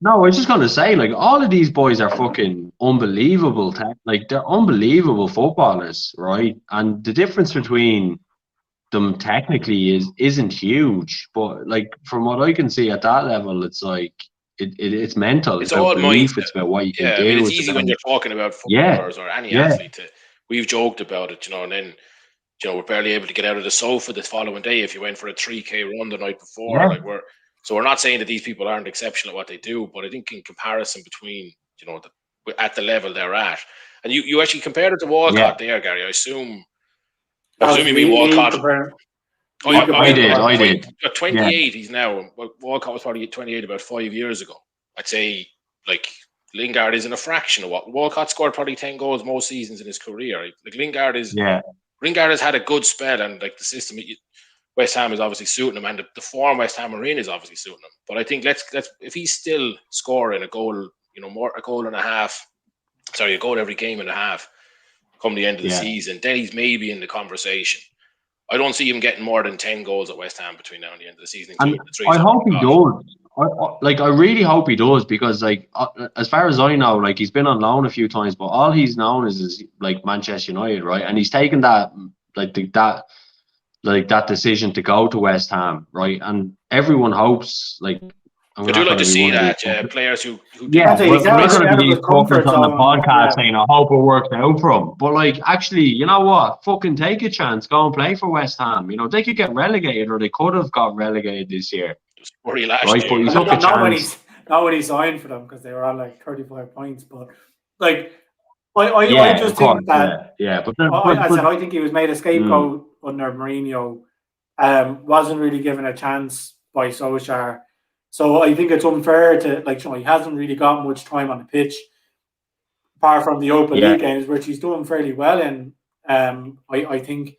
No, I was just gonna say, like, all of these boys are fucking unbelievable. Like, they're unbelievable footballers, right? And the difference between them technically isn't huge, but like from what I can see at that level, it's like it's mental. It's It's about all belief. mindset. It's about what you can Yeah, I do. mean, it's It's easy about when you're talking about yeah, footballers or any yeah, athlete. We've joked about it, and then we're barely able to get out of the sofa the following day if you went for a 3K run the night before. yeah, Like we're not saying that these people aren't exceptional at what they do, but I think in comparison between at the level they're at, and you actually compared it to Walcott there, Gary. I assume you mean Walcott. I did. At 28, he's now. Walcott was probably 28 about 5 years ago. I'd say like Lingard is in a fraction of what Walcott scored, probably 10 goals most seasons in his career. Like Lingard has had a good spell, and like the system, West Ham is obviously suiting him, and the form West Ham are in is obviously suiting him. But I think let's if he's still scoring a goal, a goal and a half, a goal every game and a half, come the end of the season, then he's maybe in the conversation. I don't see him getting more than 10 goals at West Ham between now and the end of the season. And I hope he does. I really hope he does, because like as far as I know, like he's been on loan a few times, but all he's known is like Manchester United, right? And he's taken that that decision to go to West Ham, right? And everyone hopes like. I do like to see that players who we're not going to be talking on the podcast saying I hope it works out for him, but like actually, you know what? Fucking take a chance, go and play for West Ham. They could get relegated, or they could have got relegated this year. Just worry last year. But he took a chance. Not when he signed for them, because they were on like 35 points. But like, I just think that I think he was made a scapegoat under Mourinho. Wasn't really given a chance by Solskjaer. So I think it's unfair to he hasn't really got much time on the pitch, apart from the Europa League games, which he's doing fairly well in. I think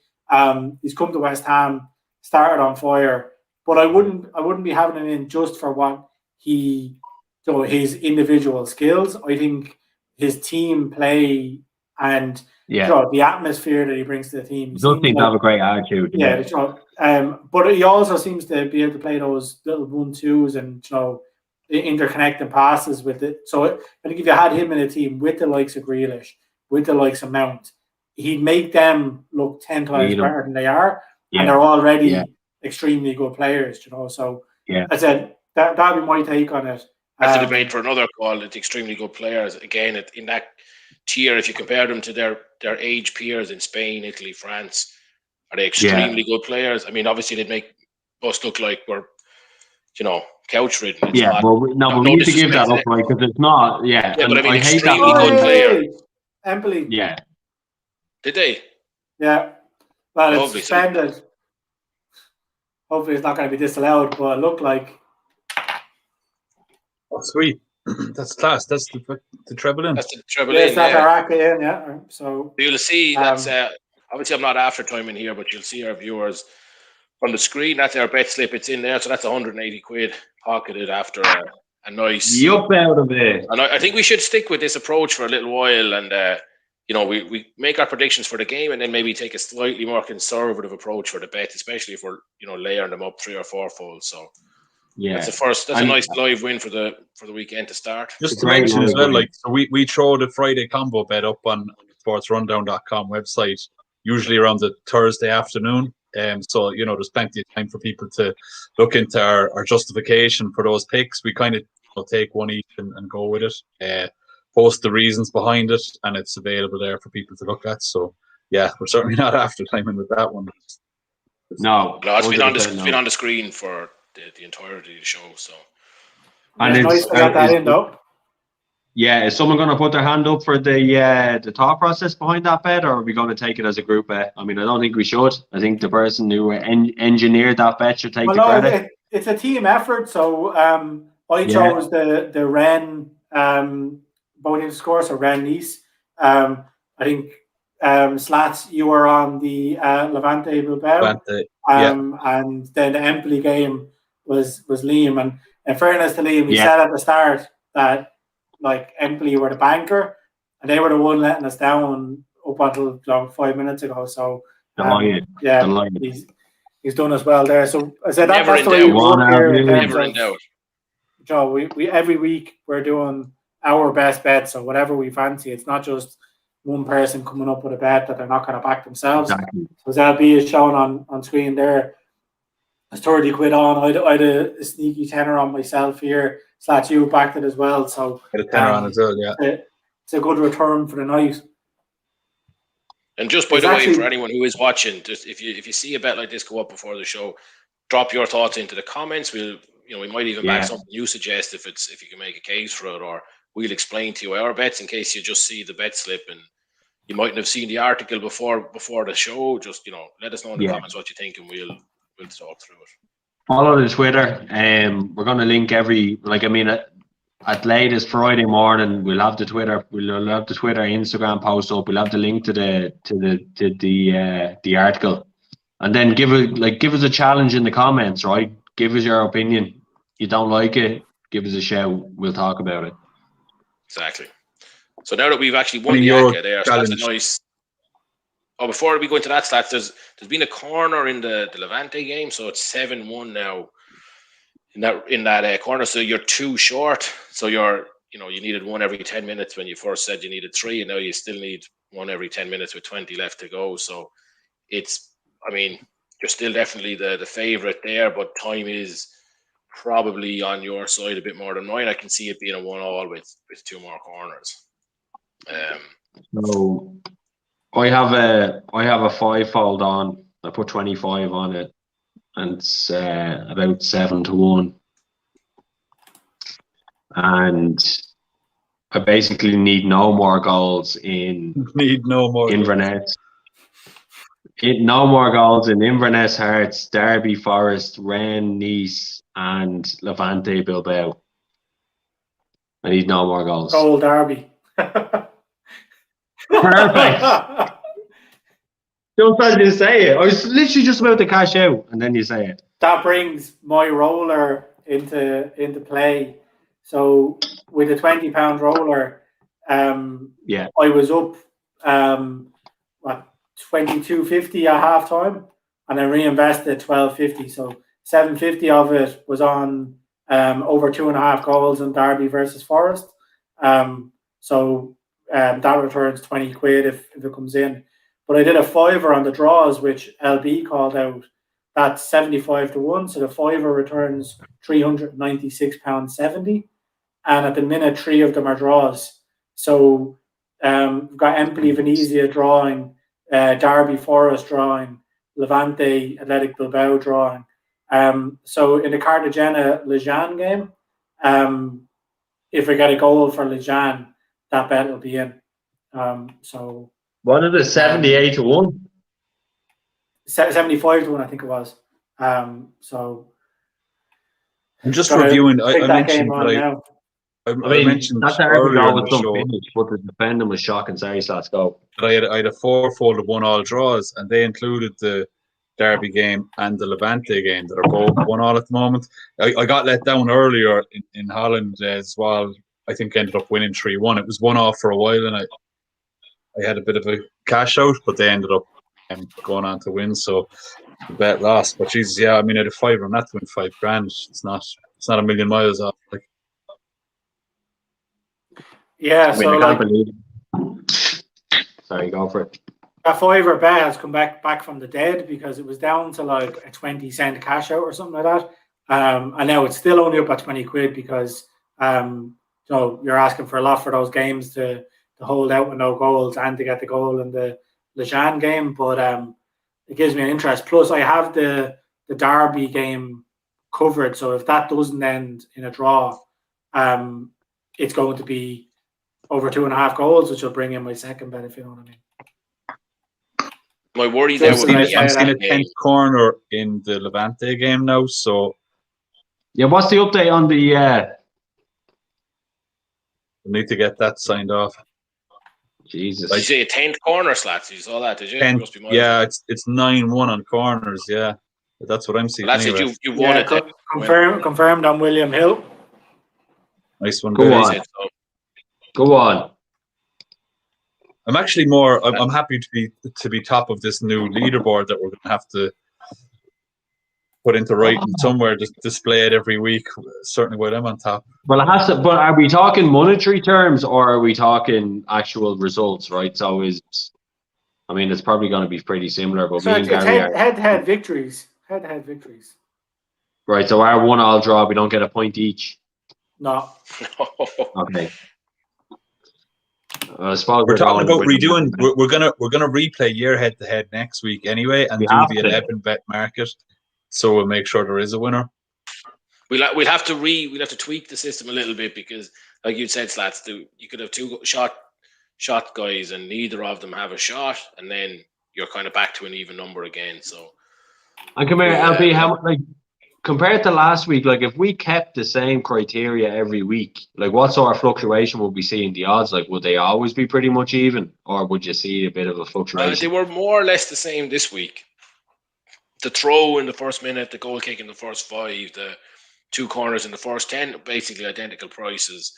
he's come to West Ham, started on fire, but I wouldn't be having him in just for what his individual skills. I think his team play and the atmosphere that he brings to the team. He does seem to have a great attitude. But he also seems to be able to play those little 1-2s and interconnecting passes with it. So I think if you had him in a team with the likes of Grealish, with the likes of Mount, he'd make them look 10 times better than they are, and they're already extremely good players. So I said that'd be my take on it. That's a debate for another call. It's extremely good players. Again, in that tier, if you compare them to their age peers in Spain, Italy, France, are they extremely good players? I mean, obviously they'd make us look like we're, couch ridden. We need to give that up, right? Because it's not. Yeah, but I mean, hate that good player. Empoli. Yeah. Did they? Yeah. Well, it's suspended. Hopefully, it's not going to be disallowed, but it looked like. Oh, sweet. That's class. That's the treble in. That's the treble in. Yeah. So you'll see that's obviously I'm not after time in here, but you'll see our viewers on the screen. That's our bet slip. It's in there, so that's 180 quid pocketed after a nice. Yup out of it. And I think we should stick with this approach for a little while, and we make our predictions for the game, and then maybe take a slightly more conservative approach for the bet, especially if we're layering them up 3 or 4 fold. So. Yeah, that's the first. That's a nice live win for the weekend to start. Just to mention as well, so we throw the Friday combo bet up on the SportsRunDown.com website, usually around the Thursday afternoon. So there's plenty of time for people to look into our justification for those picks. We kind of take one each and go with it. Post the reasons behind it, and it's available there for people to look at. So yeah, we're certainly not after timing with that one. No, it's been on the screen for the entirety of the show. So, and it's nice to get that in though. Yeah, is someone going to put their hand up for the thought process behind that bet, or are we going to take it as a group bet? I mean, I don't think we should. I think the person who engineered that bet should take the credit. It's a team effort. So I chose the Rennes voting score, so Rennes. I think Slats, you were on the Levante Bilbao, and then the Empoli game was Liam. And in fairness to Liam, he said at the start that Empoli were the banker, and they were the one letting us down up until 5 minutes ago. So he's done as well there. So I said that's the way you work here. Never in doubt. Joe, we every week we're doing our best bet. So whatever we fancy, it's not just one person coming up with a bet that they're not going to back themselves. Exactly. So as LB is shown on screen there, it's 30 quid on. I had a sneaky tenner on myself here. / you backed it as well. So Get a tenner on as well, yeah. It's a good return for the night. And just by the way, for anyone who is watching, just if you see a bet like this go up before the show, drop your thoughts into the comments. We might even back something you suggest if you can make a case for it, or we'll explain to you our bets in case you just see the bet slip and you mightn't have seen the article before the show. Just let us know in the comments what you think, and we'll talk through it. Follow the Twitter. We're going to link at latest Friday morning. We'll have the Twitter. We'll have the Twitter, Instagram post up. We'll have the link to the article, and then give us a challenge in the comments. Right, give us your opinion. You don't like it, give us a shout. We'll talk about it. Exactly. So now that we've actually won the Aka there, so that's a nice. Oh, before we go into that stats, there's been a corner in the Levante game, so it's 7-1 now in that corner. So you're 2 short. So you needed 1 every 10 minutes when you first said you needed 3, and now you still need 1 every 10 minutes with 20 left to go. So you're still definitely the favourite there, but time is probably on your side a bit more than mine. I can see it being a 1-1 with 2 more corners. So I have a 5-fold on. I put 25 on it, and it's about 7-1. And I basically need no more goals in Inverness. No more goals in Inverness, Hearts, Derby, Forest, Rennes, Nice, and Levante, Bilbao. I need no more goals. Goal Derby. Perfect. Just as you say it. I was literally just about to cash out, and then you say it. That brings my roller into play. So with a £20 roller, I was up $22.50 at half time, and I reinvested $12.50. So $7.50 of it was on over 2.5 goals in Derby versus Forest. So that returns 20 quid if it comes in. But I did a $5 on the draws, which LB called out. That's 75-1. So the $5 returns £396.70. And at the minute, 3 of them are draws. So we've got Empoli Venezia drawing, Derby Forest drawing, Levante Athletic Bilbao drawing. So in the Cartagena Lejeune game, if we get a goal for Lejeune, that bet will be in. So what is it? 78-1? 75-1, I think it was. So I'm just reviewing. I mentioned that I mentioned that's earlier in the show, finish, but the defending was shocking. Sorry, let's go. I had a 4-fold of 1-1 draws, and they included the Derby game and the Levante game that are both 1-1 at the moment. I got let down earlier in Holland as well. I think ended up winning 3-1. It was 1-1 for a while, and I had a bit of a cash out, but they ended up going on to win. So the bet lost. But Jesus, yeah, I mean, I had a $5 on that to win $5,000. It's not a million miles off. Like, yeah, so I can't believe it. Sorry, go for it. That $5 bet has come back from the dead because it was down to like a 20-cent cash out or something like that. And now it's still only up at 20 quid because you're asking for a lot for those games to hold out with no goals and to get the goal in the Lejeune game. But it gives me an interest. Plus, I have the Derby game covered. So if that doesn't end in a draw, it's going to be over 2.5 goals, which will bring in my second bet, if you know what I mean. My worry there would be I'm seeing a 10th corner in the Levante game now. So yeah, what's the update on the? We need to get that signed off. Jesus, did you say a 10th corner, Slats? You saw that, did you? 10th, yeah, it's 9-1 on corners. Yeah, that's what I'm seeing. Well, that's anyway. it. You won it. Confirmed on William Hill. Nice one. Go on. Go on. I'm actually more. I'm happy to be top of this new leaderboard that we're going to have to put into writing somewhere, just display it every week. Certainly while I'm on top. Well, it has to. But are we talking monetary terms or are we talking actual results? Right. So it's probably going to be pretty similar. But So me it's and Gary are head-to-head victories. Head-to-head victories. right. So our 1-1 draw, we don't get a point each. No. Okay. I suppose We're talking about redoing. We're gonna replay year head to head next week anyway, and do the 11 bet market. So we'll make sure there is a winner. We'll have to tweak the system a little bit because, like you said, Slats, you could have two shot guys and neither of them have a shot, and then you're kind of back to an even number again. So, and come here, LP, how like compared to last week, like if we kept the same criteria every week, like what sort of fluctuation would we see in the odds? Like would they always be pretty much even, or would you see a bit of a fluctuation? They were more or less the same this week. The throw in the first minute, the goal kick in the first 5, the 2 corners in the first 10, basically identical prices.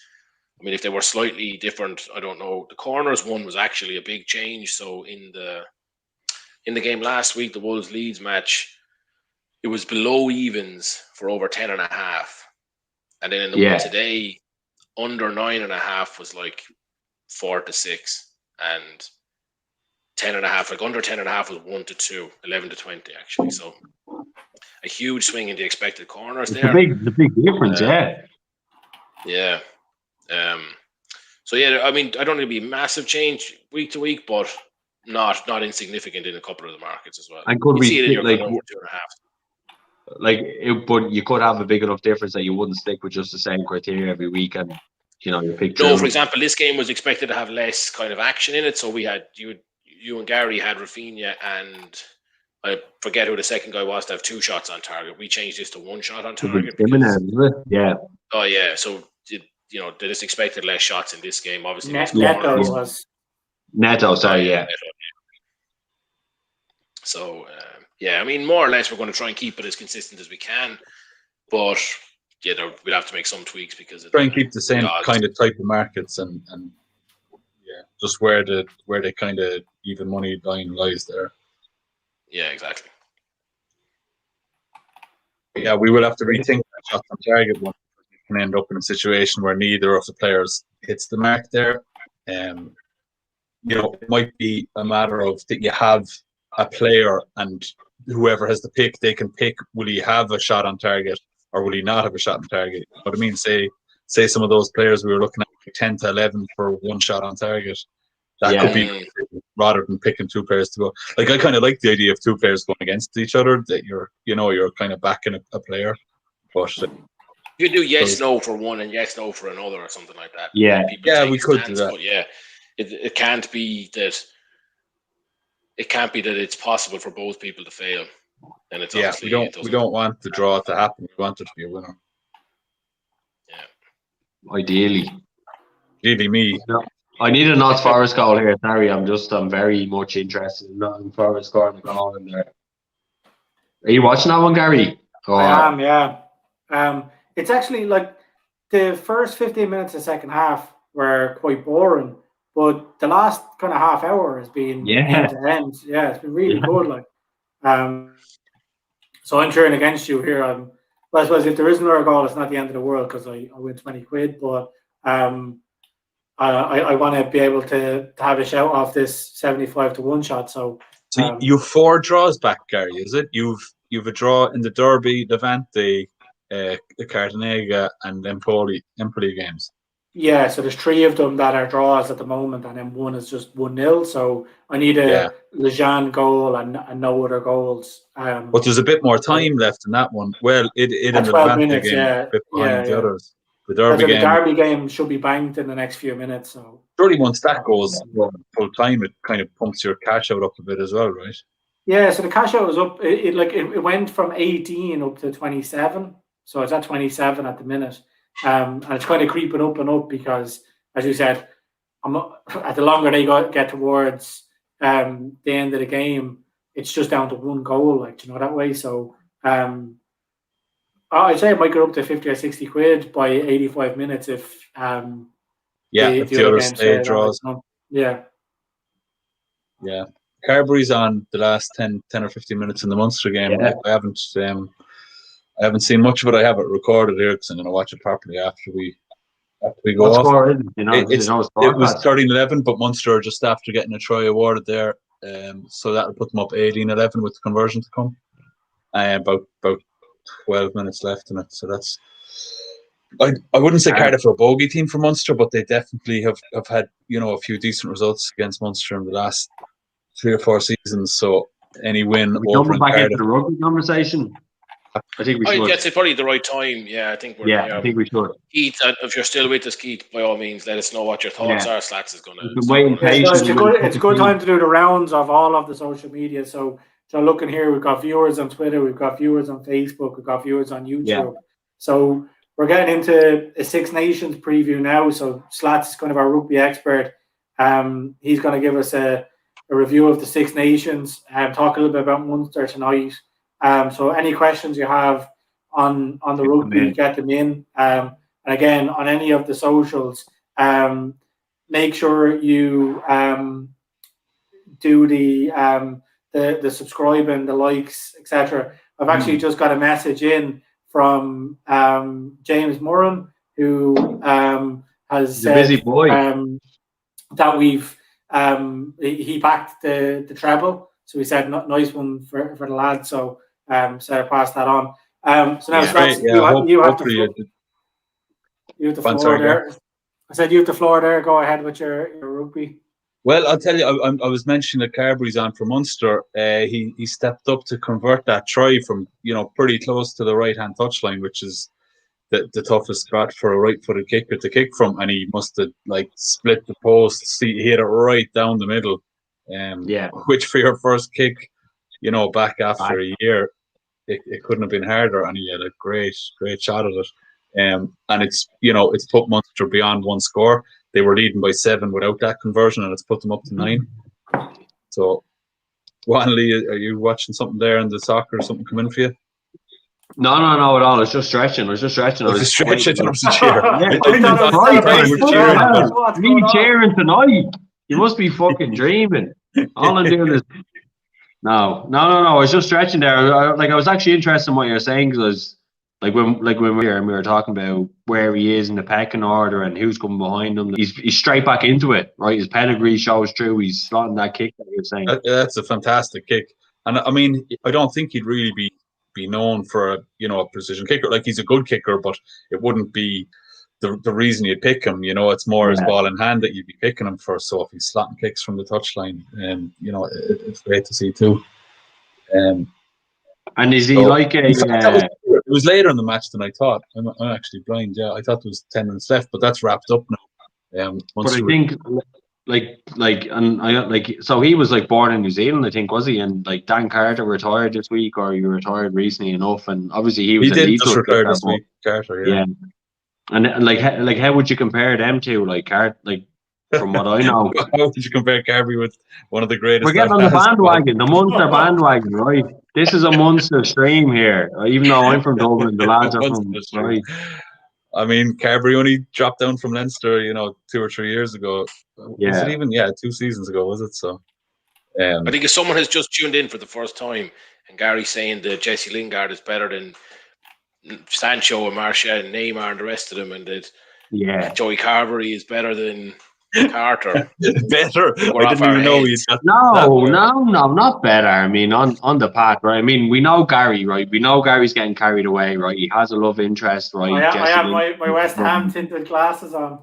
I mean, if they were slightly different, I don't know. The corners one was actually a big change. So in the game last week, the Wolves-Leeds match, it was below evens for over 10.5. And then in the one today, under 9.5 was like 4-6. And 10.5, like under 10.5 was 1-2, 11-20 actually. So a huge swing in the expected corners there. The big difference, Yeah. So yeah, I mean, I don't think it'll be a massive change week to week, but not insignificant in a couple of the markets as well. And could we see it in your like over 2.5? But you could have a big enough difference that you wouldn't stick with just the same criteria every week, and you pick. No, for example, this game was expected to have less kind of action in it, so we had you and Gary had Rafinha and I forget who the second guy was to have 2 shots on target. We changed this to 1 shot on target. Yeah. Oh yeah, so they just expected less shots in this game. Obviously, Neto was Neto. Sorry, yeah. Neto. So yeah, I mean, more or less, we're going to try and keep it as consistent as we can, but yeah, we'll have to make some tweaks because try and keep the same kind of type of markets and yeah, just where they kind of even money line lies there. Yeah, exactly. Yeah, we will have to rethink that shot on target one. We can end up in a situation where neither of the players hits the mark there. It might be a matter of that you have a player and whoever has the pick, they can pick, will he have a shot on target or will he not have a shot on target? But I mean, say some of those players we were looking at 10 to 11 for 1 shot on target. That could be rather than picking 2 players to go. Like I kind of like the idea of 2 players going against each other. That you're kind of backing a player. But you do no for one and no for another or something like that. Yeah, we could do that. But yeah, it can't be that. It can't be that it's possible for both people to fail. And it's we don't want the draw to happen. We want it to be a winner. Yeah. Ideally me. No. I need a Notts Forest goal here. Sorry, I'm very much interested in Nottingham Forest scoring a goal in there. Are you watching that one, Gary? I am, yeah. It's actually like the first 15 minutes of the second half were quite boring, but the last kind of half hour has been end to end. Yeah, it's been really good. Like, so I'm cheering against you here. Well, I suppose if there is another goal, it's not the end of the world because I win 20 quid, but I want to be able to have a shout off this 75-1 shot. So you've 4 draws back, Gary, is it? You've a draw in the Derby, Levante, Cartagena, and Empoli games. Yeah, so there's 3 of them that are draws at the moment, and then 1 is just 1-0. So I need a Lejean goal and no other goals. But there's a bit more time left in that one. Well, it in the 12 Levante minutes, game, a bit behind the others. The Derby game should be banked in the next few minutes. So surely once that goes full time, it kind of pumps your cash out up a bit as well, right? Yeah, so the cash out was up. It went from 18 up to 27. So it's at 27 at the minute. And it's kind of creeping up and up because, as you said, the longer they get towards the end of the game, it's just down to 1 goal, that way. So I'd say it might go up to 50 or 60 quid by 85 minutes if if the other stay draws. Yeah. Carberry's on the last 10 or 15 minutes in the Munster game. Yeah. I haven't I haven't seen much of it. I have it recorded here because I'm going to watch it properly after we go What off. score is it? You know, It was 13-11, but Munster just after getting a try awarded there. So that'll put them up 18-11 with the conversion to come. About 12 minutes left in it. So that's. I wouldn't say Cardiff are a bogey team for Munster, but they definitely have had a few decent results against Munster in the last 3 or 4 seasons. So any win over in back Cardiff. into the rugby conversation. I think we should. It's probably the right time. Yeah, I think we're. Yeah, I think we should. Keith, if you're still with us, Keith, by all means, let us know what your thoughts are. Slats is going to. It's a good time to do the rounds of all of the social media. So looking here, we've got viewers on Twitter, we've got viewers on Facebook, we've got viewers on YouTube. Yeah. So we're getting into a Six Nations preview now. So Slats is kind of our rugby expert. He's going to give us a review of the Six Nations and talk a little bit about Munster tonight. So any questions you have on the rugby, get them in. And again, on any of the socials, make sure you do the subscribe and the likes, etc. I've actually just got a message in from James Moran, who has said busy boy. That we've he backed the treble. So he said, "Nice one for the lads." So I passed that on. So now you have the floor there. I said you have the floor there. Go ahead with your rugby. Well, I'll tell you, I was mentioning that Carberry's on for Munster. He stepped up to convert that try from pretty close to the right hand touchline, which is the toughest spot for a right-footed kicker to kick from, and he must have split the post. He hit it right down the middle. Which for your first kick, back after a year, it couldn't have been harder, and he had a great shot at it. And it's put Munster beyond one score. They were leading by 7 without that conversion, and it's put them up to 9. So, Wanley, are you watching something there in the soccer? Something come in for you? No, not at all. I was just stretching. I was stretching. I thought it was a cheer. Me cheering tonight. You must be fucking dreaming. All I'm doing is no. I was just stretching there. I was actually interested in what you're saying because, when we were here and we were talking about where he is in the pecking order and who's coming behind him, he's straight back into it, right? His pedigree shows through. He's slotting that kick that you're saying. That's a fantastic kick, and I mean, I don't think he'd really be known for a precision kicker. He's a good kicker, but it wouldn't be the reason you'd pick him. It's more his ball in hand that you'd be picking him for. So if he's slotting kicks from the touchline, it's great to see too. And is he it was later in the match than I thought. I'm actually blind. Yeah, I thought there was 10 minutes left, but that's wrapped up now. But I think so he was born in New Zealand, I think, was he? And Dan Carter retired this week, or he retired recently enough, and obviously he did just retire this week, Carter. Yeah. And how would you compare them two? From what I know, how would you compare Carberry with one of the greatest? We're getting on the bandwagon, the Munster bandwagon, right? This is a Munster stream here. Even though I'm from Dublin, the lads are from right. I mean, Carberry only dropped down from Leinster, 2 or 3 years ago. Yeah. Was it even? Yeah, 2 seasons ago, was it? So, I think if someone has just tuned in for the first time and Gary's saying that Jessie Lingard is better than Sancho and Martial and Neymar and the rest of them, and that Joey Carberry is better than Carter. Better? I didn't even know he's got No, not better. I mean, on the path, right? I mean, we know Gary, right? We know Gary's getting carried away, right? He has a love interest, right? I have my West Ham tinted glasses on.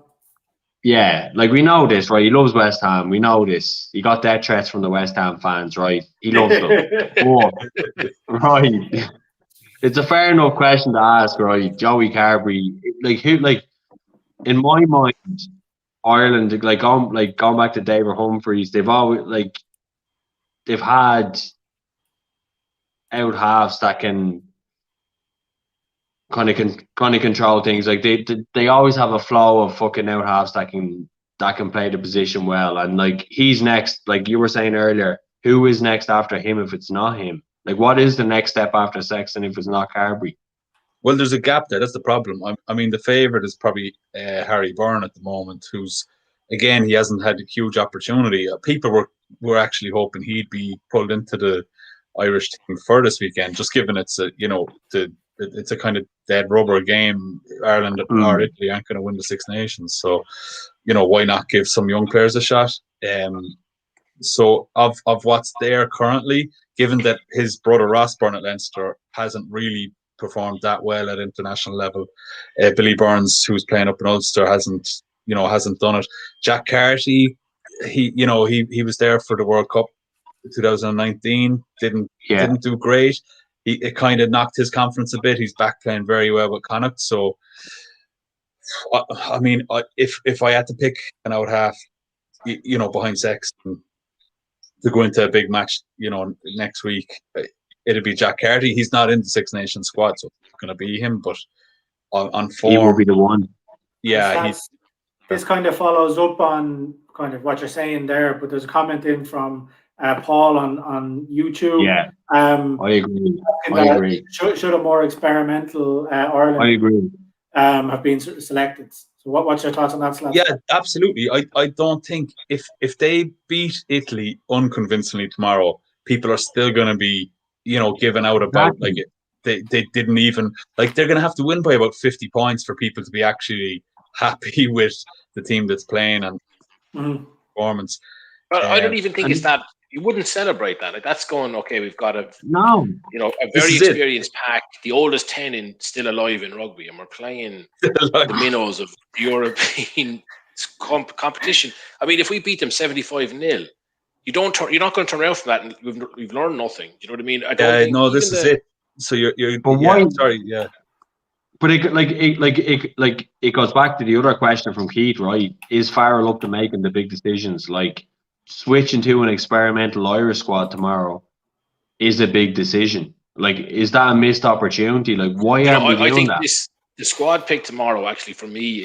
Yeah, we know this, right? He loves West Ham. We know this. He got death threats from the West Ham fans, right? He loves them. Right. It's a fair enough question to ask, right? Joey Carberry, in my mind, Ireland, going back to David Humphreys, they've always they've had out halves that can kind of control things. They always have a flow of fucking out halves that can play the position well. And he's next, you were saying earlier, who is next after him if it's not him? What is the next step after Sexton if it's not Carberry? Well, there's a gap there. That's the problem. I mean, the favourite is probably Harry Byrne at the moment, who's, again, he hasn't had a huge opportunity. People were actually hoping he'd be pulled into the Irish team for this weekend, just given it's the it's a kind of dead rubber game. Ireland or Italy aren't going to win the Six Nations, so why not give some young players a shot? So of what's there currently, given that his brother Rossburn at Leinster hasn't really performed that well at international level, Billy Burns, who's playing up in Ulster, hasn't done it. Jack Carty, he was there for the World Cup 2019, didn't do great. It kind of knocked his confidence a bit. He's back playing very well with Connacht. So, I mean, if I had to pick an out half, behind Sexton to go into a big match, next week, it'd be Jack Carty. He's not in the Six Nations squad, so it's going to be him. But on form, he will be the one. Yeah, this kind of follows up on kind of what you're saying there. But there's a comment in from Paul on YouTube. Yeah, I agree. Should a more experimental Ireland have been selected? So what's your thoughts on that, Slav? Yeah, absolutely. I don't think if they beat Italy unconvincingly tomorrow, people are still going to be given out about like it. They didn't even they're going to have to win by about 50 points for people to be actually happy with the team that's playing and performance. But I don't even think it's that. You wouldn't celebrate that. Like, that's going, okay, we've got a very experienced pack, the oldest 10 still alive in rugby, and we're playing the minnows of European competition. I mean, if we beat them 75-0, you're not going to turn around from that, and we've learned nothing. You know what I mean? I don't think this is it. So you're but why? Sorry, yeah. But it goes back to the other question from Keith, right? Is Farrell up to making the big decisions? Like, switching to an experimental Irish squad tomorrow is a big decision. Like, is that a missed opportunity? Like, why are we doing that? The squad pick tomorrow, actually, for me,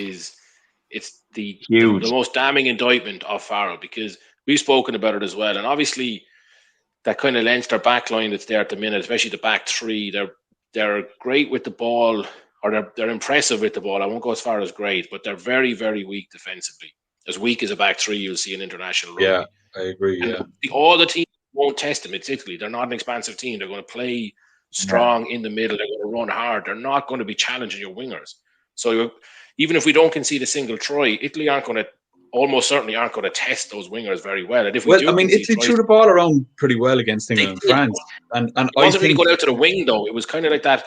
it's the most damning indictment of Farrell, because we've spoken about it as well. And obviously, that kind of Leinster backline that's there at the minute, especially the back three, they're great with the ball, or they're impressive with the ball. I won't go as far as great, but they're very, very weak defensively. As weak as a back three you'll see in international rugby. Yeah, I agree. And all the teams won't test them. It's Italy. They're not an expansive team. They're going to play strong in the middle. They're going to run hard. They're not going to be challenging your wingers. So even if we don't concede a single try, Italy almost certainly aren't going to test those wingers very well. And if we Italy threw the ball around pretty well against England and France. And it wasn't really going out to the wing, though. It was kind of like that,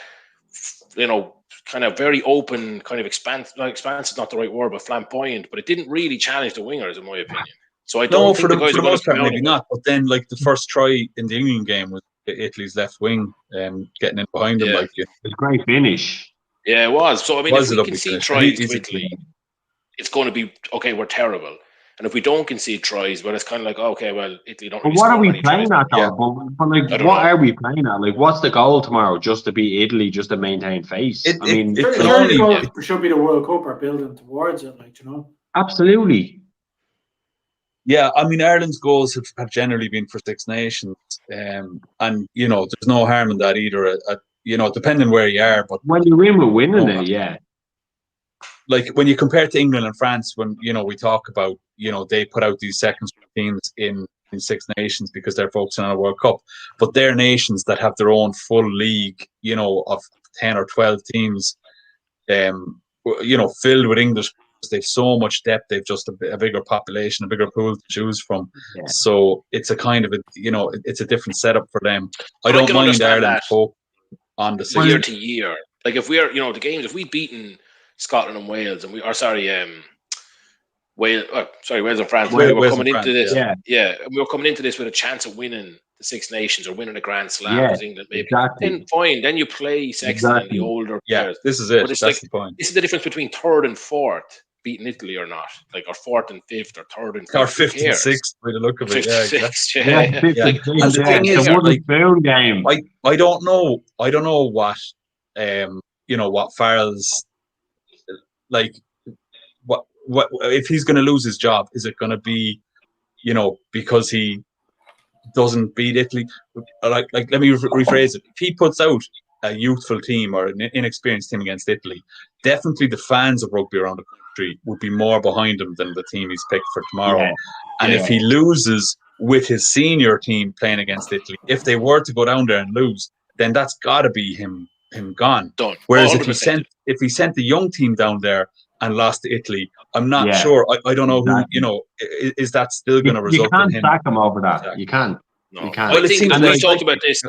kind of very open, kind of expanse is not the right word, but flamboyant, but it didn't really challenge the wingers, in my opinion. So I don't think the guys for the most part, maybe not. But then, like, the first try in the England game was Italy's left wing, getting in behind them. Like, it's a great finish. Yeah, it was. So I mean, if we concede tries to Italy, it's going to be okay. We're terrible. And if we don't concede tries, well, it's kind of like, okay, well, Italy don't. But what are we playing at, though? But like, what are we playing at? Like, what's the goal tomorrow? Just to beat Italy, just to maintain face? It should be the World Cup or building towards it, Absolutely. Yeah, I mean, Ireland's goals have generally been for Six Nations, and there's no harm in that either. Depending where you are, but when you win, we're winning it. Yeah. Like, when you compare it to England and France, when we talk about they put out these second teams in Six Nations because they're focusing on a World Cup, but they're nations that have their own full league, of 10 or 12 teams, filled with English. They've so much depth. They've just a bigger population, a bigger pool to choose from. Yeah. So it's a kind of it's a different setup for them. I don't mind Ireland on the year to year. Like, if we're the games, if we'd beaten Scotland and Wales, and Wales and France. We were coming into this, we were coming into this with a chance of winning the Six Nations or winning a Grand Slam as England, maybe. Exactly. Then fine, then you play Sexton and the older players. This is it. That's the point. This is the difference between third and fourth, beating Italy or not, or fourth and fifth, or third and fifth, or fifth and sixth, by the look of it. And the thing is, game. I don't know what what Farrell's like. What if he's going to lose his job? Is it going to be, because he doesn't beat Italy? Like let me rephrase it. If he puts out a youthful team or an inexperienced team against Italy, definitely the fans of rugby around the country would be more behind him than the team he's picked for tomorrow. Yeah. And if he loses with his senior team playing against Italy, if they were to go down there and lose, then that's got to be him him gone. Done. Whereas 100%. if he sent the young team down there and lost to Italy, I'm not Yeah, sure. I don't know exactly. who, is that still going to You result in can't him? sack him over that. You can't. No. You can't. I Well, it think seems we like- talked about this.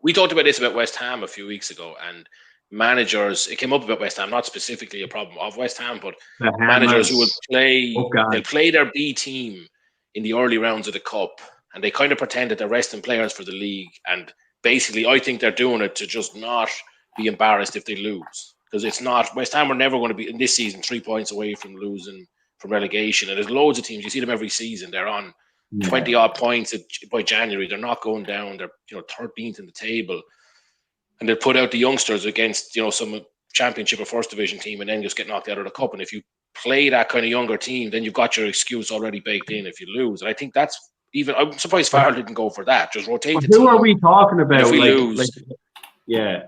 We talked about this about West Ham a few weeks ago, and managers. It came up about West Ham, not specifically a problem of West Ham, but The managers who will Hammers. play. Oh, God. They'll play their B team in the early rounds of the cup, and they kind of pretend that they're resting players for the league. And basically, I think they're doing it to just not be embarrassed if they lose, because it's not. West Ham are never going to be in this season 3 points away from losing from relegation, and there's loads of teams. You see them every season. They're on 20 odd points by January. They're not going down. They're 13th in the table, and they put out the youngsters against some championship or first division team, and then just get knocked out of the cup. And if you play that kind of younger team, then you've got your excuse already baked in if you lose. And I think that's even. I'm surprised Farrell didn't go for that. Just rotate the team. Who are we talking about? If we lose, yeah.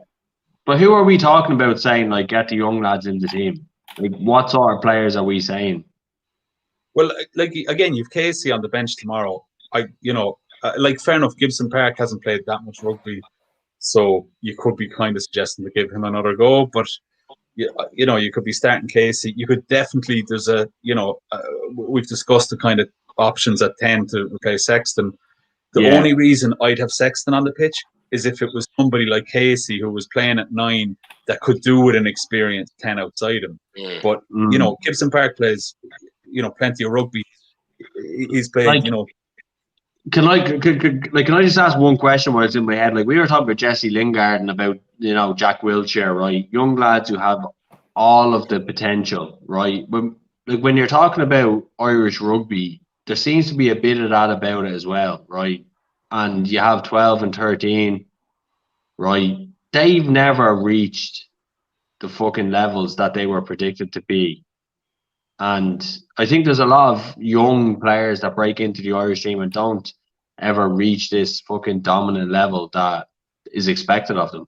But who are we talking about saying get the young lads in the team? What sort of players are we saying? Well, again, you've Casey on the bench tomorrow. Fair enough. Gibson Park hasn't played that much rugby, so you could be kind of suggesting to give him another go. But you could be starting Casey. You could definitely. There's we've discussed the kind of options at 10 to replace Sexton. The only reason I'd have Sexton on the pitch is if it was somebody like Casey who was playing at 9 that could do with an experienced 10 outside him. But Gibson Park plays plenty of rugby. He's played Can I just ask one question while it's in my head? We were talking about Jessie Lingard and about Jack Wilshere, right? Young lads who have all of the potential, right? When you're talking about Irish rugby, there seems to be a bit of that about it as well, right? And you have 12 and 13, right? They've never reached the fucking levels that they were predicted to be. And I think there's a lot of young players that break into the Irish team and don't ever reach this fucking dominant level that is expected of them.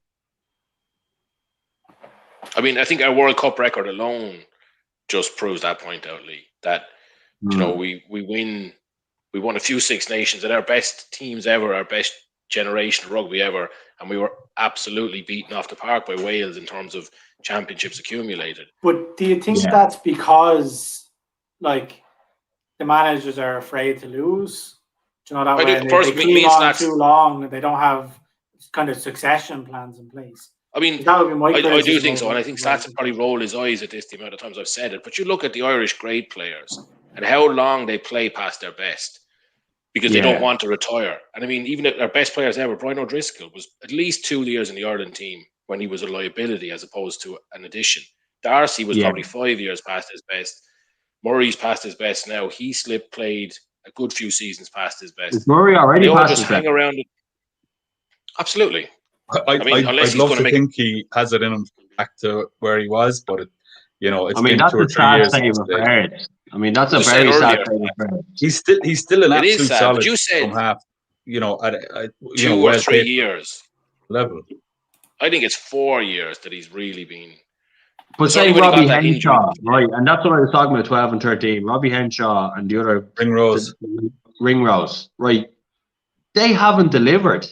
I mean, I think our World Cup record alone just proves that point out, Lee. That we won a few Six Nations and our best teams ever, our best generation of rugby ever, and we were absolutely beaten off the park by Wales in terms of championships accumulated. But do you think that's because the managers are afraid to lose? Do you know that way? They cling on too long and they don't have kind of succession plans in place. I mean, I do think so, and I think Slats will probably roll his eyes at this the amount of times I've said it. But you look at the Irish grade players and how long they play past their best because they don't want to retire. And I mean, even our best players ever, Brian O'Driscoll was at least 2 years in the Ireland team when he was a liability as opposed to an addition. Darcy was probably 5 years past his best. Murray's past his best now. He played a good few seasons past his best. Is Murray already past his best? Hang around it. Absolutely. I'd love to think he has it in him back to where he was, but it's been 2 or 3 years. I mean, that's a very sad thing. He's still an absolute solid. But you said at 2 or 3 years level. I think it's 4 years that he's really been. But say Robbie Henshaw, right? And that's what I was talking about, 12 and 13. Robbie Henshaw and the other Ringrose, right? They haven't delivered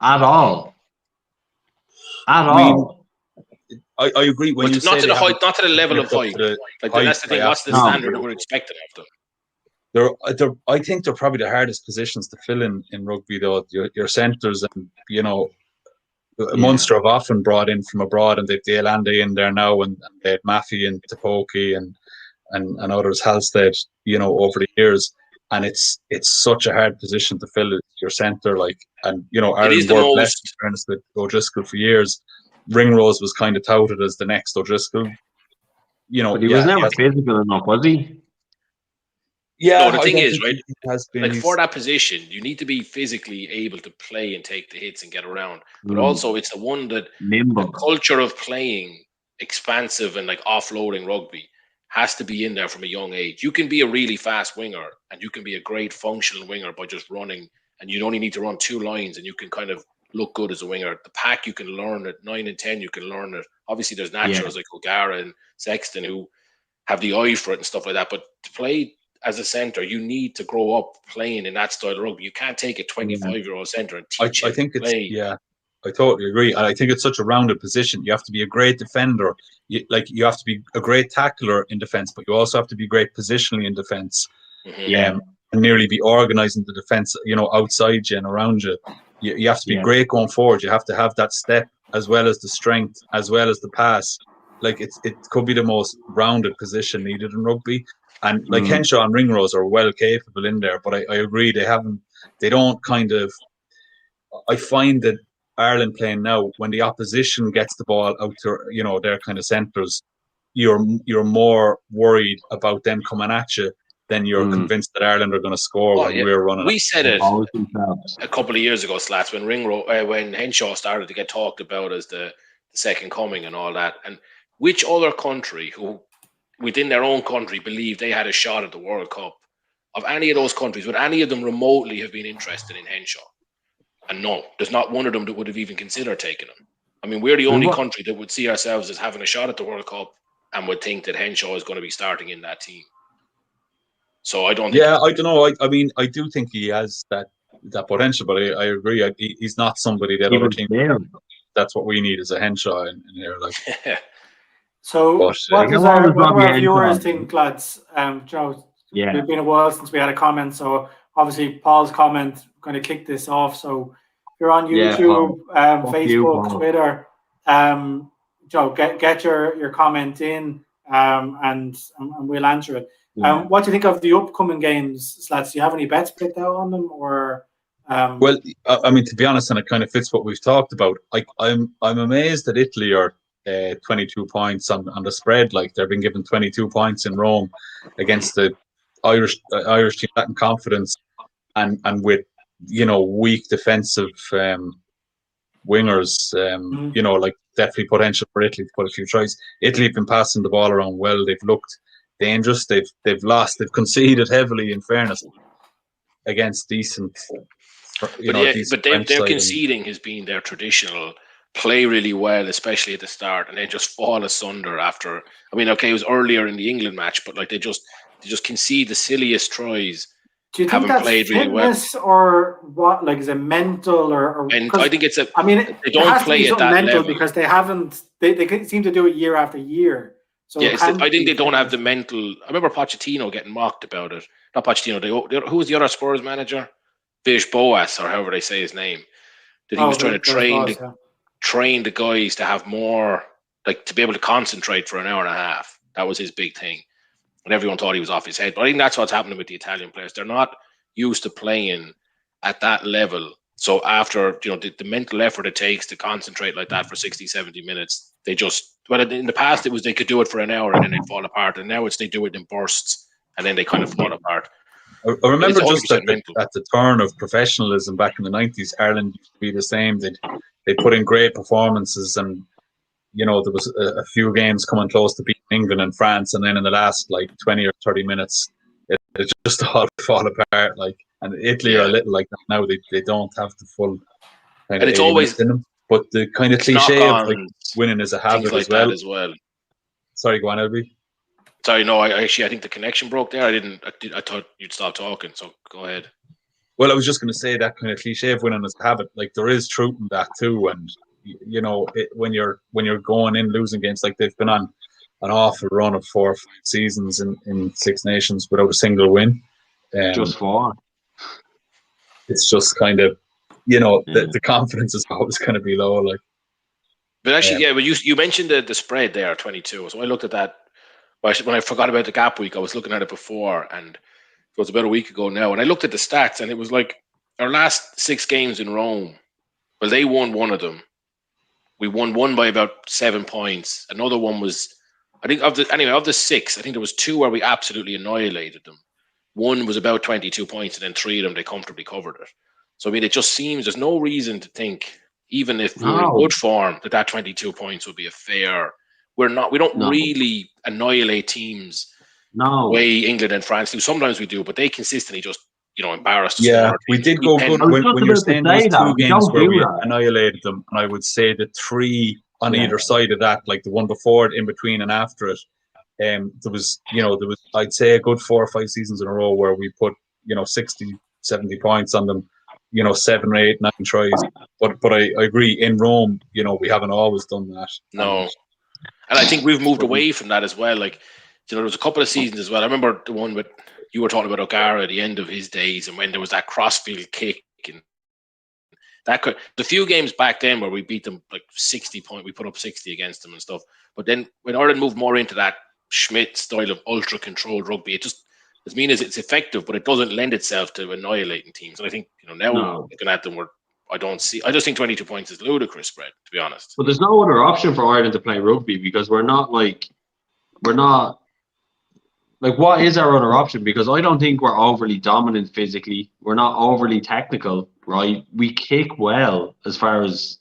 at all. I agree. When not to the level of hype. That's the thing. What's the standard that we're expecting of them? I think they're probably the hardest positions to fill in rugby, though. Your centres and Munster have often brought in from abroad, and they've Dale Andy in there now, and they had Maffey and Tapoki and others, Halstead, over the years. And it's such a hard position to fill your centre, and Ireland were blessed in fairness with O'Driscoll for years. Ringrose was kind of touted as the next O'Driscoll. But he was never physical enough, was he? Yeah, the thing is, right? For that position, you need to be physically able to play and take the hits and get around. But also, it's the one that the culture of playing expansive and offloading rugby has to be in there from a young age. You can be a really fast winger and you can be a great functional winger by just running, and you only need to run 2 lines and you can kind of look good as a winger. The pack, you can learn it. 9 and 10, you can learn it. Obviously, there's naturals like O'Gara and Sexton who have the eye for it and stuff like that. But to play as a centre, you need to grow up playing in that style of rugby. You can't take a 25-year-old centre and teach him to play I totally agree. And I think it's such a rounded position. You have to be a great defender. You have to be a great tackler in defence, but you also have to be great positionally in defence. Mm-hmm. And nearly be organising the defence, outside you and around you. You have to be great going forward. You have to have that step as well as the strength, as well as the pass. Like it could be the most rounded position needed in rugby. And like Henshaw and Ringrose are well capable in there, but I agree they don't kind of. I find that Ireland playing now, when the opposition gets the ball out to their kind of centres, you're more worried about them coming at you than you're convinced that Ireland are going to score we're running. We said it a couple of years ago, Slats, when Henshaw started to get talked about as the second coming and all that. And which other country who, within their own country, believed they had a shot at the World Cup, of any of those countries, would any of them remotely have been interested in Henshaw? And no, there's not one of them that would have even considered taking him. I mean, we're the only country that would see ourselves as having a shot at the World Cup and would think that Henshaw is going to be starting in that team. So I don't think... Yeah, I don't know. I mean, I do think he has that potential, but I agree. He's not somebody that other teams... That's what we need is a Henshaw in here. Like. So what does our viewers think, lads? Joe, it's been a while since we had a comment, so obviously Paul's comment going to kick this off. So if you're on YouTube, Facebook, Twitter, Joe, get your comment in, and we'll answer it. What do you think of the upcoming games, Slats? Do you have any bets picked out on them, or? Well, I mean, to be honest, and it kind of fits what we've talked about. I'm amazed that Italy are 22 points on the spread. Like, they've been given 22 points in Rome against the Irish team, lacking confidence, and with weak defensive wingers. Like, definitely potential for Italy to put a few tries. Italy have been passing the ball around well. They've looked dangerous. They've lost. They've conceded heavily, in fairness, against decent. But their conceding has been their traditional play really well, especially at the start, and then just fall asunder after. I mean, okay, it was earlier in the England match, but like they just concede the silliest tries. Do you think that's played really well, or what? Like, is it mental, or? And I think it's a. I mean, they don't play at that mental level because they haven't. They seem to do it year after year. So yeah, I think they don't have the mental. I remember Pochettino getting mocked about it. Not Pochettino. Who was the other Spurs manager? Vish Boas, or however they say his name. That he was trying to train the guys to have more, like, to be able to concentrate for an hour and a half. That was his big thing. And everyone thought he was off his head. But I think that's what's happening with the Italian players. They're not used to playing at that level. So after, the mental effort it takes to concentrate like that for 60, 70 minutes, they just, well, in the past it was they could do it for an hour and then they'd fall apart. And now it's they do it in bursts and then they kind of fall apart. I remember just at the turn of professionalism back in the 90s, Ireland used to be the same. They put in great performances, and there was a few games coming close to beating England and France, and then in the last 20 or 30 minutes, it just all fall apart. Like, and Italy are a little like that now. They don't have the full kind of it's always in them, but the kind of cliche of winning is a habit like as well. Sorry, go on, LB. Sorry, no. I think the connection broke there. I thought you'd stop talking. So go ahead. Well, I was just going to say that kind of cliche of winning is a habit. Like, there is truth in that too. And when you're going in losing games, like they've been on an awful run of 4 or 5 seasons in Six Nations without a single win. Just 4. It's just kind of the confidence is always going to be low. Like, but actually, well, you mentioned the spread there, 22. So I looked at that. When I forgot about the gap week, I was looking at it before, and it was about a week ago now. And I looked at the stats, and it was like our last 6 games in Rome. Well, they won one of them. We won one by about 7 points. Another one was, I think, of the 6, I think there was 2 where we absolutely annihilated them. One was about 22 points, and then 3 of them they comfortably covered it. So I mean, it just seems there's no reason to think, even if we were in good form, that 22 points would be a fair. We don't really annihilate teams the way England and France do. Sometimes we do, but they consistently just, embarrass us. Yeah, we did go good when you're saying those 2 games where we annihilated them, and I would say the 3 on either side of that, like the one before it, in between and after it, there was I'd say a good 4 or 5 seasons in a row where we put 60, 70 points on them. 7 or 8, 9 tries. But I agree, in Rome, we haven't always done that. No. And I think we've moved away from that as well. Like, there was a couple of seasons as well. I remember the one with, you were talking about O'Gara at the end of his days, and when there was that crossfield kick, and the few games back then where we beat them like 60 points, we put up 60 against them and stuff. But then when Ireland moved more into that Schmidt style of ultra controlled rugby, it just, as mean as it's effective, but it doesn't lend itself to annihilating teams. And I think now looking at them, I just think 22 points is ludicrous spread, to be honest. But there's no other option for Ireland to play rugby, because we're not like what is our other option? Because I don't think we're overly dominant physically. We're not overly technical, right? We kick well as far as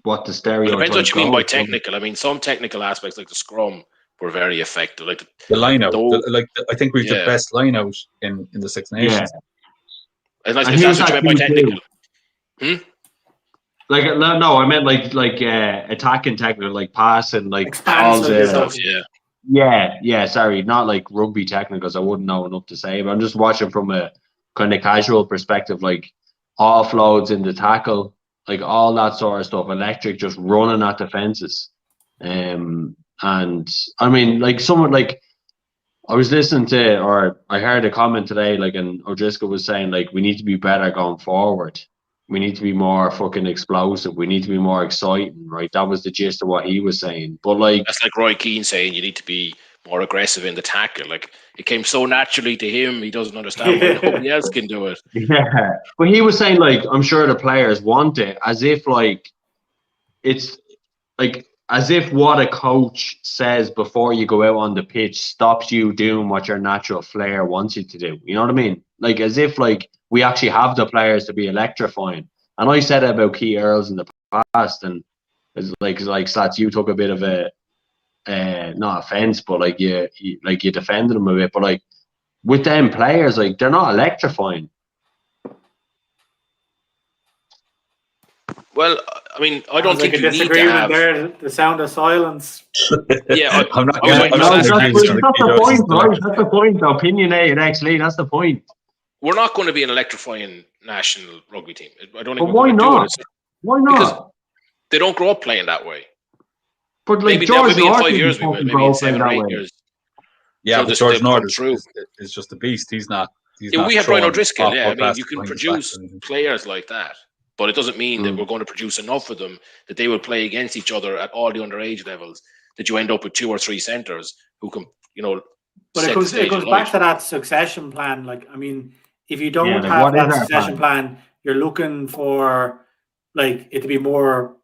what the stereotype. It depends what you mean by technical. I mean, some technical aspects like the scrum were very effective. Like the line out, I think we've the best line out in the Six Nations. Yeah. If that's what you meant by technical. Like no, I meant like attacking technical, like passing, like expansive all stuff. Yeah. Sorry, not like rugby technicals. I wouldn't know enough to say, but I'm just watching from a kind of casual perspective, like offloads in the tackle, like all that sort of stuff. Electric, just running at defenses. And I mean, like someone like I was listening to, or I heard a comment today, like, and O'Driscoll was saying, like, we need to be better going forward. We need to be more fucking explosive. We need to be more exciting, right? That was the gist of what he was saying. But like, that's like Roy Keane saying you need to be more aggressive in the tackle. Like, it came so naturally to him, he doesn't understand why nobody else can do it. Yeah, but he was saying, like, I'm sure the players want it, as if like it's like as if what a coach says before you go out on the pitch stops you doing what your natural flair wants you to do. You know what I mean? Like, as if like we actually have the players to be electrifying. And I said it about Key Earls in the past, and it's like Stats, you took a bit of a not offense, but like you defended them a bit. But like with them players, like they're not electrifying. Well, I mean, I don't think you need to have there. The sound of silence. Yeah, I'm not. That's the point, right? That's the point. Opinionated, actually. That's the point. We're not going to be an electrifying national rugby team. I don't think. But why not? Why not? Because they don't grow up playing that way. But like maybe George in 5 years, we will. Maybe in 7 or 8 years. Yeah, but George Nord is just a beast. He's not. We have Brian O'Driscoll. Yeah, I mean, you can produce players like that, but it doesn't mean that we're going to produce enough of them that they will play against each other at all the underage levels. That you end up with 2 or 3 centres who can, But it goes back to that succession plan. Like, I mean, if you don't have that succession plan, you're looking for like it to be more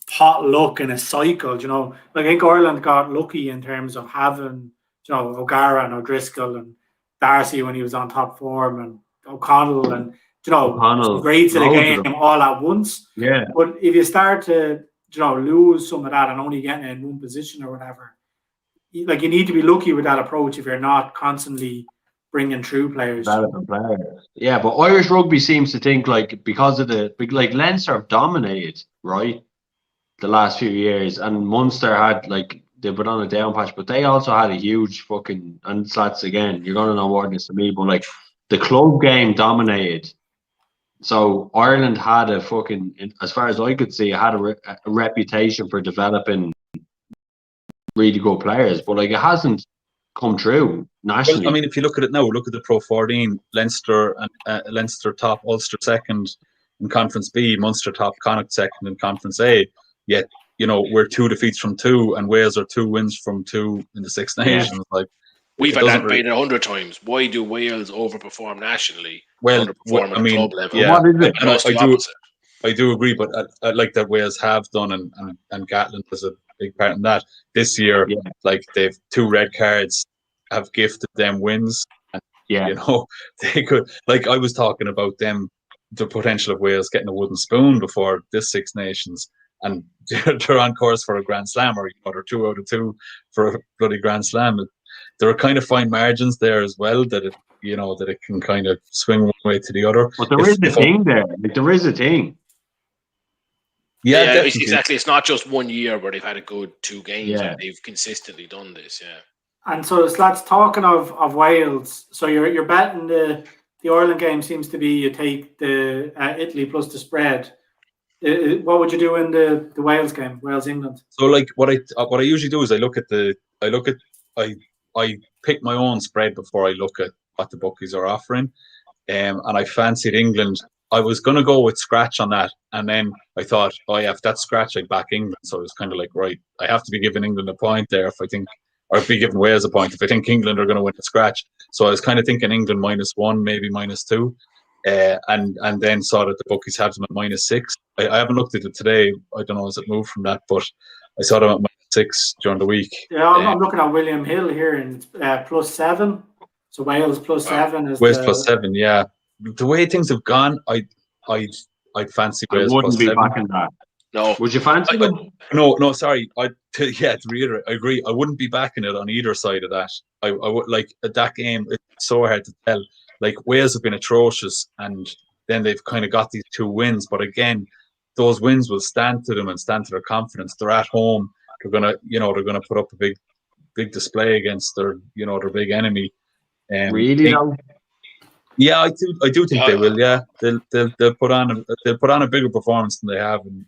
pot luck in a cycle. Like I think Ireland got lucky in terms of having O'Gara and O'Driscoll and Darcy when he was on top form, and O'Connell and grades of the game all at once. Yeah. But if you start to lose some of that and only getting in one position or whatever, like you need to be lucky with that approach if you're not constantly bringing through players. Yeah, but Irish rugby seems to think like because of Leinster have dominated, right, the last few years, and Munster had like they put on a down patch, but they also had a huge fucking, and Slats again, you're gonna know more this than me, but like the club game dominated. So Ireland had a fucking, as far as I could see, it had a reputation for developing really good players, but like it hasn't come true nationally. Well, I mean, if you look at it now, look at the Pro 14, Leinster and Leinster top, Ulster second in Conference B, Munster top, Connacht second in Conference A. Yet, we're 2 defeats from 2, and Wales are 2 wins from 2 in the Six Nations. Yeah. Like we've had that debate 100 times. Why do Wales overperform nationally? Well, underperform at club level? Yeah, what is it? I do agree, but I like that Wales have done, and Gatland was a big part in that. This year, like they've 2 red cards, have gifted them wins. And, they could, like I was talking about them, the potential of Wales getting a wooden spoon before this Six Nations, and they're on course for a Grand Slam, or they're 2 out of 2 for a bloody Grand Slam. There are kind of fine margins there as well that it can kind of swing one way to the other. But there is a thing there. Like, there is a thing. Yeah, exactly. It's not just 1 year where they've had a good 2 games. And they've consistently done this. Yeah. And so, Slats, talking of Wales, so you're betting the the Ireland game seems to be you take the Italy plus the spread. What would you do in the Wales game, Wales England? So like what I usually do is I pick my own spread before I look at what the bookies are offering, and I fancied England. I was gonna go with scratch on that, and then I thought, oh yeah, if that's scratch, I back England. So it was kind of like, right, I have to be giving England a point there if I think, or be giving Wales a point if I think England are going to win a scratch. So I was kind of thinking England -1, maybe -2, and then saw that the bookies had them at -6. I haven't looked at it today. I don't know, has it moved from that, but I saw them at -6 during the week. Yeah, I'm looking at William Hill here, and it's +7. So Wales +7 is Wales +7. Yeah, the way things have gone, I'd fancy Wales I wouldn't be +7. backing that. No. Would you fancy them? No, sorry. To reiterate, I agree. I wouldn't be backing it on either side of that. I would like that game. It's so hard to tell. Like Wales have been atrocious, and then they've kind of got these 2 wins. But again, those wins will stand to them and stand to their confidence. They're at home. They're gonna put up a big display against their big enemy. Really? Yeah, I do think they will. Yeah, they'll put on a bigger performance than they have in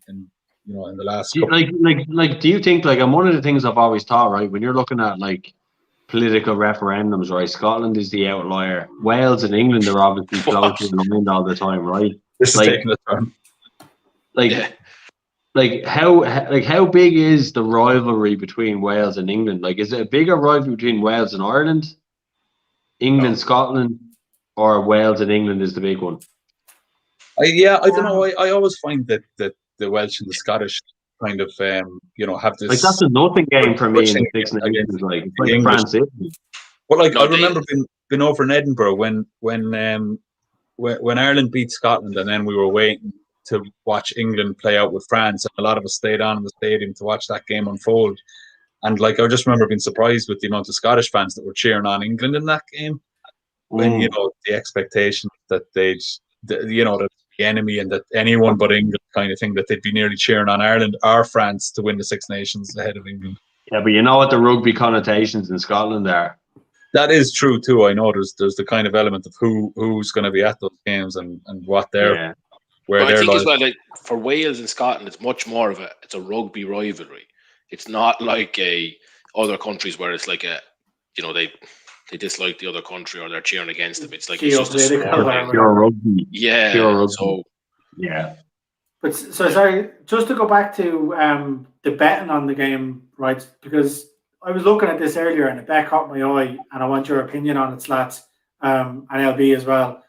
the last. Do you think and one of the things I've always thought, right, when you're looking at like political referendums, right, Scotland is the outlier. Wales and England are obviously close to the mind all the time, right? This is taking a turn. How big is the rivalry between Wales and England? Like, is it a bigger rivalry between Wales and Ireland, England, Scotland, or Wales and England is the big one? I don't know. I always find that the Welsh and the Scottish kind of have this. Like that's a nothing game for me in the Six Nations. Like France, Italy. But like I remember being over in Edinburgh when Ireland beat Scotland, and then we were waiting to watch England play out with France, and a lot of us stayed on in the stadium to watch that game unfold. And like I just remember being surprised with the amount of Scottish fans that were cheering on England in that game. When the expectation that they'd that the enemy and that anyone but England kind of thing, that they'd be nearly cheering on Ireland or France to win the Six Nations ahead of England. Yeah, but you know what the rugby connotations in Scotland are. That is true too. I know there's the kind of element of who's going to be at those games and what they're where they're. I think as well, like for Wales and Scotland, it's much more of a rugby rivalry. It's not like other countries where it's like they dislike the other country or they're cheering against them. It's like it's just a sport. Pure rugby. Yeah. Pure rugby. So yeah. But so sorry, just to go back to the betting on the game, right? Because I was looking at this earlier and the bet caught my eye, and I want your opinion on it, Slats, and LB as well.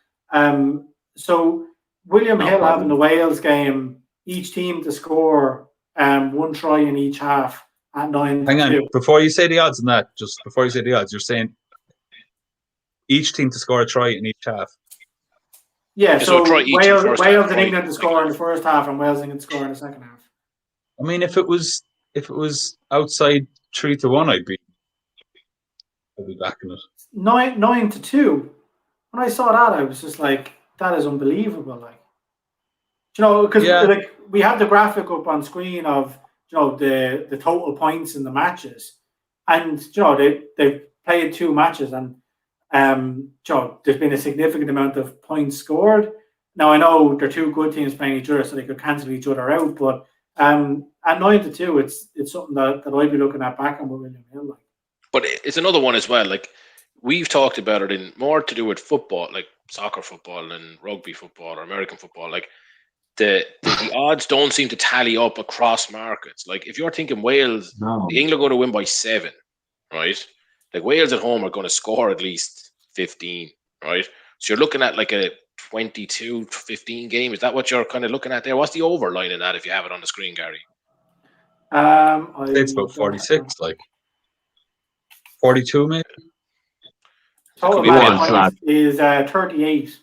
So William Hill having the Wales game, each team to score 1 try in each half at 9. Hang on, before you say the odds on that, you're saying each team to score a try in each half. Yeah, so Wales and England to score in the first half, and Wales and England to score in the second half. I mean, if it was outside 3-1, I'd be backing it. 9-2. When I saw that, I was just like, that is unbelievable. Like, because like we have the graphic up on screen of the total points in the matches, and they've played 2 matches, and there's been a significant amount of points scored. Now I know they're 2 good teams playing each other, so they could cancel each other out. But at 9-2, it's something that I'd be looking at back on with William Hill. Like. But it's another one as well. Like we've talked about it in more to do with football, like soccer football and rugby football or American football. Like the odds don't seem to tally up across markets. Like if you're thinking Wales, England are going to win by 7, right? Like Wales at home are going to score at least 15, right? So you're looking at like a 22-15 game. Is that what you're kind of looking at there? What's the overline in that if you have it on the screen, Gary? It's about 46, like 42 maybe. Total match is 38.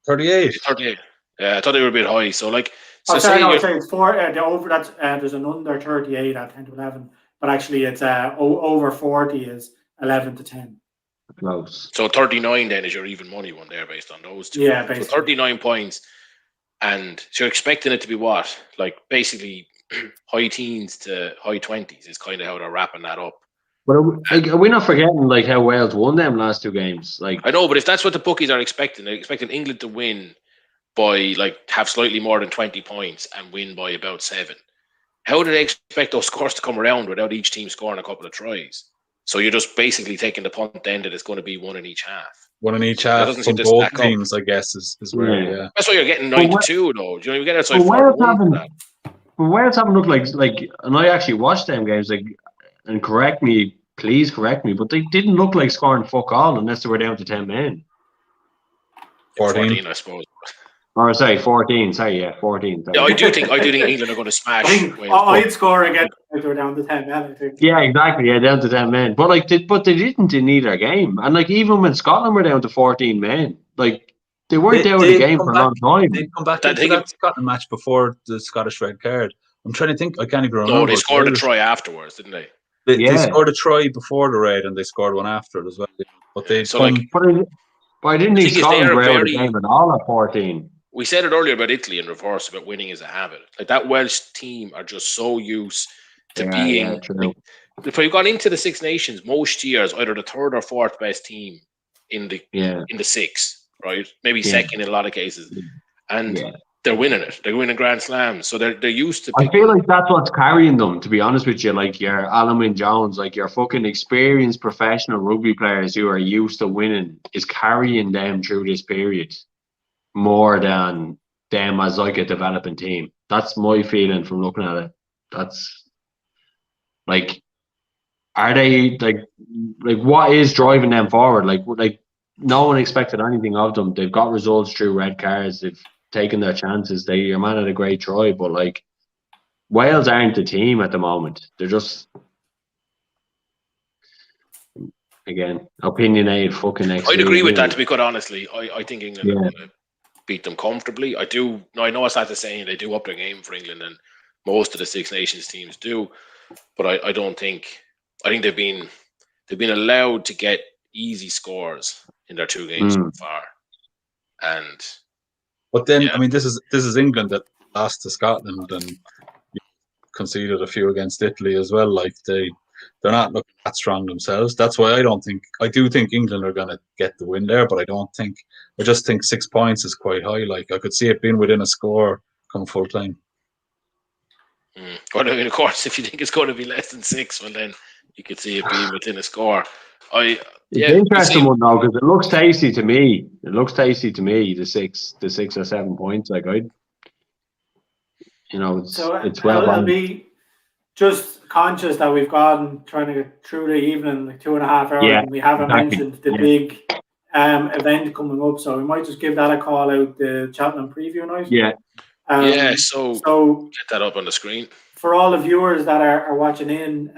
38. 38. Yeah, I thought they were a bit high. So like, it's 4. The over that's there's an under 38 at 10-11, but actually it's over 40 is 11-10. Close. So 39 then is your even money one there based on those 2. Yeah, basically. So 39 points, and so you're expecting it to be what? Like basically high teens to high 20s is kind of how they're wrapping that up. But are we not forgetting like how Wales won them last 2 games? Like I know, but if that's what the bookies are expecting, they're expecting England to win by have slightly more than 20 points and win by about 7. How do they expect those scores to come around without each team scoring a couple of tries? So you're just basically taking the punt then that it's going to be 1 in each half. 1 in each half from both teams, I guess, is where, yeah. That's why you're getting 92, though. Do you know, you get outside Wales 41 for that. But Wales haven't looked like, and I actually watched them games, and please correct me, but they didn't look like scoring fuck all unless they were down to 10 men. 14, I suppose. Or sorry, 14. Sorry, yeah, 14. Sorry. Yeah, I do think England are going to smash. I'd score again if they were down to 10 men, I think. Yeah, exactly. Yeah, down to 10 men. But they didn't in either game. And even when Scotland were down to 14 men, they weren't down in the game for a long time. They'd come back into that Scotland match before the Scottish red card. I'm trying to think. I can't even remember. No, they scored a try afterwards, didn't they? They scored a try before the red, and they scored one after it as well. But they but I didn't think Scotland were out of the game at all at 14. We said it earlier about Italy in reverse, about winning is a habit. That Welsh team are just so used to being. If you've gone into the Six Nations, most years either the 3rd or 4th best team in the 6, right? Maybe second in a lot of cases, and they're winning it. They're winning Grand Slams, so they're used to. I feel like that's what's carrying them. To be honest with you, like your Alan Wynne Jones, like your fucking experienced professional rugby players who are used to winning, is carrying them through this period more than them as like a developing team. That's my feeling from looking at it. That's are they like what is driving them forward? Like no one expected anything of them. They've got results through red cards. They've taken their chances. Your man had a great try, but Wales aren't the team at the moment. They're just, again, opinionated fucking next. I'd agree with that, to be quite honestly. I think England are going to beat them comfortably. I know it's not the saying they do up their game for England, and most of the Six Nations teams do, but I don't think. I think they've been allowed to get easy scores in their 2 games so far, But then, I mean, this is England that lost to Scotland and conceded a few against Italy as well. They're not looking that strong themselves. That's why I do think England are going to get the win there, but I just think 6 points is quite high. I could see it being within a score come full time. Well, I mean, of course, if you think it's going to be less than 6, well, then you could see it being within a score. It's interesting one though, because it looks tasty to me. The 6 or 7 points. It's well. I'll be just conscious that we've gone trying to get through the evening, 2.5 hours, and we haven't mentioned the big event coming up. So we might just give that a call out, the Cheltenham preview night. Yeah. So get that up on the screen for all the viewers that are watching in.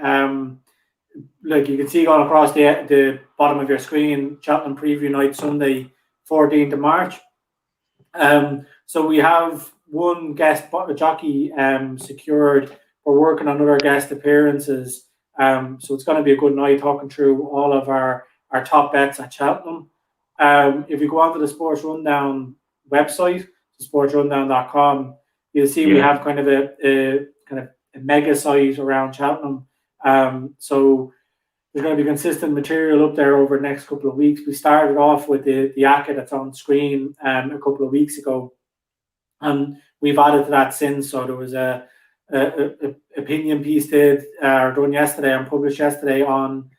You can see going across the bottom of your screen, Cheltenham preview night, Sunday, 14th of March. So we have one guest jockey secured. We're working on other guest appearances. So it's going to be a good night talking through all of our top bets at Cheltenham. If you go onto the Sports Rundown website, sportsrundown.com, you'll see we have kind of a mega site around Cheltenham. So there's going to be consistent material up there over the next couple of weeks. We started off with the ACA that's on screen a couple of weeks ago, and we've added to that since. So there was a opinion piece done yesterday and published yesterday on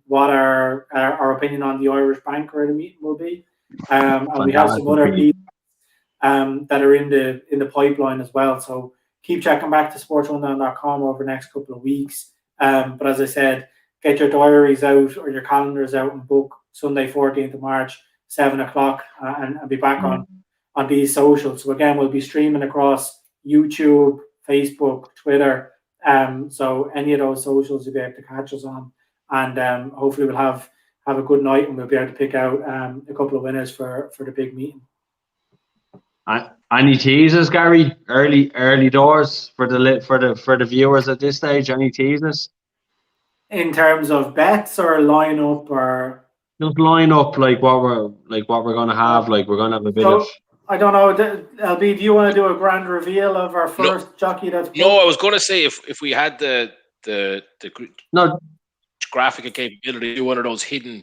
what our opinion on the Irish Banker at the meeting will be, and we have some other pieces that are in the pipeline as well. So keep checking back to sportsrundown.com over the next couple of weeks. But as I said, get your diaries out or your calendars out and book Sunday, 14th of March, 7 o'clock, and be back on these socials. So again, we'll be streaming across YouTube, Facebook, Twitter. So any of those socials you'll be able to catch us on. And hopefully we'll have a good night and we'll be able to pick out a couple of winners for the big meeting. Any teasers, Gary? Early doors for the viewers at this stage. Any teasers in terms of bets or lineup, or just line up what we're going to have? We're going to have a bit of. I don't know. LB, do you want to do a grand reveal of our first jockey? No, I was going to say if we had the graphical capability, do one of those hidden,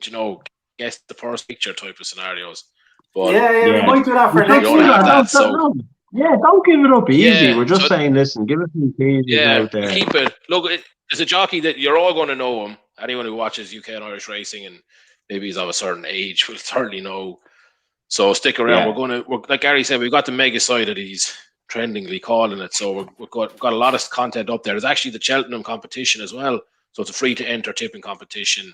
guess the first picture type of scenarios. But we might do that for we next don't year. have that, so don't give it up easy. Yeah, We're just so- saying, listen, give us some teasers out there. keep it. Look, it's a jockey that you're all going to know him. Anyone who watches UK and Irish racing and maybe he's of a certain age will certainly know. So stick around. Yeah. We're like Gary said, we've got the mega side that he's trendingly calling it. So we've got a lot of content up there. There's actually the Cheltenham competition as well. So it's a free to enter tipping competition.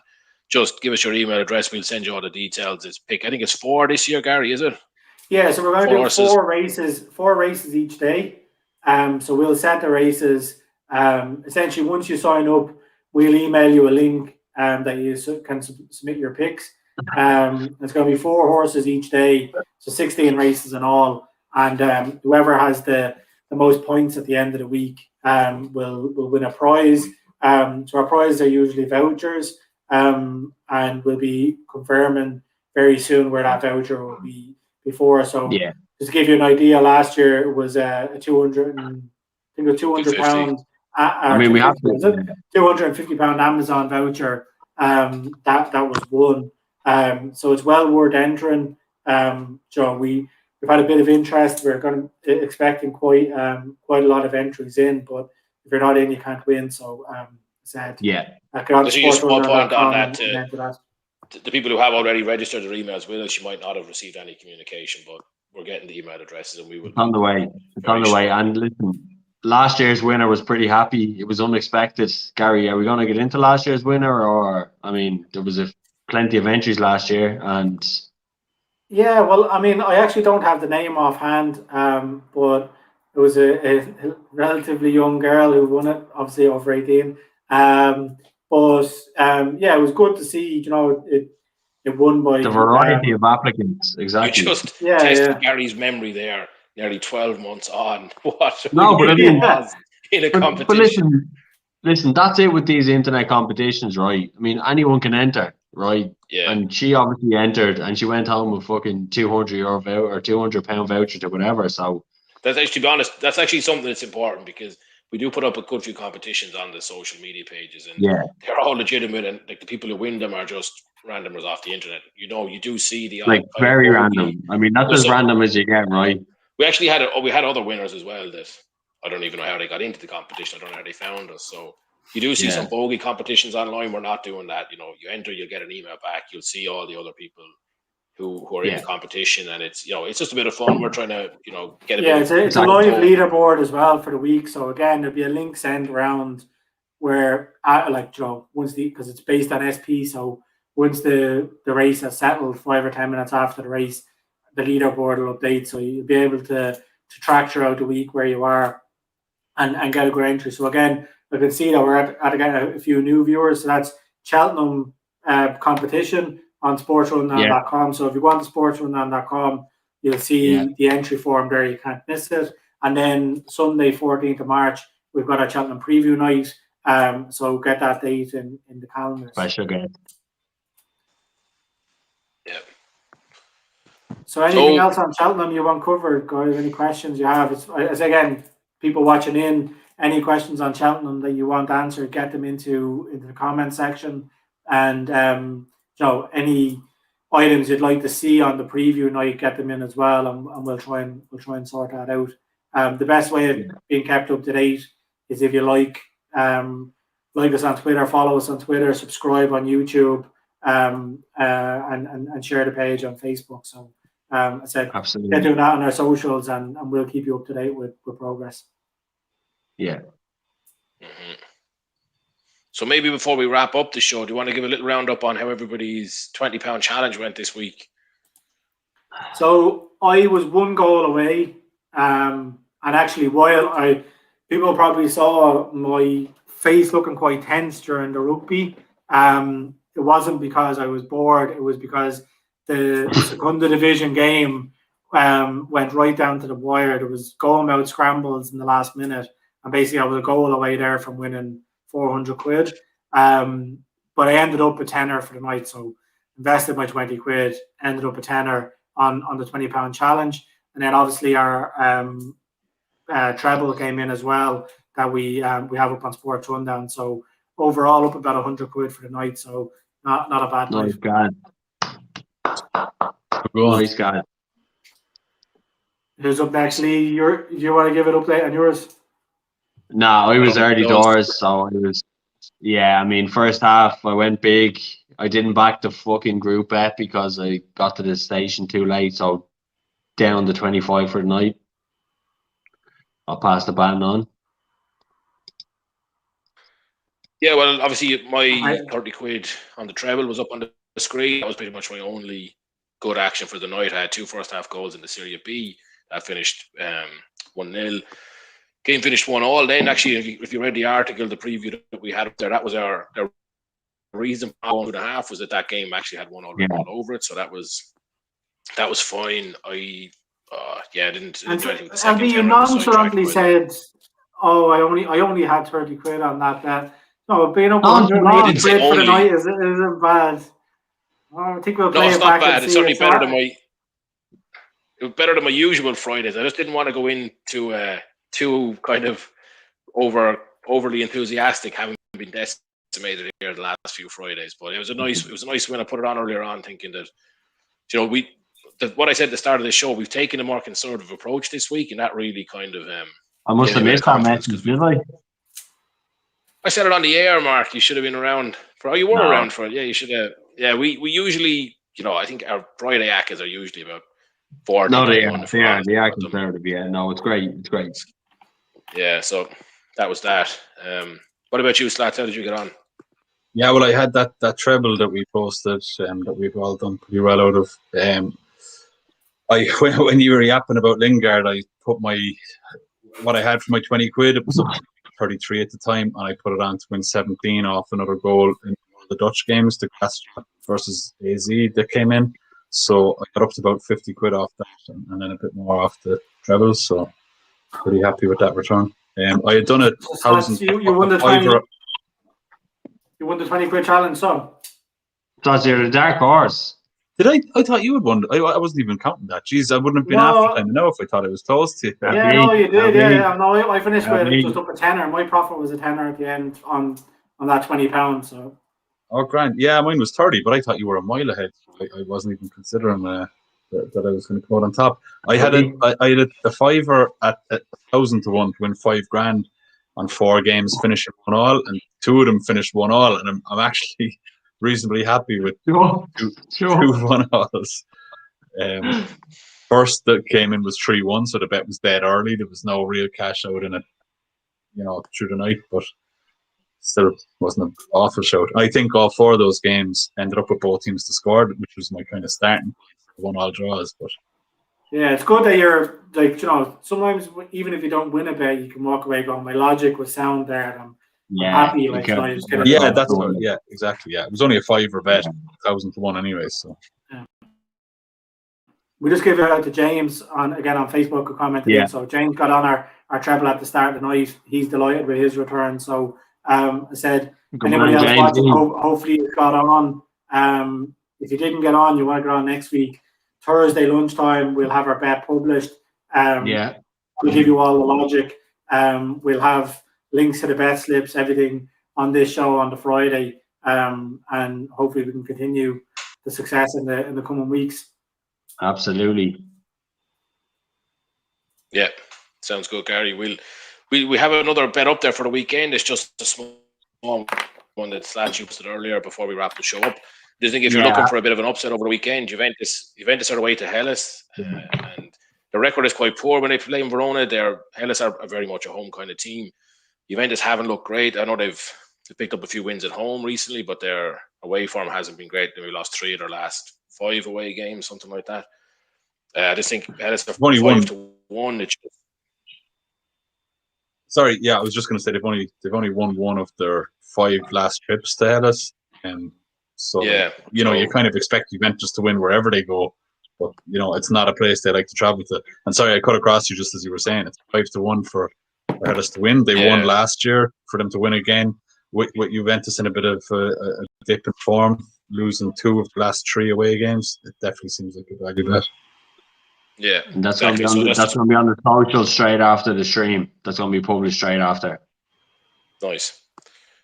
Just give us your email address. We'll send you all the details. I think it's 4 this year, Gary, is it? Yeah, so we're going to do 4 races each day. So we'll set the races. Essentially, once you sign up, we'll email you a link that you can submit your picks. It's going to be 4 horses each day, so 16 races in all. And whoever has the most points at the end of the week will win a prize. So our prizes are usually vouchers, and we'll be confirming very soon where that voucher will be before. So just to give you an idea, last year it was a £200 we have £250 Amazon voucher that was won. So it's well worth entering. So we've had a bit of interest. We're expecting quite a lot of entries in, but if you're not in, you can't win. So Just a small point on that. The people who have already registered their emails with us, you might not have received any communication, but we're getting the email addresses and we will. It's on the way. It's on the way. And listen, last year's winner was pretty happy. It was unexpected. Gary, are we going to get into last year's winner? Or, there was plenty of entries last year. And yeah, well, I actually don't have the name offhand, but it was a relatively young girl who won it, obviously over 18. It was good to see, it won by the variety of applicants. Exactly. You just tested Gary's memory there, nearly 12 months on. What? No, but was in a competition. But listen, that's it with these internet competitions, right? Anyone can enter, right? Yeah. And she obviously entered, and she went home with fucking €200 voucher or £200 voucher to whatever. So that's actually, to be honest, that's actually something that's important because we do put up a good few competitions on the social media pages, and they're all legitimate, and like the people who win them are just randomers off the internet. You do see the very random. That's as random as you get, right? We actually had other winners as well that I don't even know how they got into the competition. I don't know how they found us. So you do see some bogey competitions online. We're not doing that. You enter, you'll get an email back. You'll see all the other people who are in the competition, and it's it's just a bit of fun. We're trying to get a bit. It's a live leaderboard as well for the week. So again, there'll be a link sent around where because it's based on SP. So once the race has settled 5 or 10 minutes after the race, the leaderboard will update. So you'll be able to track throughout the week where you are and get a good entry. So again, I can see that we're at again a few new viewers. So that's Cheltenham competition on SportsRunDown.com. So if you go on to SportsRunDown.com, you'll see the entry form there. You can't miss it. And then Sunday, 14th of March, we've got our Cheltenham preview night. So get that date in the calendar. Special game. Yeah. So anything else on Cheltenham you want covered, guys? Any questions you have? It's again, people watching in, any questions on Cheltenham that you want answered, get them into the comment section. And any items you'd like to see on the preview night, get them in as well, and we'll try and sort that out. The best way of being kept up to date is if you like us on Twitter, follow us on Twitter, subscribe on YouTube, and share the page on Facebook. So I said, absolutely, get doing that on our socials, and we'll keep you up to date with progress. Yeah. Mm-hmm. So maybe before we wrap up the show, do you want to give a little roundup on how everybody's £20 challenge went this week? So I was 1 goal away, and actually, while people probably saw my face looking quite tense during the rugby, it wasn't because I was bored. It was because the Secunda Division game went right down to the wire. There was goal-mouth scrambles in the last minute, and basically I was a goal away there from winning £400. But I ended up a tenner for the night, so invested my £20, ended up a tenner on the £20 challenge, and then obviously our treble came in as well that we have up on Sports Rundown. So overall up about 100 quid for the night. So not a bad Nice, night. God. Nice, God. Who's up next, Lee? You want to give an update on yours? No, I was early doors, so I was. Yeah, I mean, first half I went big. I didn't back the fucking group bet because I got to the station too late, so down to 25 for the night. I'll pass the baton on. Yeah, well, obviously my 30 quid on the treble was up on the screen. That was pretty much my only good action for the night. I had 2 first half goals in the SerieA. That finished 1-0. Game finished 1-1. Then actually, if you read the article, the preview that we had up there, that was our reason for 1.5 was that game actually had 1 all over it. So that was fine. I didn't do anything with the second. And you nonchalantly said, "Oh, I only had 30 quid on that bet." No, being up 180 quid for the night isn't bad. I think we'll play it back. No, it's not bad. It's certainly better than my usual Fridays. I just didn't want to go into too kind of overly enthusiastic, having been decimated here the last few Fridays. But it was a nice win. I put it on earlier on, thinking that what I said at the start of the show, we've taken a more conservative approach this week, and that really kind of I must have missed that message, did I? I said it on the air, Mark. You should have been around for. Oh, you were around for it. Yeah, you should have. Yeah, we usually, I think our Friday ACCAs are usually about 40. No, they are conservative. Yeah, no, it's great. It's great. Yeah, so that was that. What about you, Slats? How did you get on? Yeah, well, I had that treble that we posted that we've all done pretty well out of. When you were yapping about Lingard, I put what I had for my 20 quid. It was up to 33 at the time, and I put it on to win 17 off another goal in one of the Dutch games, the Grasshoppers versus AZ that came in. So I got up to about 50 quid off that, and then a bit more off the trebles. So pretty happy with that return. I had done 1,000. You won the 20. You won the 20 quid challenge, so. Thought you were a dark horse. Did I? I thought you would won. I wasn't even counting that. Jeez, I wouldn't have been after time to know if I thought it was close to you. Yeah, no, you did. Yeah. No, I finished with just up a tenner. My profit was a tenner at the end on that £20. So. Oh, grand. Yeah, mine was 30, but I thought you were a mile ahead. I wasn't even considering that I was going to come out on top. I had a fiver at 1,000 to 1 to win $5,000 on 4 games, finishing 1-1, and 2 of them finished 1-1, and I'm actually reasonably happy with two 1-1s. First that came in was 3-1, so the bet was dead early. There was no real cash out in it, through the night, but still wasn't an awful shout. I think all 4 of those games ended up with both teams to score, which was my kind of starting 1-1 draws. But yeah, it's good that you're sometimes even if you don't win a bet, you can walk away going, my logic was sound there, and I'm happy. That's what. Yeah, exactly. Yeah, it was only a $5 bet, 1,000 to 1 anyway. So we just give it out to James on Facebook who commented. Yeah. So James got on our treble at the start of the night. He's delighted with his return. So I said, anybody else watching, hopefully you got on. If you didn't get on, you want to get on next week. Thursday lunchtime, we'll have our bet published. We'll give you all the logic. We'll have links to the bet slips, everything on this show on the Friday, and hopefully we can continue the success in the coming weeks. Absolutely. Yeah, sounds good, Gary. We have another bet up there for the weekend. It's just a small one that Slash posted earlier before we wrap the show up. I think if you're looking for a bit of an upset over the weekend, Juventus are away to Hellas, and the record is quite poor when they play in Verona. Hellas are very much a home kind of team. Juventus haven't looked great. I know they've picked up a few wins at home recently, but their away form hasn't been great. They lost 3 of their last 5 away games, something like that. I just think Hellas are 5-1. Sorry, yeah, I was just going to say they've only won 1 of their 5 last trips to Hellas, and so you kind of expect Juventus to win wherever they go, but it's not a place they like to travel to. And sorry, I cut across you just as you were saying. It's 5-1 for Hellas to win. They won last year. For them to win again with Juventus in a bit of a dip in form, losing 2 of the last 3 away games, it definitely seems like a value bet. Yeah, and that's going to be on the social straight after the stream. That's going to be published straight after. Nice.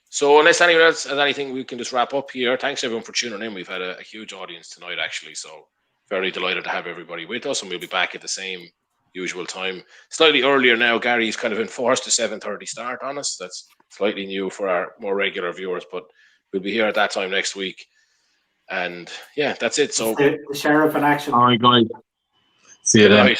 So unless anyone else has anything, we can just wrap up here. Thanks everyone for tuning in. We've had a huge audience tonight, actually. So very delighted to have everybody with us, and we'll be back at the same usual time. Slightly earlier now. Gary's kind of enforced a 7:30 start on us. That's slightly new for our more regular viewers, but we'll be here at that time next week. And yeah, that's it. So the sheriff in action. All right, guys. See you good then. night.